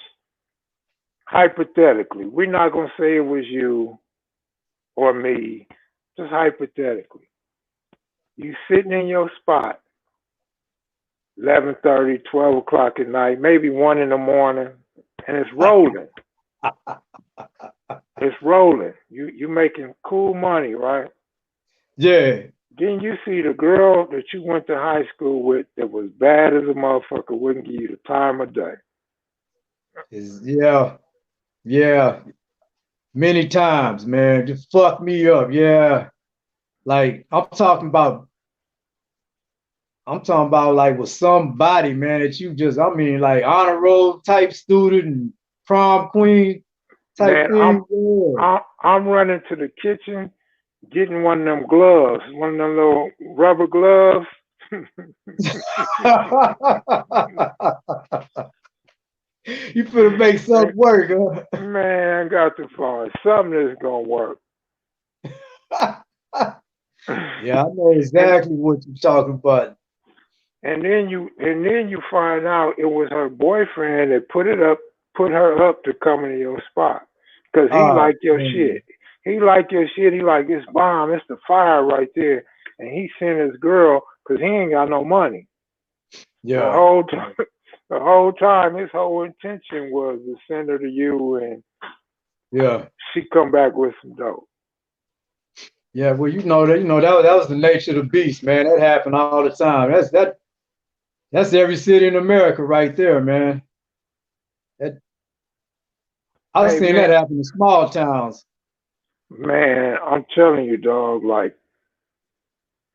Hypothetically, we're not gonna say it was you or me, just hypothetically. You sitting in your spot, 11:30, 12 o'clock at night, maybe 1 in the morning, and it's rolling. It's rolling. You making cool money, right? Yeah. Then you see the girl that you went to high school with that was bad as a motherfucker, wouldn't give you the time of day. Yeah. Many times, man. Just fuck me up. Yeah. Like I'm talking about like with somebody, man, that you just, I mean, like honor roll type student and prom queen type Man, thing. I'm running to the kitchen, getting one of them gloves, one of them little rubber gloves. You finna make something work, huh? Man, I got to find something that's gonna work. Yeah, I know exactly what you're talking about. And then you find out it was her boyfriend that put her up to come into your spot. Cause he liked your shit. He liked your shit. He like, it's bomb. It's the fire right there. And he sent his girl because he ain't got no money. Yeah. The whole time, his whole intention was to send her to you, and she come back with some dope. Yeah, well, that was the nature of the beast, man. That happened all the time. That's every city in America right there, man. I've seen that happen in small towns. Man, I'm telling you, dog, like,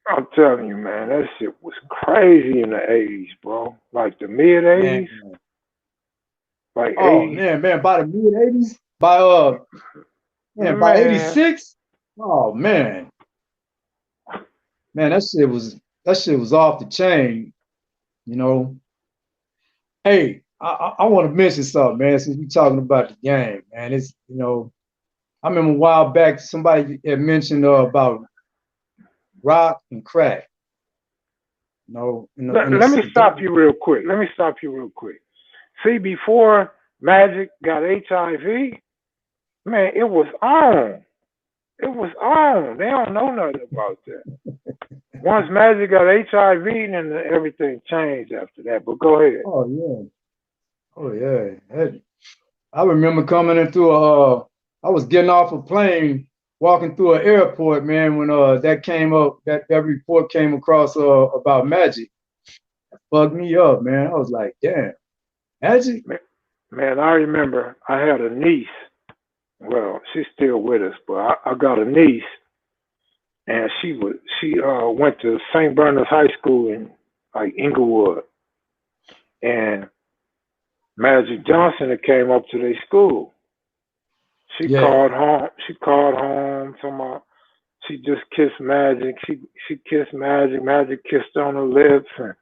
I'm telling you, man, that shit was crazy in the 80s, bro. Like the mid 80s. Like 80s. Man, by the mid 80s? By 86? Oh man. Man, that shit was off the chain, you know. Hey, I want to mention something, man, since we're talking about the game, man. It's, you know, I remember a while back somebody had mentioned about rock and crack. No, let me stop you real quick. See, before Magic got HIV, man, it was on. They don't know nothing about that. Once Magic got HIV, then everything changed after that. But go ahead. Oh yeah. I remember coming into I was getting off a plane, walking through an airport, man, when that report came across about Magic. That fucked me up, man. I was like, damn, Magic? Man, I remember I had a niece. Well, she's still with us, but I got a niece, and she went to St. Bernard's High School in like Inglewood, and Magic Johnson that came up to their school. She called home. She just kissed Magic. She kissed Magic. Magic kissed her on the lips, and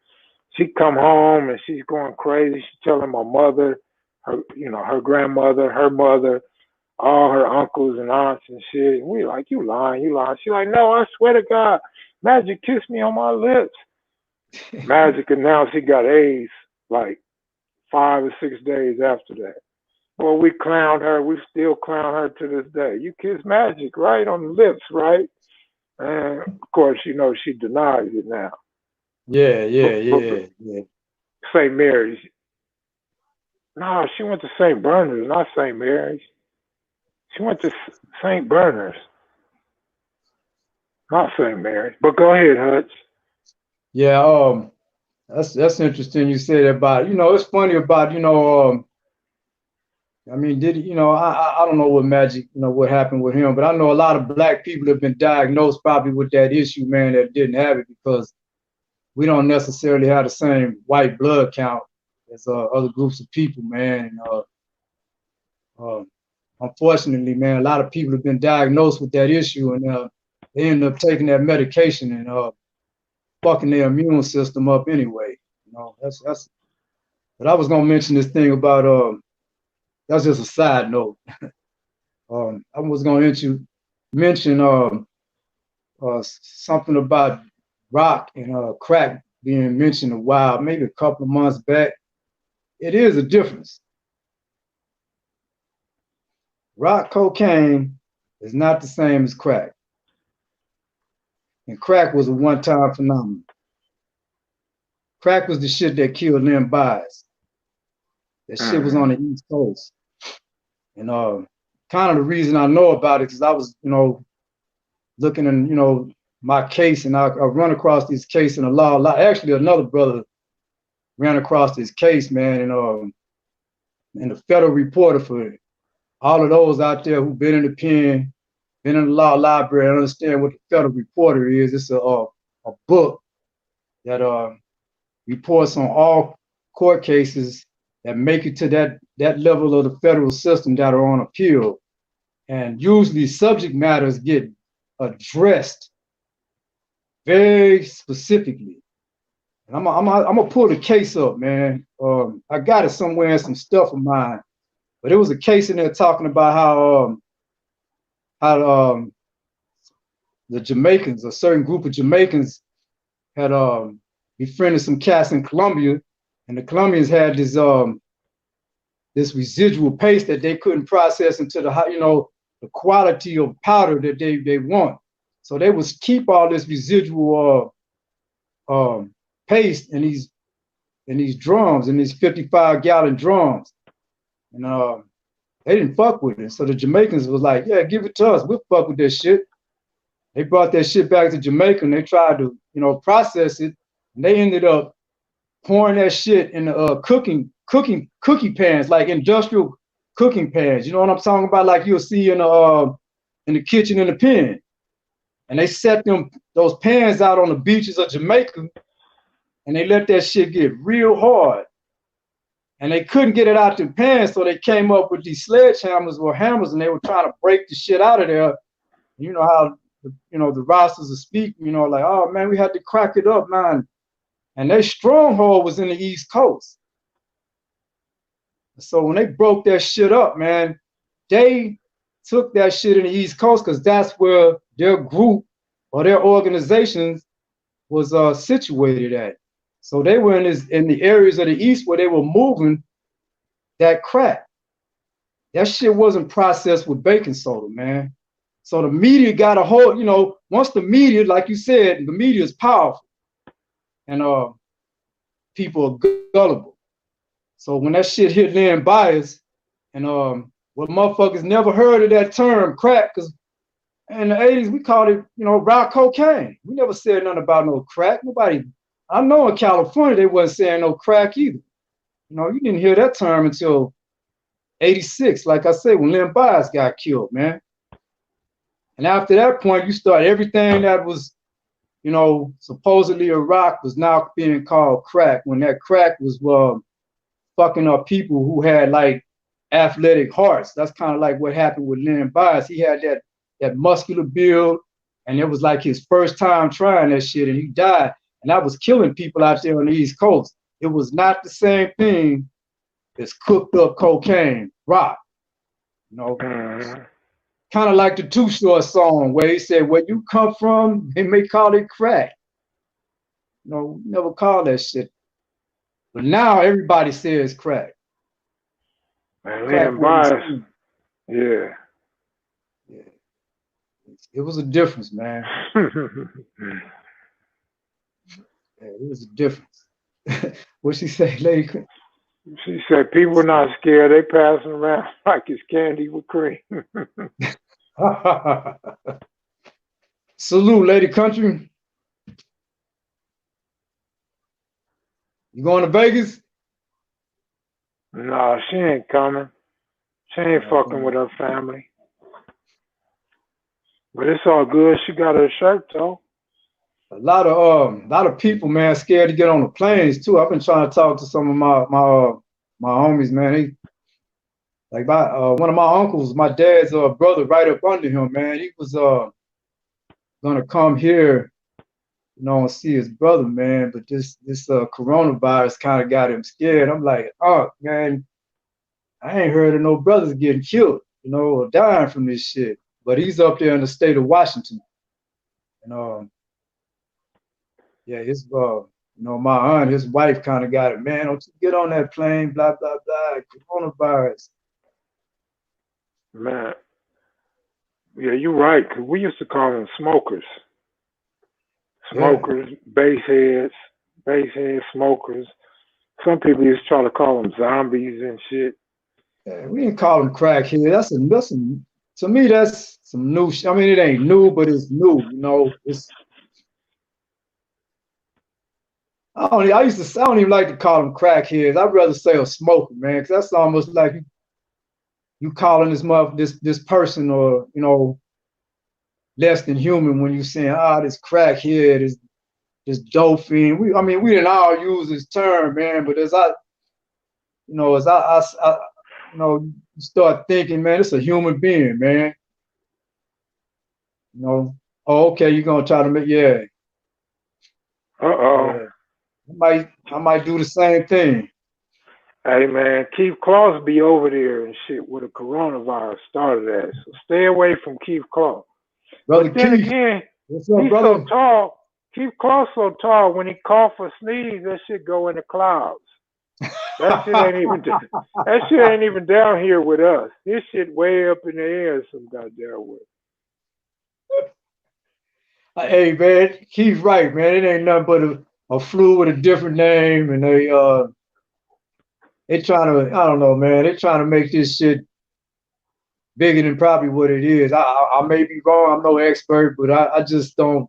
she come home and she's going crazy. She's telling my mother, her grandmother, her mother, all her uncles and aunts and shit. And we like, you lying, you lying. She like, no, I swear to God, Magic kissed me on my lips. Magic announced he got AIDS like 5 or 6 days after that. Well, we clowned her. We still clown her to this day. You kissed Magic, right? On the lips, right? And of course, you know, she denies it now. Yeah, But, yeah, but yeah, yeah. St. Mary's. No, she went to St. Bernard's, not St. Mary's. She went to St. Bernard's, not St. Mary's. But go ahead, Hutch. Yeah, that's interesting you said about, it's funny about, I mean, I don't know what Magic, what happened with him, but I know a lot of black people have been diagnosed probably with that issue, man, that didn't have it because we don't necessarily have the same white blood count as other groups of people, man. And unfortunately, man, a lot of people have been diagnosed with that issue, and they end up taking that medication and fucking their immune system up anyway. That's. But I was gonna mention this thing about that's just a side note. I was gonna mention something about rock and crack being mentioned a while, maybe a couple of months back. It is a difference. Rock cocaine is not the same as crack. And crack was a one-time phenomenon. Crack was the shit that killed Lynn Bias. That shit was on the East Coast. And kind of the reason I know about it is I was, looking in, my case, and I run across this case in the law. Actually, another brother ran across this case, man, and the federal reporter for it. All of those out there who've been in the pen, been in the law library, understand what the federal reporter is. It's a book that reports on all court cases that make it to that level of the federal system that are on appeal. And usually subject matters get addressed very specifically. And I'm gonna pull the case up, man. I got it somewhere in some stuff of mine. But it was a case in there talking about how the Jamaicans, a certain group of Jamaicans, had befriended some cats in Colombia, and the Colombians had this residual paste that they couldn't process into the quality of powder that they want. So they would keep all this residual paste in these drums, in these 55-gallon drums. And they didn't fuck with it. So the Jamaicans was like, yeah, give it to us. We'll fuck with this shit. They brought that shit back to Jamaica and they tried to, process it. And they ended up pouring that shit in the cookie pans, like industrial cooking pans. You know what I'm talking about? Like you'll see in the kitchen in the pen. And they set those pans out on the beaches of Jamaica and they let that shit get real hard. And they couldn't get it out the pan, so they came up with these sledgehammers or hammers, and they were trying to break the shit out of there. You know how the rosters are speaking, like, oh man, we had to crack it up, man. And their stronghold was in the East Coast. So when they broke that shit up, man, they took that shit in the East Coast because that's where their group or their organizations was situated at. So they were in the areas of the East where they were moving that crack. That shit wasn't processed with baking soda, man. So the media got a hold, once the media, like you said, the media is powerful and people are gullible. So when that shit hit Lynn Bias, and what motherfuckers never heard of that term, crack, because in the 80s we called it, rock cocaine. We never said nothing about no crack. Nobody. I know in California they wasn't saying no crack either. You didn't hear that term until 86, like I said, when Lynn Bias got killed, man. And after that point, you start everything that was, supposedly a rock was now being called crack, when that crack was fucking up people who had like athletic hearts. That's kind of like what happened with Lynn Bias. He had that muscular build, and it was like his first time trying that shit, and he died. And that was killing people out there on the East Coast. It was not the same thing as cooked up cocaine, rock. You know, Mm-hmm. kind of like the Too Short song where he said, "Where you come from, they may call it crack." No, never call that shit. But now everybody says crack. Man, Crack Leon what we Bias, see. yeah. Yeah, it was a difference, man. Yeah, it was a difference. What she say, Lady? She said people not scared. They passing around like it's candy with cream. Salute, Lady Country. You going to Vegas? Nah, she ain't coming. She ain't fucking with her family. But it's all good. She got her shirt though. A lot of people, man, scared to get on the planes too. I've been trying to talk to some of my homies, man. One of my uncles, my dad's brother, right up under him, man. He was gonna come here, and see his brother, man. But this coronavirus kind of got him scared. I'm like, oh man, I ain't heard of no brothers getting killed, or dying from this shit. But he's up there in the state of Washington, and yeah, his my aunt, his wife kind of got it. Man, don't you get on that plane, blah, blah, blah, coronavirus. Man, yeah, you're right. 'Cause we used to call them smokers. Smokers, baseheads, smokers. Some people used to try to call them zombies and shit. Yeah, we didn't call them crackhead. To me, that's some new shit. I mean, it ain't new, but it's new, I don't even like to call them crackheads. I'd rather say a smoker, man, because that's almost like you calling this person, or less than human when you saying, this crackhead is this dope fiend. We didn't all use this term, man, but as I you start thinking, man, it's a human being, man. Oh, okay, you're gonna try to make, yeah. Uh-oh. Yeah. I might do the same thing. Hey, man, Keith Clarke be over there and shit where the coronavirus started at. So stay away from Keith Clarke. Brother But then Keith, again, what's up, he's brother? so tall. Keith Clarke's so tall, when he cough or sneeze, that shit go in the clouds. That shit ain't even down here with us. This shit way up in the air some goddamn way. Hey, man, Keith's right, man. It ain't nothing but a flu with a different name, and they trying to, I don't know, man. They trying to make this shit bigger than probably what it is. I may be wrong. I'm no expert, but I just don't.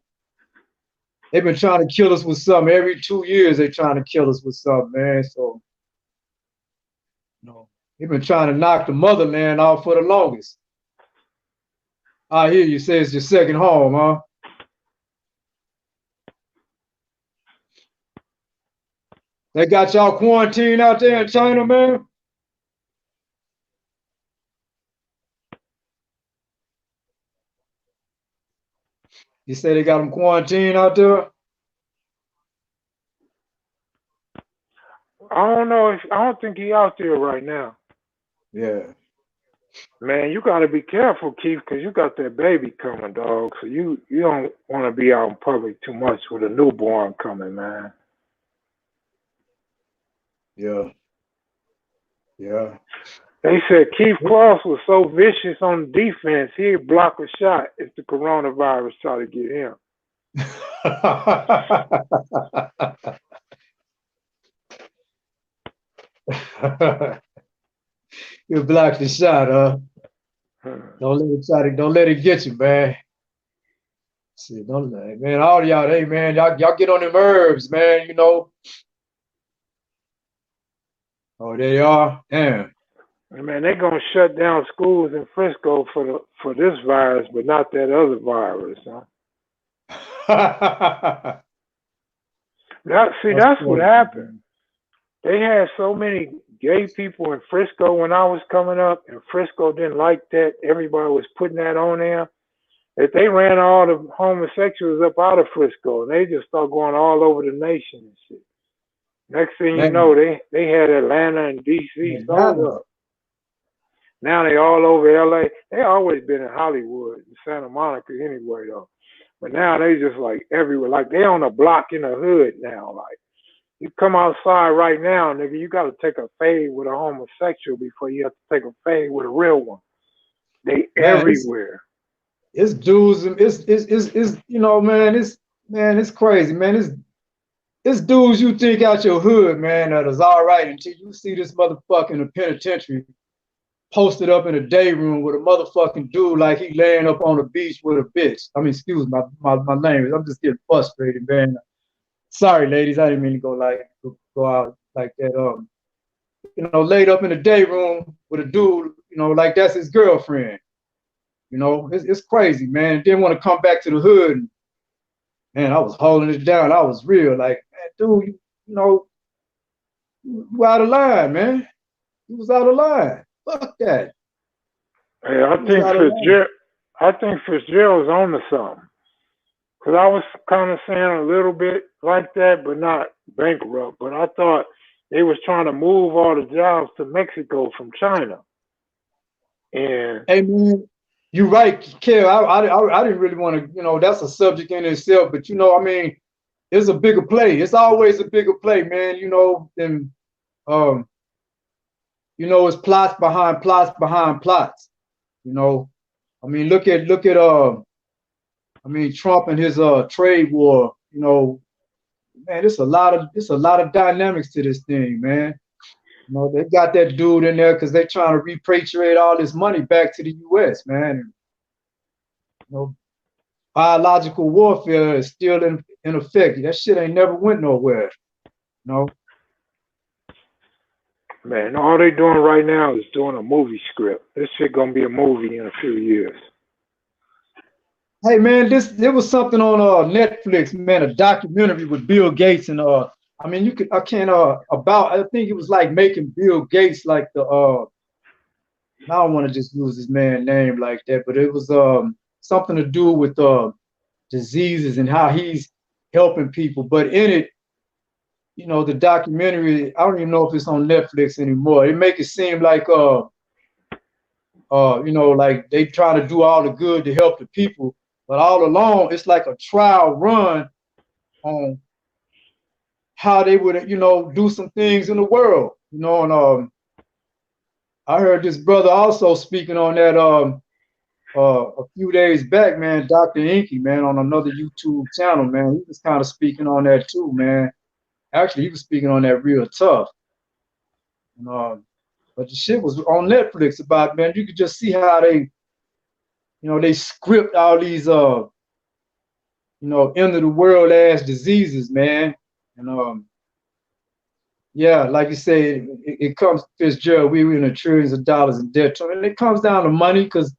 They've been trying to kill us with something every 2 years. They're trying to kill us with something, man. So, they've been trying to knock the motherland off for the longest. I hear you say it's your second home, huh? They got y'all quarantined out there in China, man? You say they got them quarantined out there? I don't think he out there right now. Yeah. Man, you gotta be careful, Keith, because you got that baby coming, dog. So you don't want to be out in public too much with a newborn coming, man. Yeah. Yeah. They said Keith Clarke was so vicious on defense, he'd block a shot if the coronavirus tried to get him. You block the shot, huh? Don't let it get you, man. See, don't man, all y'all, hey man, y'all get on them herbs, man, Oh, they are? Damn. Man, they're gonna shut down schools in Frisco for this virus, but not that other virus, huh? That's what happened. They had so many gay people in Frisco when I was coming up, and Frisco didn't like that. Everybody was putting that on there. That they ran all the homosexuals up out of Frisco, and they just started going all over the nation and shit. Next thing you know, they had Atlanta and DC sold up. Now they all over LA. They always been in Hollywood, in Santa Monica anyway though. But now they just like everywhere. Like they on a block in the hood now. Like you come outside right now, nigga, you gotta take a fade with a homosexual before you have to take a fade with a real one. They Man, everywhere. it's dudes, it's you know, man, it's crazy, man. It's dudes you think out your hood, man, that is all right until you see this motherfucker in the penitentiary posted up in a day room with a motherfucking dude like he laying up on the beach with a bitch. I mean, excuse my language. I'm just getting frustrated, man. Sorry, ladies, I didn't mean to go out like that. You know, laid up in a day room with a dude, you know, like that's his girlfriend. You know, it's crazy, man. Didn't want to come back to the hood. And, man, I was holding it down. I was real, like, man, dude, you know, you out of line, man. You was out of line. Fuck that. Hey, I think Fitzgerald's on to something. Cause I was kind of saying a little bit like that, but not bankrupt. But I thought they was trying to move all the jobs to Mexico from China. And Hey, man, you're right, Kev. I didn't really want to, you know, that's a subject in itself. But, you know, I mean, it's a bigger play. It's always a bigger play, man. You know, and you know, it's plots behind plots behind plots. You know, I mean, look at I mean, Trump and his trade war. You know, man, it's a lot of dynamics to this thing, man. You know, they got that dude in there because they're trying to repatriate all this money back to the U.S., man. And, you know, biological warfare is still in effect. That shit ain't never went nowhere. You know. Man, all they doing right now is doing a movie script. This shit gonna be a movie in a few years. Hey man, there was something on Netflix, man, a documentary with Bill Gates and I mean I can't about I think it was like making Bill Gates like the I don't want to just use his man name like that, but it was something to do with diseases and how he's helping people. But in it, you know, the documentary, I don't even know if it's on Netflix anymore. It make it seem like you know, like they trying to do all the good to help the people, but all along it's like a trial run on how they would, you know, do some things in the world, you know. And I heard this brother also speaking on that a few days back, man, Dr. Inky, man, on another YouTube channel, man. He was kind of speaking on that too, man. Actually, he was speaking on that real tough. And, but the shit was on Netflix about, man, you could just see how they, you know, they script all these, you know, end of the world ass diseases, man. And yeah, like you say, it comes, Fitzgerald, we were in the trillions of dollars in debt. And it comes down to money because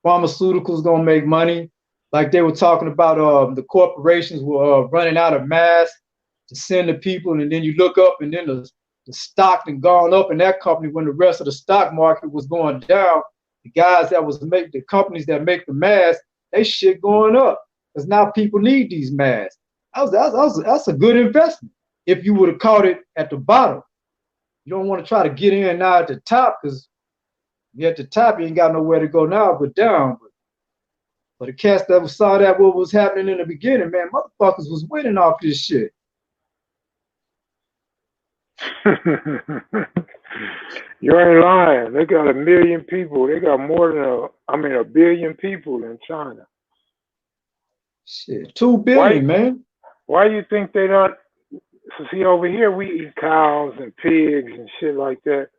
pharmaceuticals gonna make money. Like they were talking about the corporations were running out of masks to send to people, and then you look up and then the stock had gone up in that company when the rest of the stock market was going down. The guys that was make the companies that make the masks, they shit going up because now people need these masks. That's a good investment if you would have caught it at the bottom. You don't want to try to get in now at the top because you're at the top, you ain't got nowhere to go now but down. But the cats that saw that what was happening in the beginning, man, motherfuckers was winning off this shit. You ain't lying. They got 1 million people. They got more than a billion people in China. Shit, 2 billion, man. Why you think they don't? So see, over here we eat cows and pigs and shit like that.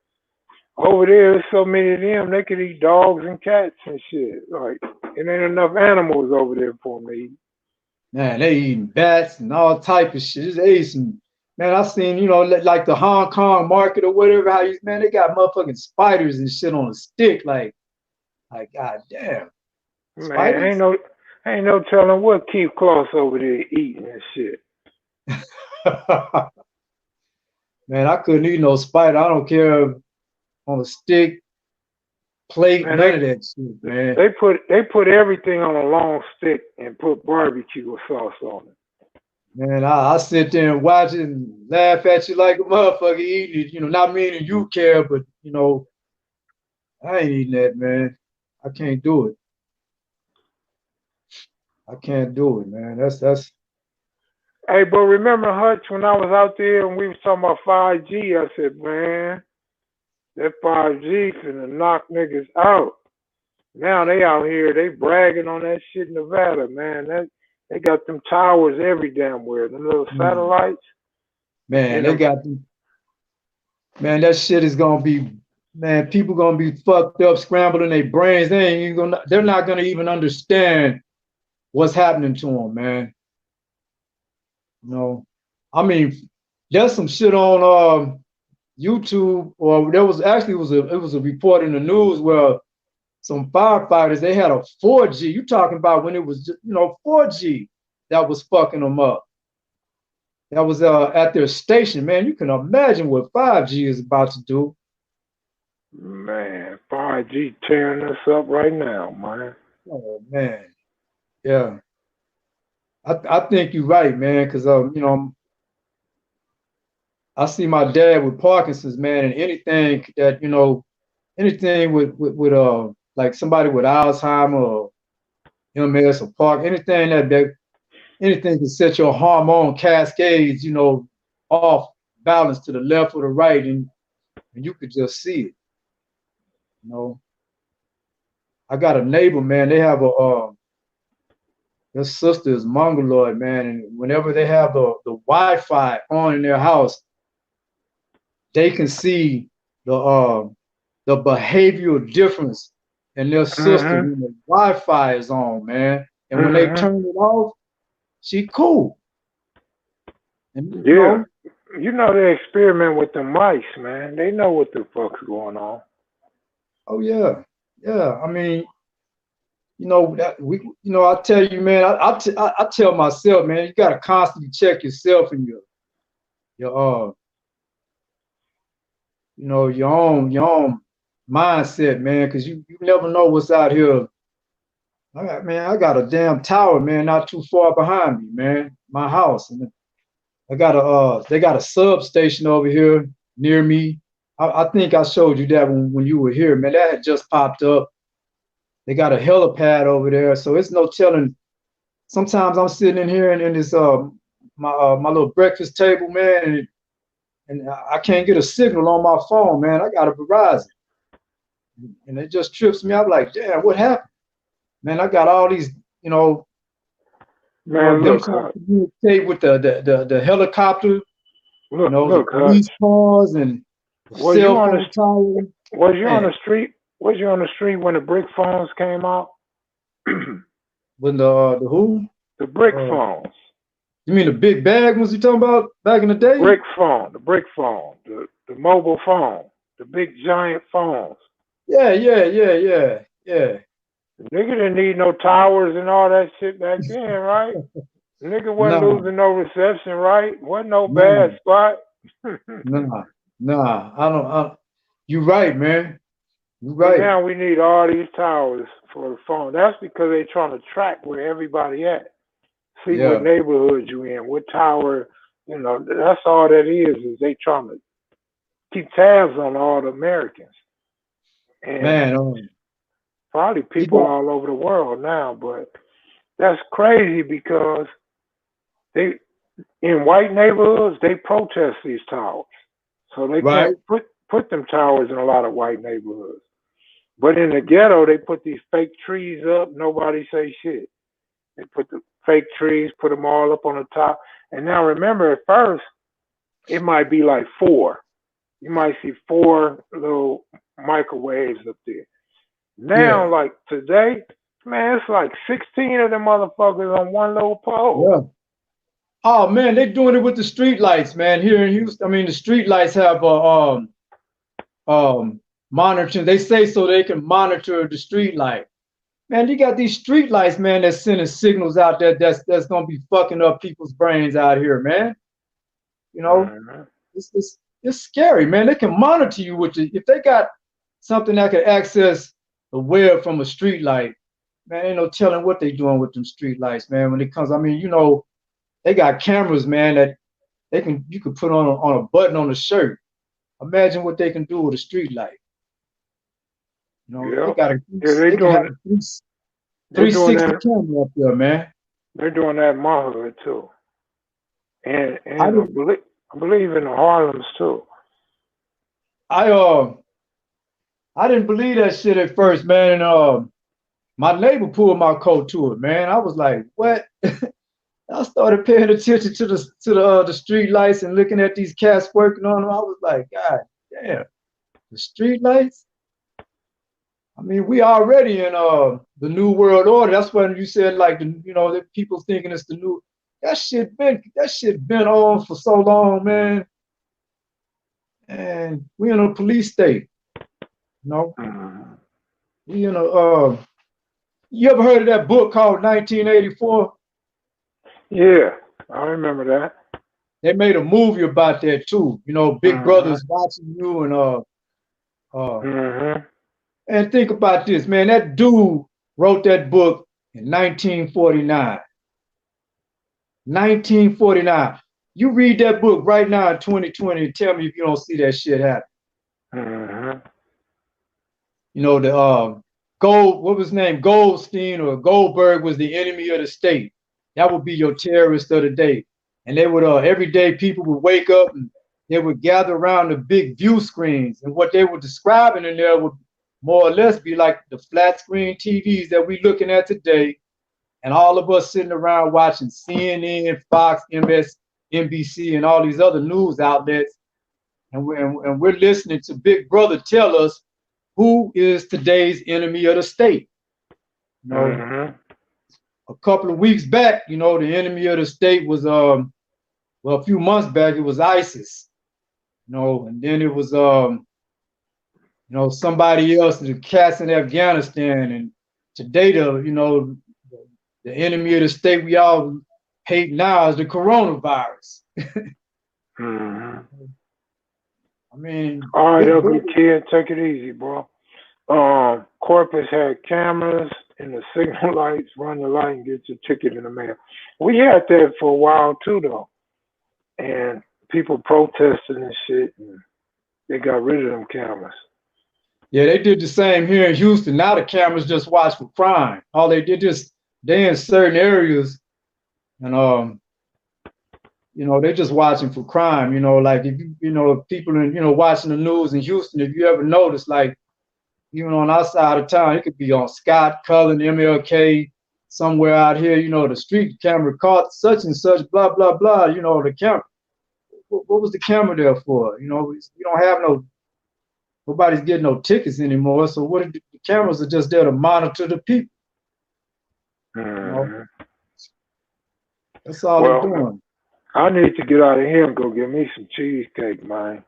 Over there, there's so many of them, they could eat dogs and cats and shit. Like, it ain't enough animals over there for them to eat. Man, they eating bats and all type of shit. They ate some, man, I seen, you know, like the Hong Kong market or whatever, man, they got motherfucking spiders and shit on a stick. Like god damn. Man, ain't no telling what Keith Kloss over there eating and shit. Man, I couldn't eat no spider. I don't care on a stick, plate, man, none of that shit, man. They put everything on a long stick and put barbecue sauce on it. Man, I sit there and watch it and laugh at you like a motherfucker eating it. You know, not meaning you care, but you know, I ain't eating that, man. I can't do it. I can't do it, man. That's Hey, but remember, Hutch, when I was out there and we was talking about 5G, I said, man, that 5G finna knock niggas out. Now they out here, they bragging on that shit in Nevada, man. They got them towers every damn where, them little satellites. man, they got them, man, that shit is gonna be, man, people gonna be fucked up, scrambled in their brains. They ain't even gonna, they're not gonna even understand what's happening to them, man. You know, I mean, there's some shit on YouTube, or there was actually it was a report in the news where some firefighters, they had a 4G. You talking about when it was, 4G that was fucking them up. That was at their station, man. You can imagine what 5G is about to do. Man, 5G tearing us up right now, man. Oh man, yeah. I think you're right, man, because I see my dad with Parkinson's, man, and anything that anything with like somebody with Alzheimer or MS or Park, anything that anything can set your hormone cascades, off balance to the left or the right, and you could just see it. I got a neighbor, man. They have their sister is mongoloid, man, and whenever they have the Wi-Fi on in their house, they can see the behavioral difference in their sister when the Wi-Fi is on, man. And when they turn it off, she cool. And they experiment with the mice, man. They know what the fuck's going on. Oh yeah, yeah. I mean, I tell you, man. I tell myself, man, you gotta constantly check yourself and your your own mindset, man, because you never know what's out here. I got a damn tower, man, not too far behind me, man. My house, and they got a substation over here near me. I think I showed you that when you were here, man. That had just popped up. They got a helipad over there, so it's no telling. Sometimes I'm sitting in here in this my little breakfast table, man, and I can't get a signal on my phone, man. I got a Verizon, and it just trips me out. Like, damn, what happened, man? I got all these, man. Them trying to communicate with the helicopter, the police cars and cell phone towers. Was you on the street? Was you on the street when the brick phones came out? When the who? The brick phones. You mean the big bag ones you talking about back in the day? The brick phone, the mobile phone, the big giant phones. Yeah. The nigga didn't need no towers and all that shit back then, right? The nigga wasn't losing no reception, right? Wasn't no bad spot. Nah. I don't. You're right, man. You're right. But now we need all these towers for the phone. That's because they're trying to track where everybody at. See what neighborhood you in, what tower. That's all that is they trying to keep tabs on all the Americans. And man, probably people all over the world now, but that's crazy because they in white neighborhoods they protest these towers, so they can't put them towers in a lot of white neighborhoods. But in the ghetto, they put these fake trees up. Nobody say shit. They put the fake trees, put them all up on the top. And now remember, at first it might be like 4. You might see 4 little microwaves up there. Now, like today, man, it's like 16 of them motherfuckers on one little pole. Yeah. Oh man, they're doing it with the street lights, man. Here in Houston, I mean, the street lights have monitoring. They say so they can monitor the street light. Man, you got these street lights, man, that's sending signals out there that's gonna be fucking up people's brains out here, man. It's scary, man. They can monitor you if they got something that can access the web from a street light, man, ain't no telling what they doing with them street lights, man. When it comes, I mean, they got cameras, man, that you could put on a button on a shirt. Imagine what they can do with a street light. You know, Yeah. they got They can have doing a 360 that. camera up there, man. They're doing that in my hood too, and I I didn't, believe in the Harlems too. I I didn't believe that shit at first, man. And my neighbor pulled my coat to it, man. I was like, what? I started paying attention to the street lights and looking at these cats working on them. I was like, God damn, the street lights. I mean, we already in the new world order. That's when you said like the people thinking it's the new. That shit been on for so long, man. And we in a police state, you know. Mm. We in a you ever heard of that book called 1984? Yeah, I remember that. They made a movie about that too. You know, Big Mm-hmm. Brother's watching you uh Mm-hmm. and think about this, man. That dude wrote that book in 1949. 1949. You read that book right now in 2020 and tell me if you don't see that shit happen. Mm-hmm. You know, the what was his name? Goldstein or Goldberg was the enemy of the state. That would be your terrorist of the day. And they would every day people would wake up and they would gather around the big view screens. And what they were describing in there would more or less be like the flat screen TVs that we're looking at today. And all of us sitting around watching CNN, Fox, MS, NBC, and all these other news outlets. And we're listening to Big Brother tell us who is today's enemy of the state. You know, Mm-hmm. a couple of weeks back, you know, the enemy of the state was a few months back it was ISIS. You know, and then it was somebody else, the cats in Afghanistan, and today the enemy of the state we all hate now is the coronavirus. Mm-hmm. I mean, All right, ugly kid, take it easy, bro. Corpus had cameras and the signal lights. Run the light and get your ticket in the mail. We had that for a while too, though, and people protested and shit, and they got rid of them cameras. Yeah, they did the same here in Houston. Now the cameras just watch for crime. All they did is they in certain areas, and they're just watching for crime. You know, like if if people are watching the news in Houston, if you ever notice, like even on our side of town, it could be on Scott, Cullen, MLK, somewhere out here. You know, the street camera caught such and such, blah blah blah. You know, the camera. What was the camera there for? You know, we don't have nobody's getting no tickets anymore. So the cameras are just there to monitor the people. Mm-hmm. You know? That's all they're doing. I need to get out of here and go get me some cheesecake, man.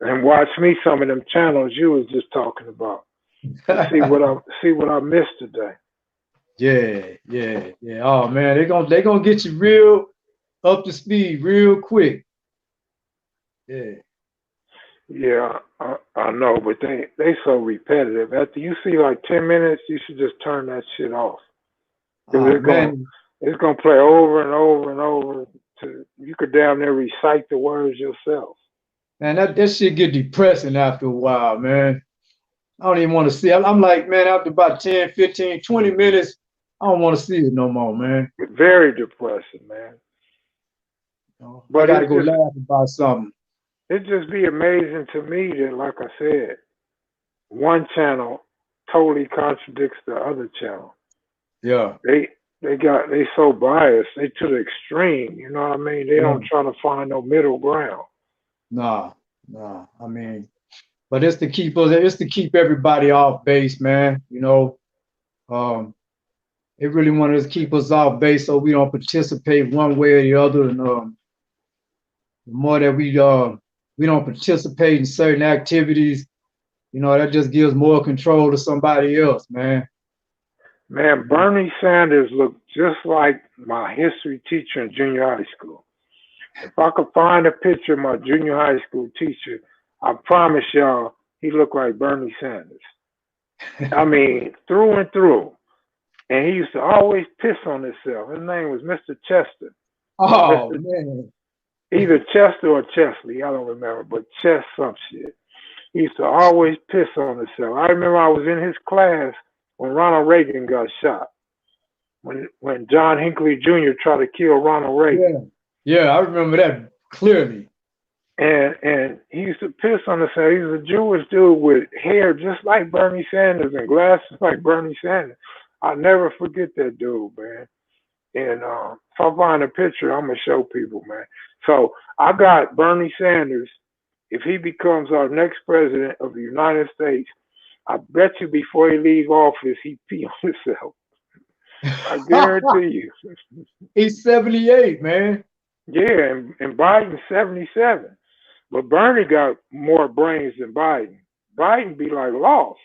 And watch me some of them channels you was just talking about. See what I missed today. Yeah. Oh man, they're gonna get you real up to speed real quick. Yeah. Yeah, I know, but they so repetitive. After you see like 10 minutes, you should just turn that shit off. It's gonna play over and over and over. You could damn near recite the words yourself. Man, that shit get depressing after a while, man. I don't even want to see it. I'm like, man, after about 10, 15, 20 minutes, I don't want to see it no more, man. Very depressing, man. But I gotta go laugh about something. It'd just be amazing to me that, like I said, one channel totally contradicts the other channel. Yeah. They so biased. They to the extreme. You know what I mean? They don't try to find no middle ground. Nah. I mean, but it's to keep everybody off base, man. You know, they really want to keep us off base so we don't participate one way or the other. And the more that we don't participate in certain activities, that just gives more control to somebody else, man. Man, Bernie Sanders looked just like my history teacher in junior high school. If I could find a picture of my junior high school teacher, I promise y'all, he looked like Bernie Sanders. I mean, through and through. And he used to always piss on himself. His name was Mr. Chester. Oh, man. Either Chester or Chesley, I don't remember, but Chest some shit. He used to always piss on himself. I remember I was in his class when Ronald Reagan got shot. When John Hinckley Jr. tried to kill Ronald Reagan. Yeah, I remember that clearly. And he used to piss on himself. He was a Jewish dude with hair just like Bernie Sanders and glasses like Bernie Sanders. I'll never forget that dude, man. And if I find a picture, I'm gonna show people, man. So I got Bernie Sanders. If he becomes our next president of the United States, I bet you before he leaves office, he pee on himself. I guarantee you. He's 78, man. Yeah, and Biden's 77. But Bernie got more brains than Biden. Biden be like lost.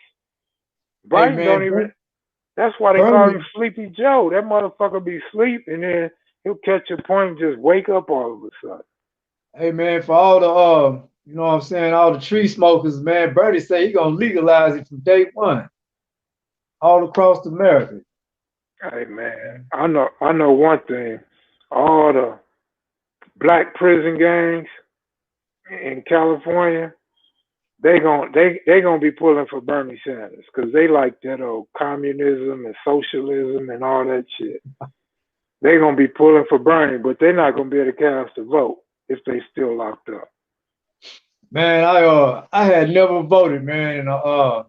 Biden Hey, man, don't even. That's why they call him Sleepy Joe. That motherfucker be asleep and then he'll catch a point and just wake up all of a sudden. Hey, man, for all the you know what I'm saying, all the tree smokers, man, Bernie say he gonna legalize it from day one, all across America. Hey, man, I know one thing. All the black prison gangs in California, they gonna be pulling for Bernie Sanders because they like that old communism and socialism and all that shit. They gonna be pulling for Bernie, but they're not gonna be able to cast a vote if they still locked up. Man, I had never voted, man, and I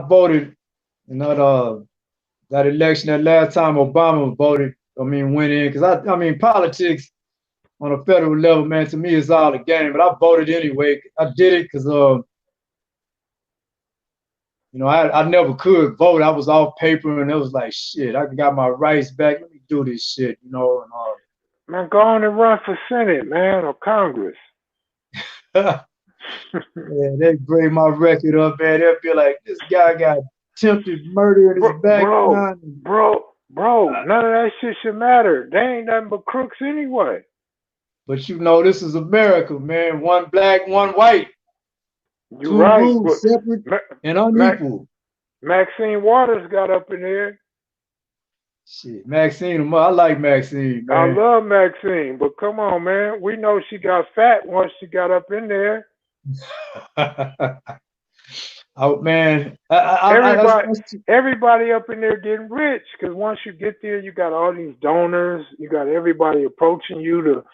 voted in that election that last time Obama voted. I mean, went in because I mean politics on a federal level, man. To me, it's all a game. But I voted anyway. I did it because you know I never could vote. I was off paper, and it was like shit. I got my rights back. Let me do this shit, you know. And man, go on and run for Senate, man, or Congress. yeah, they bring my record up, man. They'll be like, this guy got attempted murder in his background. Bro, none of that shit should matter. They ain't nothing but crooks anyway. But you know, this is America, man. One black, one white. You're Two right. rules, separate and unequal. Maxine Waters got up in there. Shit, Maxine, I like Maxine, man. I love Maxine, but come on, man. We know she got fat once she got up in there. Oh man, everybody up in there getting rich because once you get there, you got all these donors. You got everybody approaching you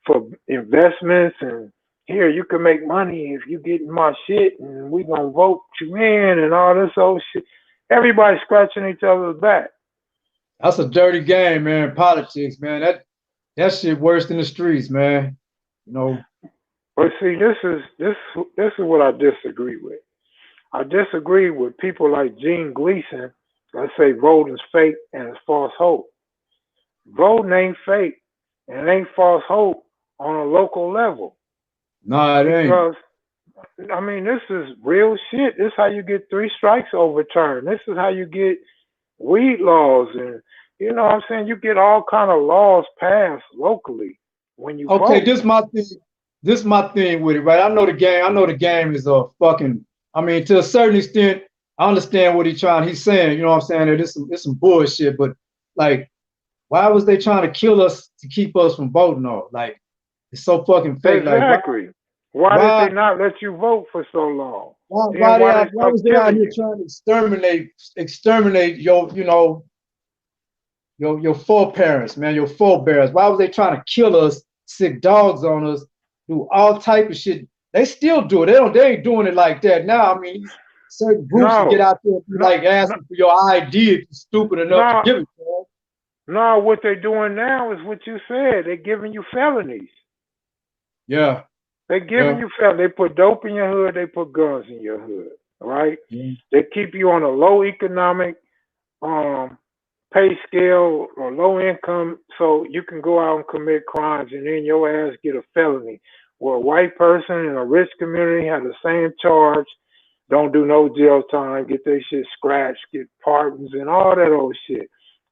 for investments, and here you can make money if you get in my shit, and we gonna vote you in and all this old shit. Everybody scratching each other's back. That's a dirty game, man. Politics, man. That shit worse than the streets, man. You know. But see, this is what I disagree with. I disagree with people like Gene Gleason that say voting's fake and it's false hope. Voting ain't fake and it ain't false hope on a local level. No, it ain't. Because I mean, this is real shit. This is how you get 3 strikes overturned. This is how you get weed laws, and you know what I'm saying, you get all kind of laws passed locally when you okay vote. This is my thing with it, right? I know the game is a fucking, I mean, to a certain extent I understand what he's saying, you know what I'm saying, that it's some bullshit, but like, why was they trying to kill us to keep us from voting on? Like, it's so fucking fake. Exactly. Like, why did they not let you vote for so long? Why was they out here trying to exterminate your, you know, your foreparents, man, your forebears? Why was they trying to kill us, sick dogs on us, do all type of shit? They still do it. They ain't doing it like that now. I mean, certain groups get out there and be like asking for your ID if you're stupid enough to give it to them. No, what they're doing now is what you said. They're giving you felonies. Yeah. They're giving you felonies. They put dope in your hood. They put guns in your hood. Right? Mm-hmm. They keep you on a low economic pay scale or low income, so you can go out and commit crimes, and then your ass get a felony. Where a white person in a rich community have the same charge, don't do no jail time, get their shit scratched, get pardons, and all that old shit.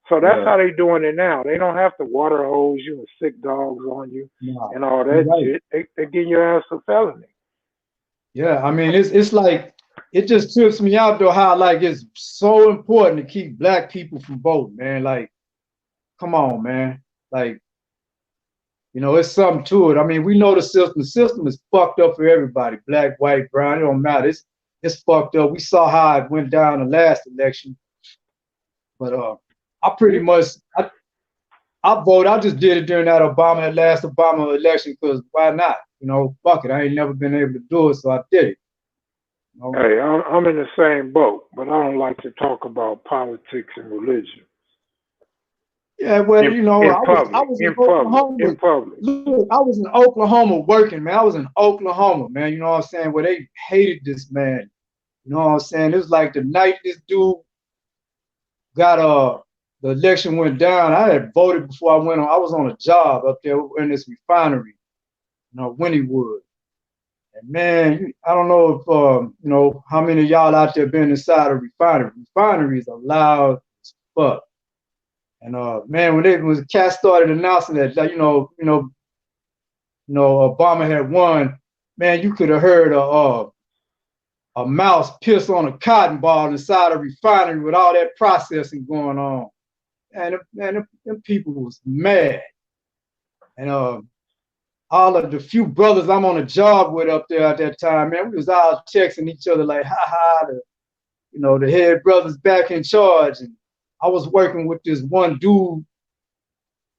So that's how they doing it now. They don't have to water hose you and sick dogs on you and all that shit. They give your ass a felony. Yeah, I mean, it's like, it just trips me out though how like it's so important to keep black people from voting, man. Like, come on, man. Like, You know, it's something to it. I mean, we know the system. The system is fucked up for everybody. Black, white, brown, it don't matter. It's fucked up. We saw how it went down the last election. But I pretty much I voted. I just did it during that last Obama election because why not? You know, fuck it. I ain't never been able to do it, so I did it. You know? Hey, I'm in the same boat, but I don't like to talk about politics and religion. Yeah, well, you know, I was in Oklahoma. In public. Look, I was in Oklahoma working, man. I was in Oklahoma, man. You know what I'm saying? Where they hated this man. You know what I'm saying? It was like the night this dude got the election went down. I had voted before I went on. I was on a job up there in this refinery, you know, Wynnewood. And man, I don't know if you know how many of y'all out there been inside a refinery. Refineries are loud as fuck. And man, when the cat started announcing that, like, you know, Obama had won, man, you could have heard a mouse piss on a cotton ball inside a refinery with all that processing going on. And man, them people was mad. And all of the few brothers I'm on a job with up there at that time, man, we was all texting each other like, ha ha, the head brother's back in charge. And I was working with this one dude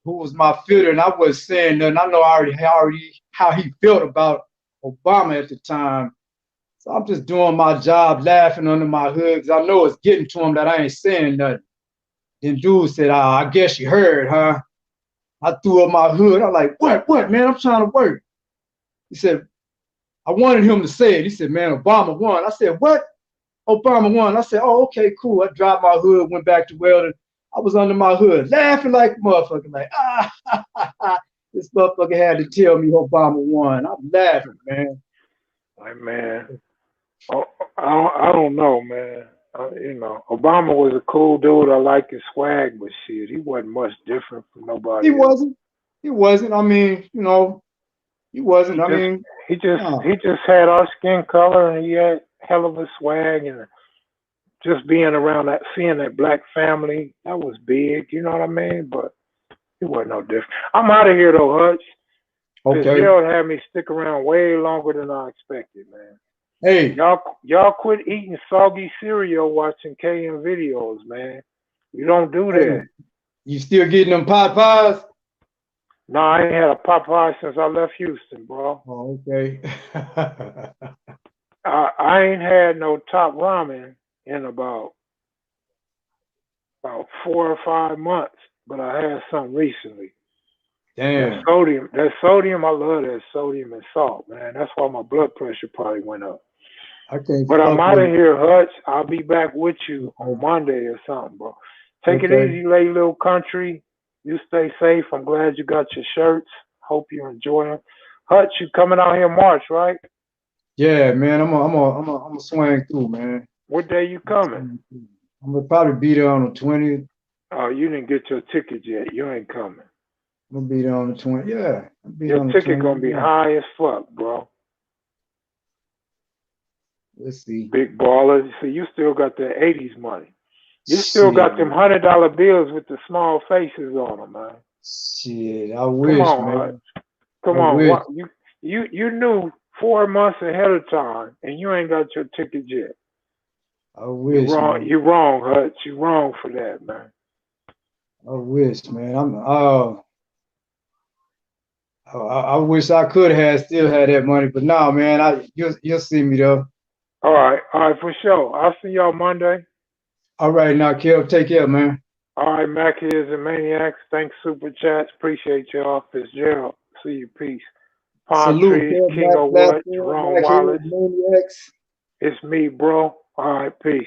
who was my fitter, and I wasn't saying nothing. I know already how he felt about Obama at the time. So I'm just doing my job, laughing under my hood, because I know it's getting to him that I ain't saying nothing. Then dude said, I guess you heard, huh? I threw up my hood. I'm like, what, man? I'm trying to work. He said, I wanted him to say it. He said, man, Obama won. I said, what? Obama won. I said, oh, okay, cool. I dropped my hood, went back to welding. I was under my hood, laughing like a motherfucker, like, this motherfucker had to tell me Obama won. I'm laughing, man. Like, man, I don't know, man. You know, Obama was a cool dude. I like his swag, but shit, he wasn't much different from nobody. He wasn't. I mean, you know, he wasn't. He just had our skin color, and he had hell of a swag, and just being around that, seeing that black family, that was big. You know what I mean? But he wasn't no different. I'm out of here though, Hutch. Okay. Gerald had me stick around way longer than I expected, man. Hey, y'all quit eating soggy cereal watching kevmacvideos, man. You don't do that. You still getting them pot pies? No, I ain't had a pot pie since I left Houston, bro. Oh, okay. I ain't had no top ramen in about 4 or 5 months, but I had some recently. Damn. That sodium, I love that sodium and salt, man. That's why my blood pressure probably went up. But I'm out of here, Hutch. I'll be back with you on Monday or something, bro. Take it easy, lady little country. You stay safe. I'm glad you got your shirts. Hope you enjoy them. Hutch, you coming out here in March, right? Yeah, man. I'm a swing through, man. What day you coming? I'm gonna probably be there on the 20th. Oh, you didn't get your ticket yet. You ain't coming. I'm gonna be there on the 20th. Yeah. Your ticket gonna be high as fuck, bro. Let's see. Big baller. See, you still got that 80s money. You still got them $100 bills with the small faces on them, man. Shit, I wish, man. Come on. You knew 4 months ahead of time, and you ain't got your ticket yet. I wish. You're wrong, Hutch. You're wrong for that, man. I wish, man. I wish I could have still had that money, but no, man. You'll see me though. All right, for sure. I'll see y'all Monday. All right, now, Kev, take care, man. All right, Mackies and Maniacs. Thanks, Super Chats. Appreciate y'all. Fitzgerald. See you. Peace. Palm Salute, Trees, King of What, Jerome Wallace. It's me, bro. All right, peace.